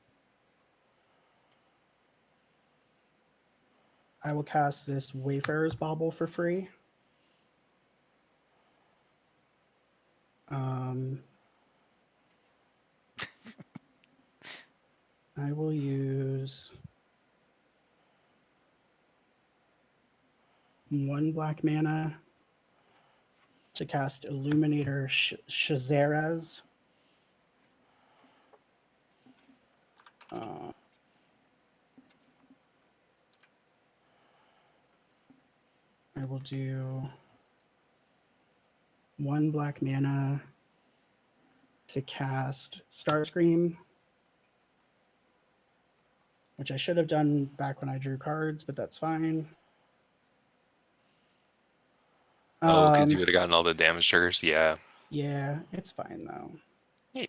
I will cast this Wayfarer's Bauble for free. I will use 1 black mana to cast Illuminator Shazaraz. I will do 1 black mana to cast Starscream, which I should have done back when I drew cards, but that's fine. Oh, because you would have gotten all the damage triggers. Yeah. Yeah, it's fine though. Yeah.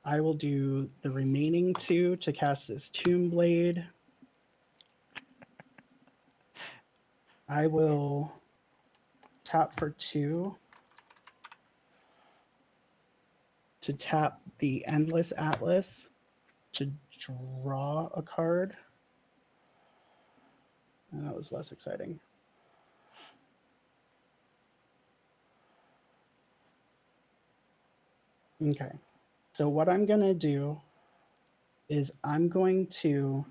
I will do the remaining 2 to cast this Tomb Blade. I will tap for 2 to tap the Endless Atlas to draw a card. And that was less exciting. Okay. So what I'm going to do is I'm going to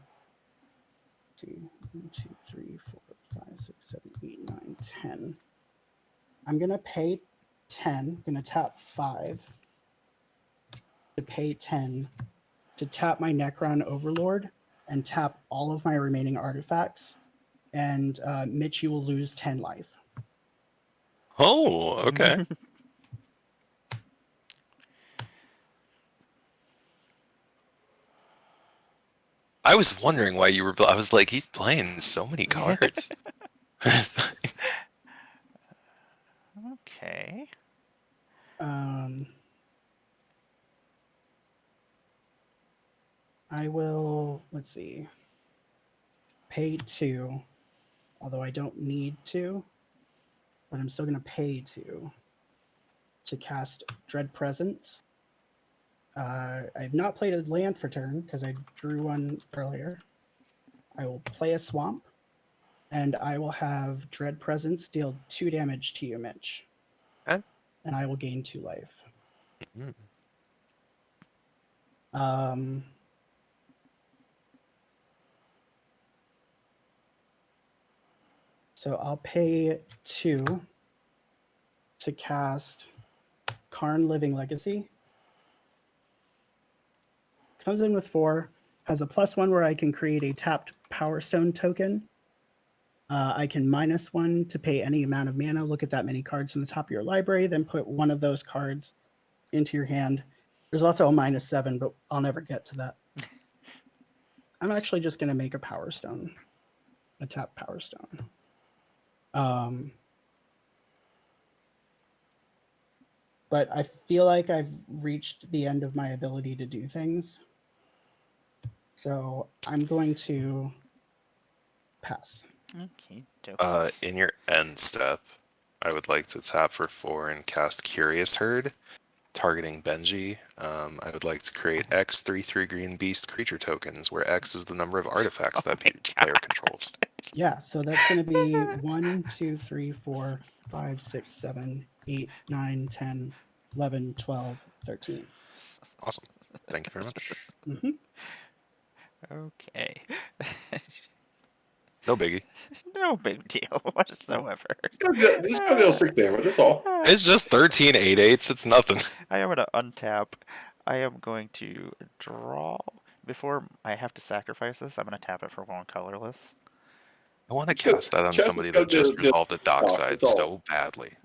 see 1, 2, 3, 4, 5, 6, 7, 8, 9, 10. I'm going to pay 10. I'm going to tap 5 to pay 10 to tap my Necron Overlord and tap all of my remaining artifacts. And Mitch, you will lose 10 life. Oh, okay. I was wondering why you were. I was like, he's playing so many cards. Okay. I will, let's see, pay 2, although I don't need to, but I'm still going to pay 2 to cast Dread Presence. I've not played a land for turn because I drew one earlier. I will play a swamp, and I will have Dread Presence deal 2 damage to you, Mitch. Okay. And I will gain 2 life. Mm. So I'll pay 2 to cast Karn Living Legacy. Comes in with 4, has a +1 where I can create a tapped Power Stone token. I can -1 to pay any amount of mana. Look at that many cards on the top of your library, then put one of those cards into your hand. There's also a -7, but I'll never get to that. I'm actually just going to make a Power Stone, a tapped Power Stone. But I feel like I've reached the end of my ability to do things. So I'm going to pass. Okay, dokie. In your end step, I would like to tap for 4 and cast Curious Herd, targeting Benji. I would like to create X 3/3 green beast creature tokens, where X is the number of artifacts that player controls. Yeah, so that's going to be 1, 2, 3, 4, 5, 6, 7, 8, 9, 10, 11, 12, 13. Awesome. Thank you very much. Mm-hmm. Okay. No biggie. No big deal whatsoever. He's gonna deal 6 damage, that's all. It's just 13 8/8s. It's nothing. I am going to untap. I am going to draw. Before I have to sacrifice this, I'm going to tap it for 1 colorless. I want to cast that on Chess somebody is that gonna just do resolved a that's dockside all. so badly.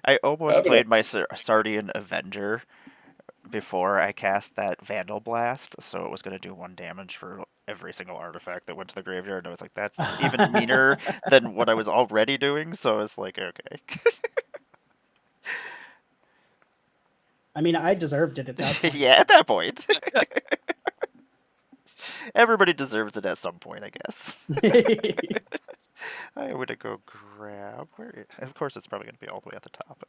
I almost Have it played up. my Sardian Avenger before I cast that Vandal Blast, so it was going to do 1 damage for every single artifact that went to the graveyard. And I was like, that's even meaner than what I was already doing, so it's like, okay. I mean, I deserved it at that point. Yeah, at that point. Everybody deserves it at some point, I guess. I'm going to go grab... Of course, it's probably going to be all the way at the top.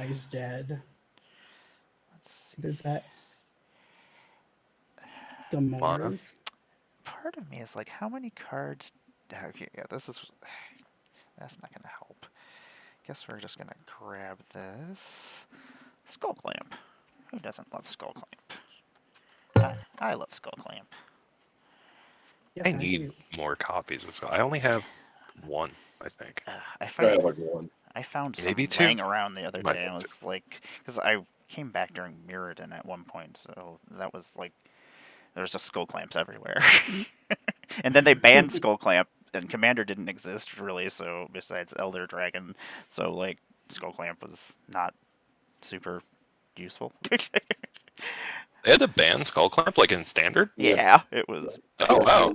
He's dead. Let's see. What is that? Mana. Gamoras? Part of me is like, how many cards... Okay, yeah, this is... That's not going to help. guess we're just gonna grab this skull clamp. Who doesn't love skull clamp? I love skull clamp. Yes, I I need do. more copies of Skull. I only have one, I think. I I find have like one. I found some Maybe two? laying around the other Might day. be I two. was like, because I came back during Mirrodin at one point, so that was like, there's just skull clamps everywhere. And then they banned skull clamp, and Commander didn't exist really. So besides Elder Dragon, so like skull clamp was not super useful. They had to ban Skull Clamp like in standard? Yeah, it was. Oh, wow.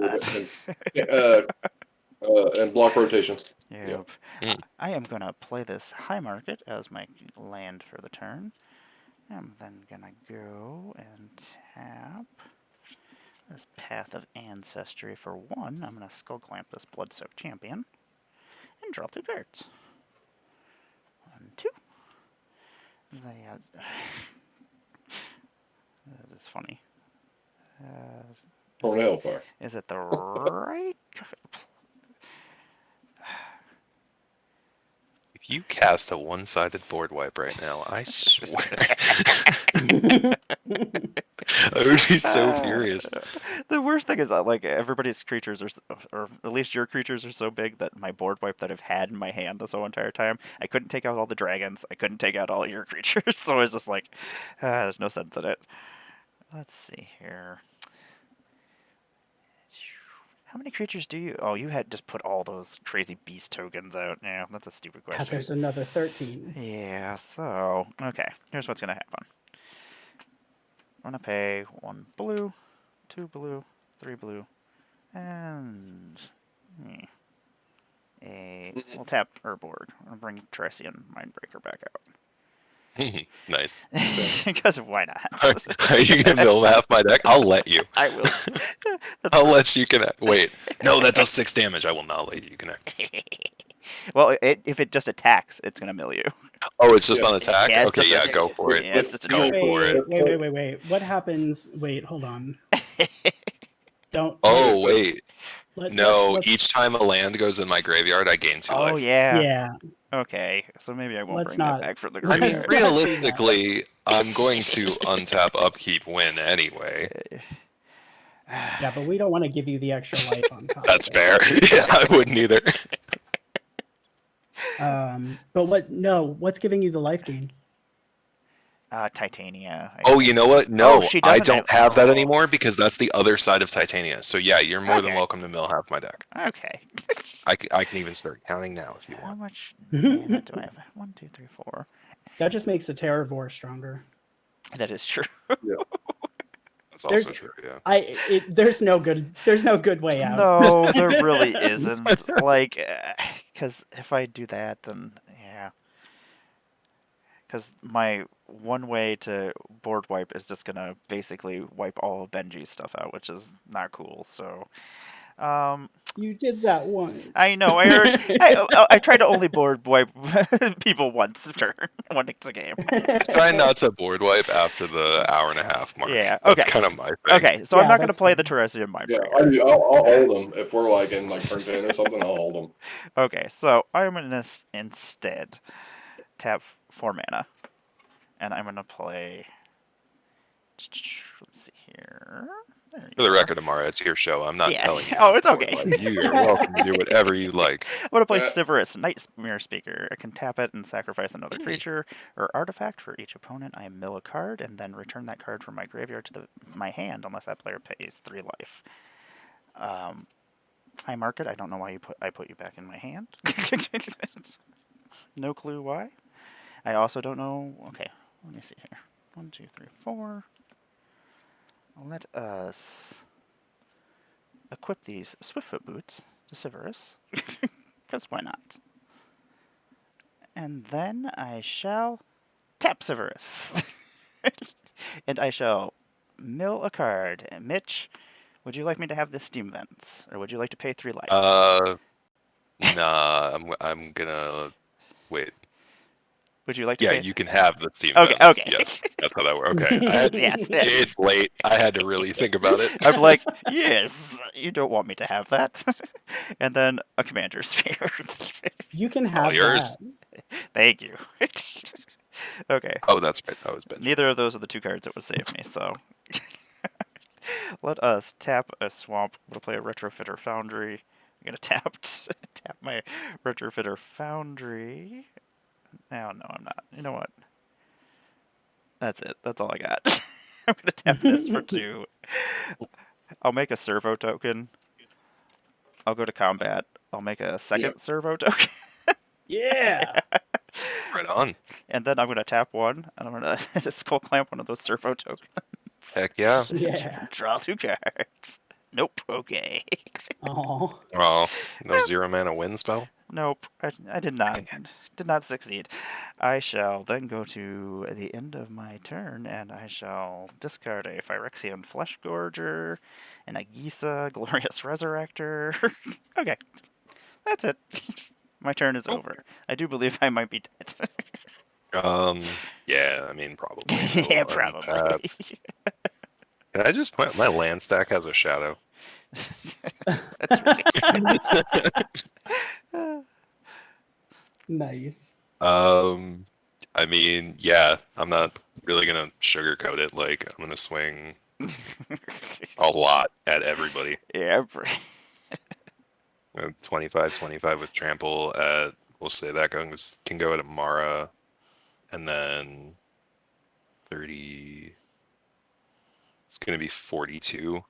And block rotation. Yep. Mm. I am gonna play this High Market as my land for the turn. I'm then gonna go and tap this Path of Ancestry for 1. I'm gonna Skull Clamp this Bloodsoaked Champion and draw 2 cards. 1, 2. That is funny. Torn Hellfire. Is it the right? If you cast a one-sided board wipe right now, I swear. I would be so furious. The worst thing is that like everybody's creatures are, or at least your creatures are so big that my board wipe that I've had in my hand this whole entire time, I couldn't take out all the dragons. I couldn't take out all your creatures, so it's just like, there's no sense in it. Let's see here. How many creatures do you? Oh, you had just put all those crazy beast tokens out. Yeah, that's a stupid Yeah, question. there's another 13. Yeah, so, okay. Here's what's going to happen. I'm going to pay 1 blue, 2 blue, 3 blue, and we'll tap Urborg. I'll bring Phyrexian Mindbreaker back out. Nice. Because why not? Are you gonna mill half my deck? I'll let you. I will. I'll let you connect. Wait, no, that does 6 damage. I will not let you connect. Well, if it just attacks, it's going to mill you. Oh, it's just Yeah. on attack? Yeah, it's Okay, just yeah, go for it. Yeah, it's just a Go joke. for it. Wait. What happens? Wait, hold on. Don't. Oh, wait. let's- No, let's- each time a land goes in my graveyard, I gain 2 Oh, life. yeah. Yeah. Okay, so maybe I won't Let's bring not- that back for the I mean, graveyard. realistically, I'm going to untap, upkeep, win anyway. Yeah, but we don't want to give you the extra life on top. That's of it. fair. Yeah, I wouldn't either. But what? No, what's giving you the life gain? Titania. Oh, you know what? No, she I doesn't don't have- have that oh. anymore because that's the other side of Titania. So yeah, you're more than Okay. welcome to mill half my deck. Okay. I can even start counting now if you How want. much mana do I have? 1, 2, 3, 4. That just makes the Terravore stronger. That is true. That's also There's- true, yeah. There's no good way out. No, there really isn't. Like, because if I do that, then yeah. Because my one way to board wipe is just gonna basically wipe all of Benji's stuff out, which is not cool. So, You did that once. I know. I try to only board wipe people once a turn, once a game. Try not to board wipe after the hour and a half mark. Yeah, That's okay. kind of my thing. Okay, so I'm Yeah, not gonna that's play the fine. Terrestrian Mindbreaker. Yeah, I do. I'll hold them if we're like in like turn 10 or something. I'll hold them. Okay, so I'm gonna instead tap 4 mana, and I'm gonna play. Let's see here. There you For the go. record, Emmara, it's your show. I'm not Yeah. telling you. Oh, it's okay. Like, you are welcome to do whatever you like. I'm gonna play Yeah. Siverus, Nightmare Speaker. I can tap it and sacrifice another creature or artifact for each opponent. I mill a card and then return that card from my graveyard to my hand unless that player pays 3 life. High Market. I don't know why I put you back in my hand. No clue why. I also don't know. Okay, let me see here. 1, 2, 3, 4. Let us equip these Swiftfoot boots to Siverus, because why not? And then I shall tap Siverus, and I shall mill a card. Mitch, would you like me to have this Steam Vents, or would you like to pay 3 life? Nah, I'm gonna wait. Would you like to? Yeah, pay? you can have the steam Okay, vents. okay. Yes, that's how that works. Okay, Yes. it's late. I had to really think about it. I'm like, yes, you don't want me to have that. And then a commander's sphere. You can have yours. that. Thank you. Okay. Oh, that's right. That was Ben. Neither of those are the two cards that would save me, so. Let us tap a swamp. I'm going to play a Retrofitter Foundry. I'm going to tap my Retrofitter Foundry. Oh, no, I'm not. You know what? That's it. That's all I got. I'm going to tap this for 2. I'll make a servo token. I'll go to combat. I'll make a second servo token. Yeah. Right on. And then I'm going to tap 1. And I'm going to skull clamp one of those servo tokens. Heck yeah. Yeah. Draw 2 cards. Nope. Okay. Oh. Oh, no 0 mana wind spell. Nope, I did not. Did not succeed. I shall then go to the end of my turn, and I shall discard a Phyrexian Flesh Gorger, and a Gisa Glorious Resurrector. Okay, that's it. My turn is over. I do believe I might be dead. Yeah, I mean, probably. Yeah, I'll untap. probably. Can I just point? My land stack has a shadow. That's ridiculous. Nice. I mean, yeah, I'm not really gonna sugarcoat it. Like, I'm gonna swing a lot at everybody. Yeah, 25 with trample at, we'll say that can go at Emmara, and then 30. It's gonna be 42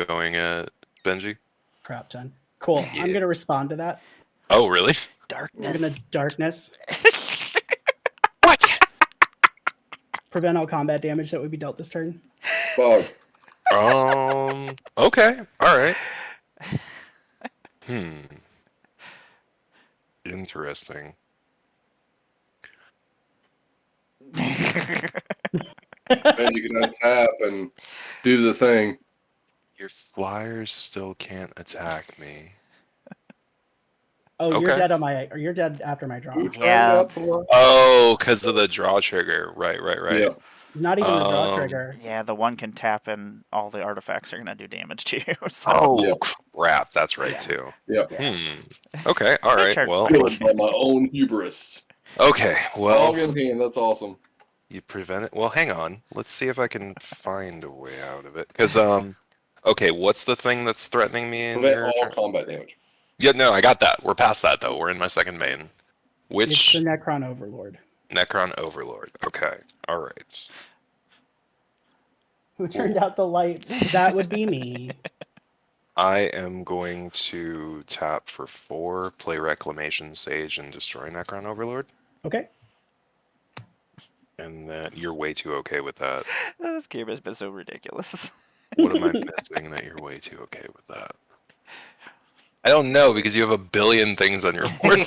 going at Benji. Crap ton. Cool. Yeah. I'm gonna respond to that. Oh, really? I'm darkness. gonna darkness. What? Prevent all combat damage that would be dealt this turn. Bug. Okay. All right. Interesting. And you can untap and do the thing. Your flyers still can't attack me. Oh, you're Okay. dead on my. Or you're dead after my draw. Who turned Yeah. up for? Oh, because of the draw trigger. Right. Yeah. Not even the draw Um, trigger. Yeah, the one can tap, and all the artifacts are gonna do damage to you. So. Oh, Yeah. crap. That's right, Yeah. too. Yeah. Okay. All right. Turns Well. back. Do it by my own hubris. Okay. Well, Dog in hand. That's awesome. you prevent it. Well, hang on. Let's see if I can find a way out of it. Because, okay, what's the thing that's threatening me in Prevent your all turn? combat damage. Yeah, no, I got that. We're past that, though. We're in my second main. It's Which the Necron Overlord. Necron Overlord? Okay. All right. Who turned out the lights? That would be me. I am going to tap for 4, play Reclamation Sage, and destroy Necron Overlord. Okay. And then you're way too okay with that. This game has been so ridiculous. What am I missing that you're way too okay with that? I don't know, because you have a billion things on your board.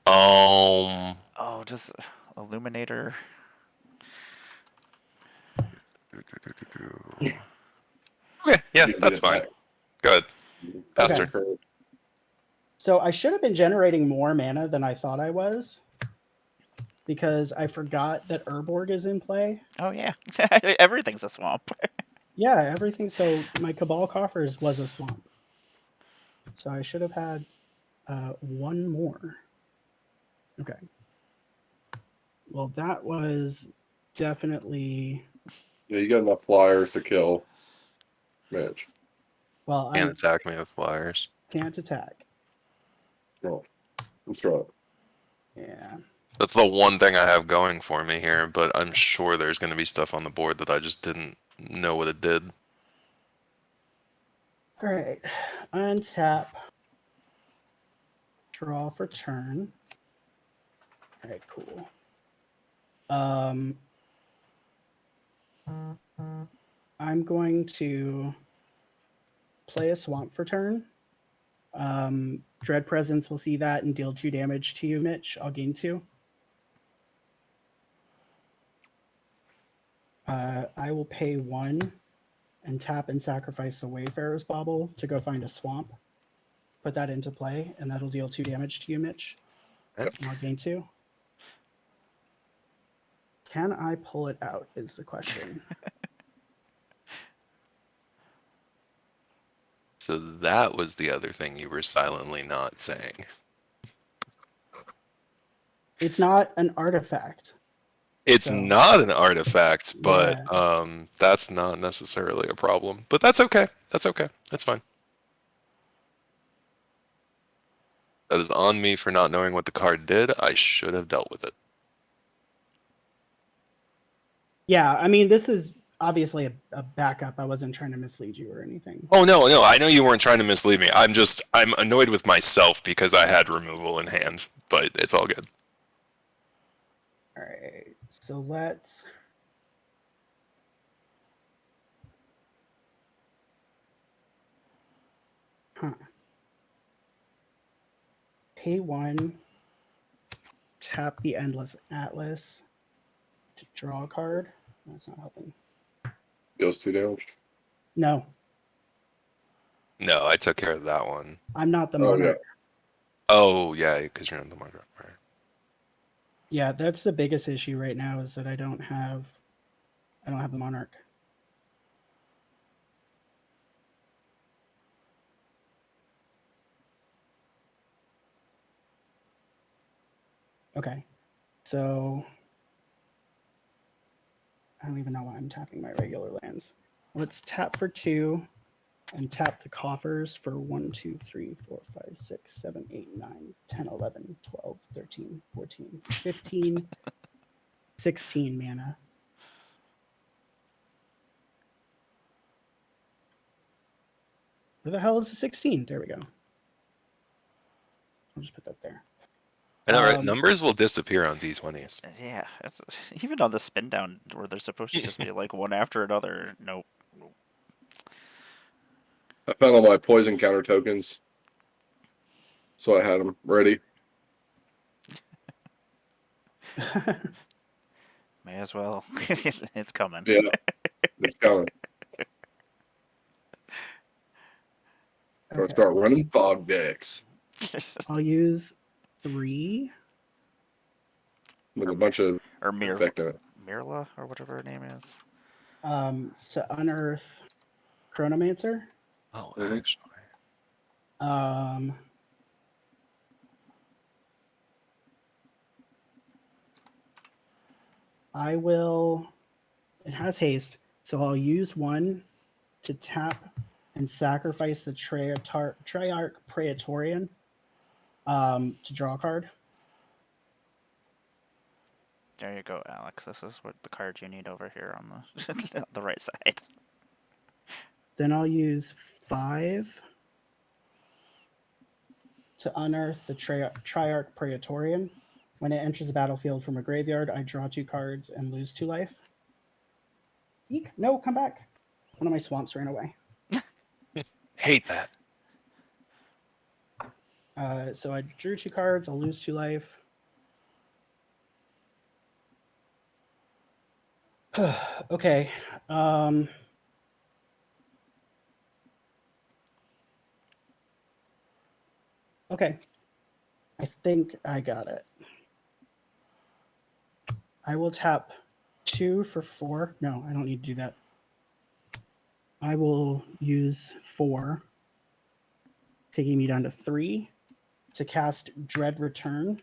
Oh, just Illuminator. Okay, yeah, You can that's do fine. that. Good. That's Faster. the curve. So I should have been generating more mana than I thought I was, because I forgot that Urborg is in play. Oh yeah, everything's a swamp. Yeah, everything. So my Cabal Coffers was a swamp. So I should have had one more. Okay. Well, that was definitely. Yeah, you got enough flyers to kill Mitch. Well, I Can't attack me with flyers. can't attack. No. Let's try it. Yeah. That's the one thing I have going for me here, but I'm sure there's going to be stuff on the board that I just didn't know what it did. All right. Untap. Draw for turn. All right, cool. I'm going to play a swamp for turn. Dread Presence will see that and deal 2 damage to you, Mitch. I'll gain 2. I will pay 1 and tap and sacrifice the Wayfarer's Bauble to go find a swamp. Put that into play, and that'll deal 2 damage to you, Mitch. I'll gain 2. Can I pull it out is the question. So that was the other thing you were silently not saying. It's not an artifact. It's So- not an artifact, but Yeah. that's not necessarily a problem. But that's okay. That's okay. That's fine. That is on me for not knowing what the card did. I should have dealt with it. Yeah, I mean, this is obviously a backup. I wasn't trying to mislead you or anything. Oh no, I know you weren't trying to mislead me. I'm annoyed with myself because I had removal in hand, but it's all good. All right, so let's. Huh. Pay 1, tap the Endless Atlas to draw a card. That's not helping. Deals 2 damage. No, No, I took care of that one. I'm not the Oh, yeah. monarch. Oh yeah, because you're not the marker. Right. Yeah, that's the biggest issue right now is that I don't have the monarch. Okay. So I don't even know why I'm tapping my regular lands. Let's tap for 2 and tap the coffers for 1, 2, 3, 4, 5, 6, 7, 8, 9, 10, 11, 12, 13, 14, 15, 16 mana. Where the hell is the 16? There we go. I'll just put that there. I know, right? Numbers will disappear on D20s. Yeah, even on the spin down where they're supposed to just be like one after another. Nope. I found all my poison counter tokens. So I had them ready. May as well. It's coming. Yeah, it's coming. Or Okay. start running fog decks I'll use 3. with a bunch of Or effect in it. Mirla, or whatever her name is. To unearth Chronomancer. Oh, Mhm. actually. I will. It has haste, so I'll use 1 to tap and sacrifice the Triarch Praetorian to draw a card. There you go, Alex. This is what the card you need over here on the the right side. Then I'll use 5 to unearth the Triarch Praetorian. When it enters the battlefield from a graveyard, I draw 2 cards and lose 2 life. Eek! No, come back. One of my swamps ran away. Hate that. So I drew 2 cards. I'll lose 2 life. Okay. Okay. I think I got it. I will tap 2 for 4. No, I don't need to do that. I will use 4, taking me down to 3, to cast Dread Return,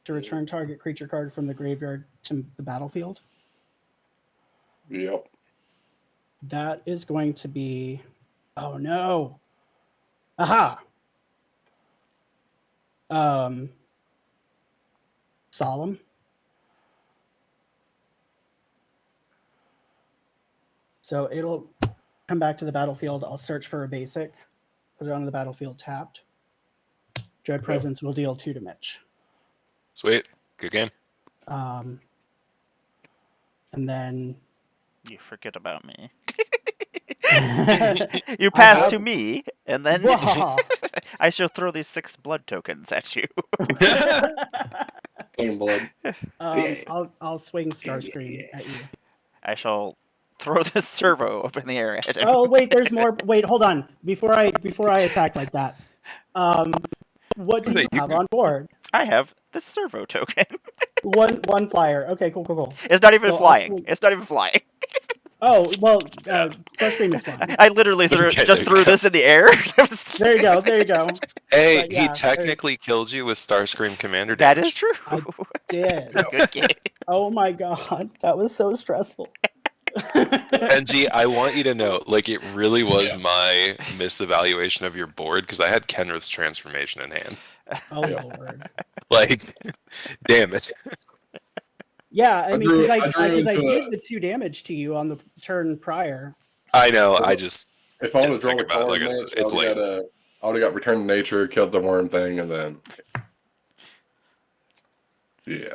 to return target creature card from the graveyard to the battlefield. Yep. That is going to be... Oh, no. Aha! Solemn. So it'll come back to the battlefield. I'll search for a basic, put it on the battlefield tapped. Dread Presence will deal 2 to Mitch. Sweet. Good game. And then You forget about me. I You pass have- to me, and then Whoa. I shall throw these 6 blood tokens at you. Clean blood. I'll swing Starscream at you. I shall throw this servo up in the air at him. Oh wait, there's more. Wait, hold on. Before I attack like that, what do Wait, you you have can- on board? I have the servo token. One flyer. Okay, cool. It's not even So I'll flying. swing- It's not even flying. Oh well, Starscream is flying. I literally just threw this in the air. There you go. Hey, But he yeah, technically killed you with Starscream Commander That damage. is true. I did. Good game. Oh my god, that was so stressful. Benji, I want you to know, like, it really was my misevaluation of your board because I had Kenrith's transformation in hand. Oh Yeah. lord. Like, damn it. Yeah, I mean, drew because I into did the 2 damage to you on the turn prior. I know, I just If I want to didn't draw think a about it. card, Like I man, said, it's late. I would have got Return to Nature, killed the worm thing, and then yeah.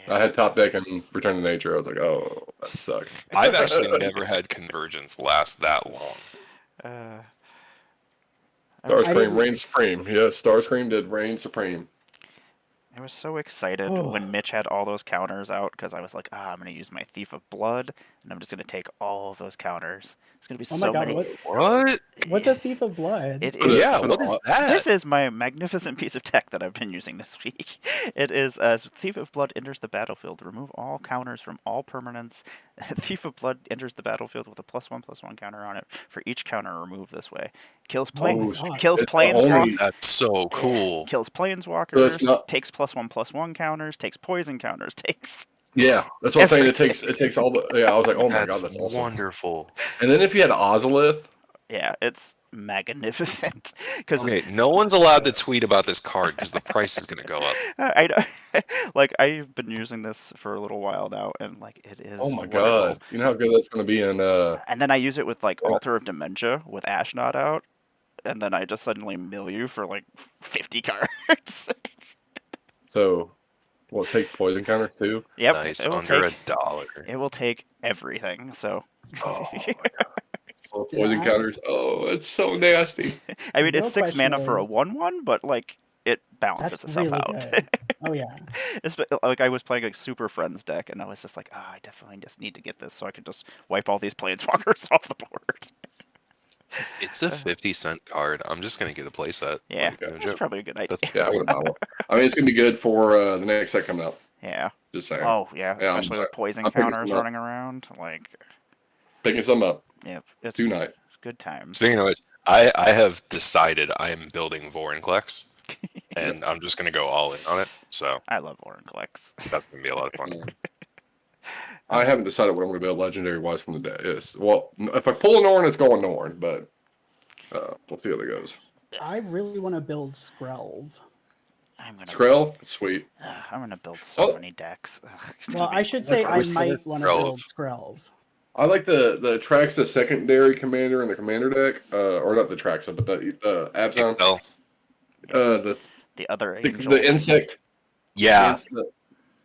I had top deck and Return to Nature. I was like, oh, that sucks. I've actually never had Convergence last that long. Uh, Starscream didn't- reigns supreme. Yes, Starscream did reign supreme. I was so excited Oh. when Mitch had all those counters out because I was like, I'm going to use my Thief of Blood and I'm just going to take all of those counters. It's going to be Oh my so god, many. What? what's a Thief of Blood? It Put is. it- Yeah, put what it is on- that? This is my magnificent piece of tech that I've been using this week. It is as Thief of Blood enters the battlefield, remove all counters from all permanents. Thief of Blood enters the battlefield with a +1/+1 counter on it for each counter removed this way. Kills Oh my planes. God. Kills It's the only- planeswalkers. That's so cool. Kills So planeswalkers. it's not- Takes +1/+1 counters. Takes poison counters. Takes. Yeah, that's what I'm saying. Everything. It takes all the. Yeah, I was like, oh my That's god, that's awesome. wonderful. And then if you had Ozolith, Yeah, it's magnificent. Because Okay, no one's allowed to tweet about this card because the price is going to go up. I know, like I've been using this for a little while now, and like it is. oh my wonderful. god, you know how good that's going to be in. And then I use it with like Yeah. Altar of Dementia with Ashnod out, and then I just suddenly mill you for like 50 cards. So, will it take poison counters too? Yep, Nice, it will under take. $1. It will take everything. So, Oh my god. Well, Yeah, poison I- counters. Oh, it's so nasty. I mean, The it's real 6 mana question for a is- 1/1, but like it balances That's itself really out. good. Oh yeah. Like I was playing a Super Friends deck, and I was just like, I definitely just need to get this so I can just wipe all these planeswalkers off the board. It's a 50-cent card. I'm just going to get a playset. Yeah, Like, no that's joke. probably a good idea. That's- Yeah, I would buy one. I mean, it's going to be good for the next set coming out. Yeah. Just saying. Oh yeah, Yeah, especially with poison I'm picking counters some up. running around. Like, Picking some up yep, it's tonight. It's good times. Speaking of which, I have decided I am building Vorinclex, and I'm just going to go all in on it. So I love Vorinclex. that's going to be a lot of fun. I haven't decided what I'm going to build legendary wise from the day. Is well, if I pull a Norn, it's going Norn, but we'll see how that goes. I really want to build Skrelv. I'm gonna. Skrill, sweet. I'm gonna build so Oh. many decks. Ugh, it's Well, gonna be I should say I Which one might is want to Skrelv? build Skrelv. I like the Traxa secondary commander in the commander deck, or not the Traxa, but the Abzan, Excel. the other the angel. the insect. Yeah, The,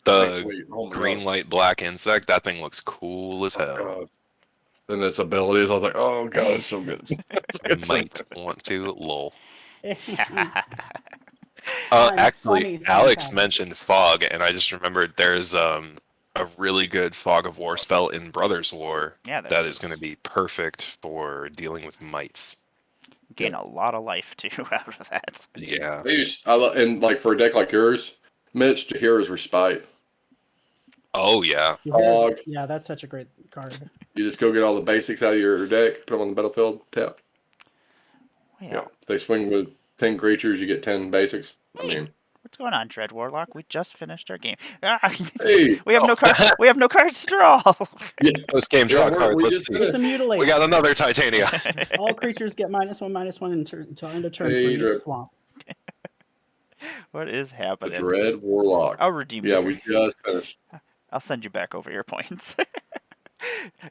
the sweet. Oh my green, God. white, black insect. That thing looks cool as Oh, hell. God. Then its abilities, I was like, oh god, it's so good. It's so Might want to. Lol. I'm Actually, funny Alex sometimes. mentioned fog, and I just remembered there's a really good fog of war spell in Brothers War Yeah, there that is. is going to be perfect for dealing with mites. Gain a lot of life too out of that. Yeah. and like for a deck like yours, Mitch, Jahira's Respite. Oh yeah. Fog. Yeah, that's such a great card. You just go get all the basics out of your deck, put them on the battlefield, tap. Yeah. Yeah. If they swing with 10 creatures, you get 10 basics. I Hey. mean, What's going on, Dread Warlock? We just finished our game. Ah, hey. we have no card. We have no cards to draw. Yeah. Post game draw Yeah, card. we Let's just see. finished. It's a mutilate. We got another Titania. All creatures get -1/-1 until end of turn Hey, for each Dread. swamp. What is The happening? Dread Warlock. I'll redeem Yeah, you. we just finished. I'll send you back over your points.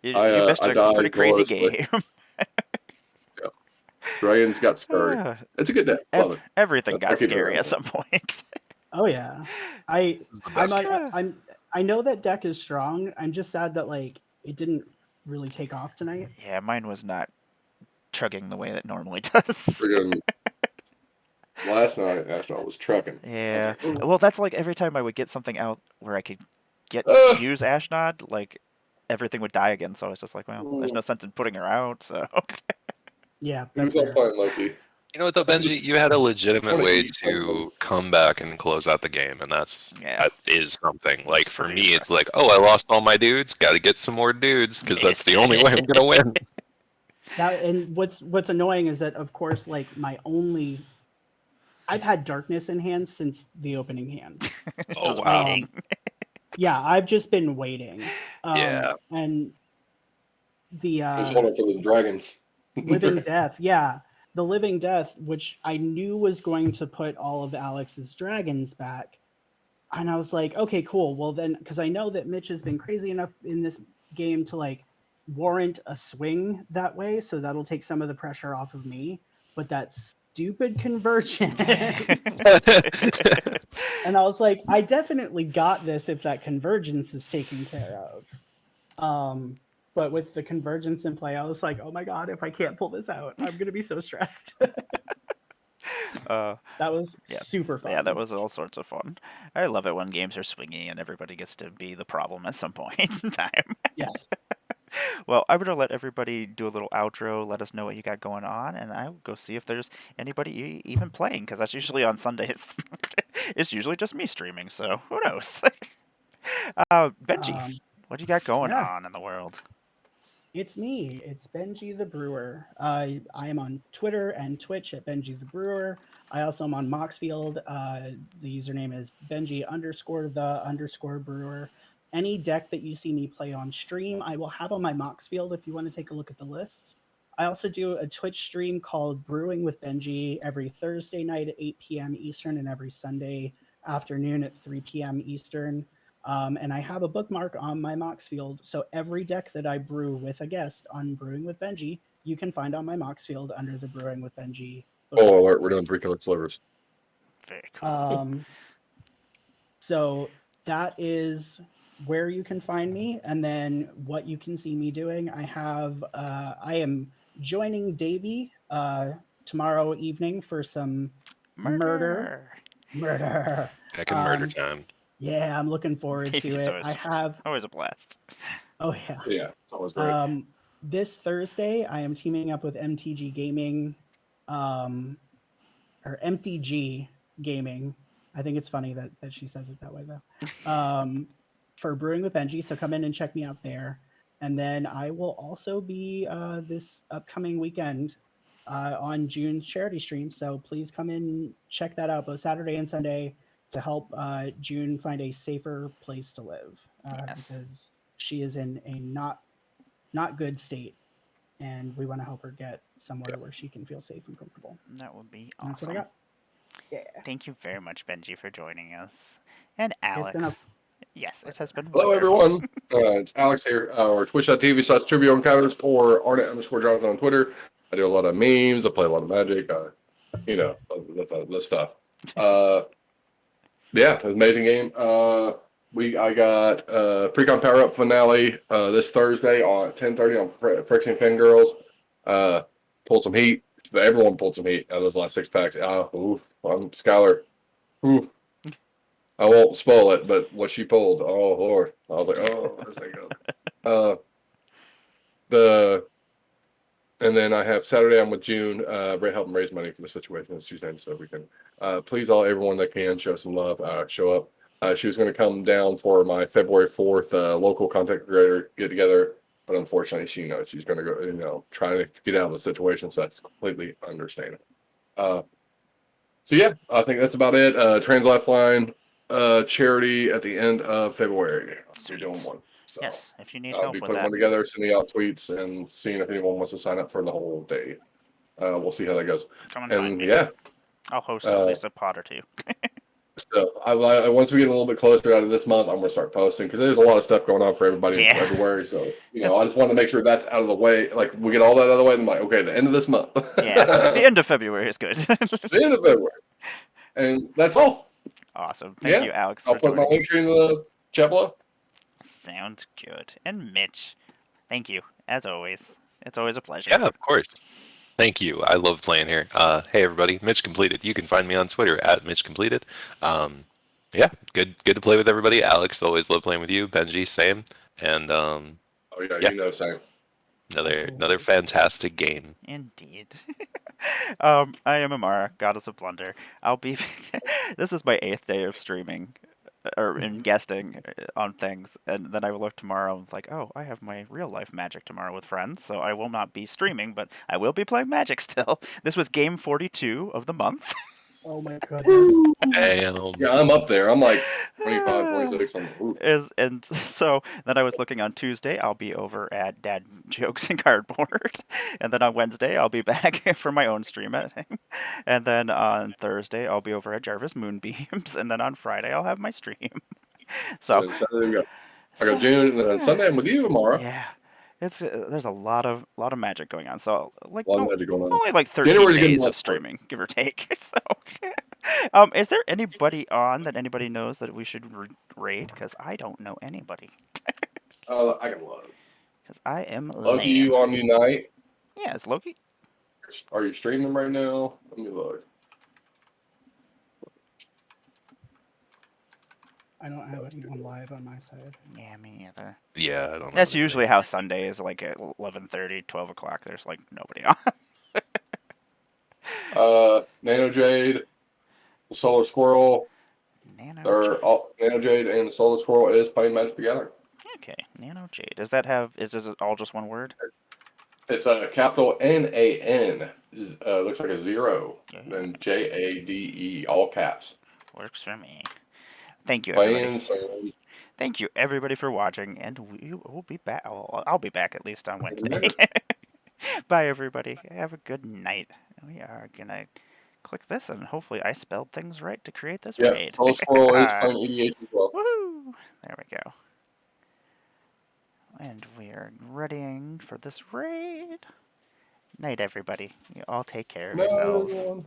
you I missed a died pretty crazy gloriously. game. Dragons got scary. Ah, It's a good deck. Love it. everything I'll got keep it scary around. at some point. Oh yeah, The best card. I know that deck is strong. I'm just sad that like it didn't really take off tonight. Yeah, mine was not chugging the way that normally does. Friggin' last night, Astronaut was trucking. Yeah. I was like, "Ooh." Well, that's like every time I would get something out where I could get Ugh. use Ashnod, like everything would die again. So I was just like, well, there's Ooh. no sense in putting her out. So Yeah, He was that's all fair. playing Loki. You know what though, Benji? You had a legitimate What a way heat. to come back and close out the game, and Yeah. that is something. Like for pretty me, it's like, oh, I lost all my dudes. Got to get some more dudes because that's the only way I'm gonna win. That and what's annoying is that of course like I've had darkness in hand since the opening hand. Just wow. waiting. Yeah, I've just been waiting. Yeah. And the Just holding for the dragons. Living Death, yeah. The Living Death, which I knew was going to put all of Alex's dragons back. And I was like, okay, cool. Well then, because I know that Mitch has been crazy enough in this game to like warrant a swing that way, so that'll take some of the pressure off of me. But that stupid convergence. And I was like, I definitely got this if that convergence is taken care of. But with the convergence in play, I was like, oh my god, if I can't pull this out, I'm gonna be so stressed. Uh, That was Yeah. super fun. Yeah, that was all sorts of fun. I love it when games are swingy and everybody gets to be the problem at some point in time. Yes. Well, I'm gonna let everybody do a little outro, let us know what you got going on, and I'll go see if there's anybody even playing, because that's usually on Sundays. It's usually just me streaming, so who knows? Benji, what do you got going yeah. on in the world? It's me. It's Benji the Brewer. I am on Twitter and Twitch at Benji the Brewer. I also am on Moxfield. The username is Benji_the_brewer. Any deck that you see me play on stream, I will have on my Moxfield if you want to take a look at the lists. I also do a Twitch stream called Brewing with Benji every Thursday night at 8 p.m. Eastern and every Sunday afternoon at 3 p.m. Eastern. And I have a bookmark on my Moxfield. So every deck that I brew with a guest on Brewing with Benji, you can find on my Moxfield under the Brewing with Benji bookmark. Oh, alert! We're doing 3-color slivers. Very cool. So that is where you can find me, and then what you can see me doing. I am joining Davey tomorrow evening for some murder. Back in murder time. Yeah, I'm looking forward to Davey's it. I have always a blast. Oh yeah. Yeah, it's always great. This Thursday, I am teaming up with MTG Gaming, or MTG Gaming. I think it's funny that she says it that way though. For Brewing with Benji, so come in and check me out there. And then I will also be this upcoming weekend on June's charity stream. So please come in, check that out both Saturday and Sunday to help June find a safer place to live because she is in a not good state, and we want to help her get somewhere where she can feel safe and comfortable. That would be And awesome. that's what I got. Yeah. Thank you very much, Benji, for joining us. And Alex. It's been Yes, it has been Hello, wonderful. everyone. It's Alex here, or twitch.tv/Trivia Encounters or Arnett_Jonathan on Twitter. I do a lot of memes. I play a lot of Magic. The stuff. Yeah, it's an amazing game. I got Precon Power Up finale this Thursday on 10:30 on Phyrexian Fangirls. Pulled some heat. Everyone pulled some heat out of those last 6 packs. Skylar. Oof. I won't spoil it, but what she pulled, oh Lord, I was like, oh, this thing goes. And then I have Saturday. I'm with June. Helping raise money for the situation as she's in, so we can please everyone that can show some love. Show up. She was going to come down for my February 4th local content creator get together, but unfortunately, she knows she's going to go. Trying to get out of the situation, so that's completely understandable. So yeah, I think that's about it. Trans Lifeline charity at the end of February. We're doing one. So yes, if you need I'll help be with putting that. one together, sending out tweets, and seeing if anyone wants to sign up for the whole day. We'll see how that goes. Come and find me. Yeah, I'll host at least a pod or two. so I once we get a little bit closer out of this month, I'm gonna start posting because there's a lot of stuff going on for everybody everywhere. So I just want to make sure that's out of the way. Like we get all that out of the way, and I'm like, okay, the end of this month. Yeah, the end of February is good. The end of February, and that's all. Awesome. Thank you, Alex. I'll put my link tree in the chat below. Sounds good. And Mitch, thank you as always. It's always a pleasure. Yeah, of course. Thank you. I love playing here. Hey everybody, Mitch Completed. You can find me on Twitter at Mitch Completed. Yeah, good to play with everybody. Alex, always love playing with you. Benji, same. And oh yeah, same. Another fantastic game. Indeed. I am Emmara, Goddess of Blunder. I'll be. This is my 8th day of streaming, or in guesting on things, and then I will look tomorrow and it's like, oh, I have my real life Magic tomorrow with friends, so I will not be streaming, but I will be playing Magic still. This was game 42 of the month. Oh my goodness. Woo! Damn. Yeah, I'm up there. I'm like 25, 26. I'm like, ooh. And so then I was looking on Tuesday, I'll be over at Dad Jokes and Cardboard. And then on Wednesday, I'll be back for my own stream editing. And then on Thursday, I'll be over at Jarvis Moonbeams. And then on Friday, I'll have my stream. So, And then Saturday I so got June, and then on Sunday I'm with you tomorrow. yeah, it's there's a lot of magic going on. So like A lot of magic going on. only like 13 January's a good days month of for it. streaming, give or take. So, is there anybody on that anybody knows that we should raid? Because I don't know anybody. I can love. Because I am Love lame. you on Unite. Yeah, it's Loki. Are you streaming right now? Let me look. I don't have anyone live on my side. Yeah, me either. Yeah, I don't know. That's usually how Sunday is, like at 11:30, 12 o'clock. There's like nobody on. Nano Jade, the Solar Squirrel, Nano or Jade. Nano Jade and the Solar Squirrel is playing Magic together. Okay, Nano Jade. Does that have? Is this all just one word? It's a capital NAN. Looks like a 0. Yeah. Then JADE, all caps. Works for me. Thank you, everybody. Playing some. Thank you, everybody, for watching, and we will be back. I'll be back at least on Wednesday. Bye, everybody. Have a good night. We are gonna click this, and hopefully I spelled things right to create this Yeah, raid. Solar Squirrel is playing EDH as well. Woohoo! There we go. And we are readying for this raid. Night, everybody. You all take care of No, yourselves. everyone.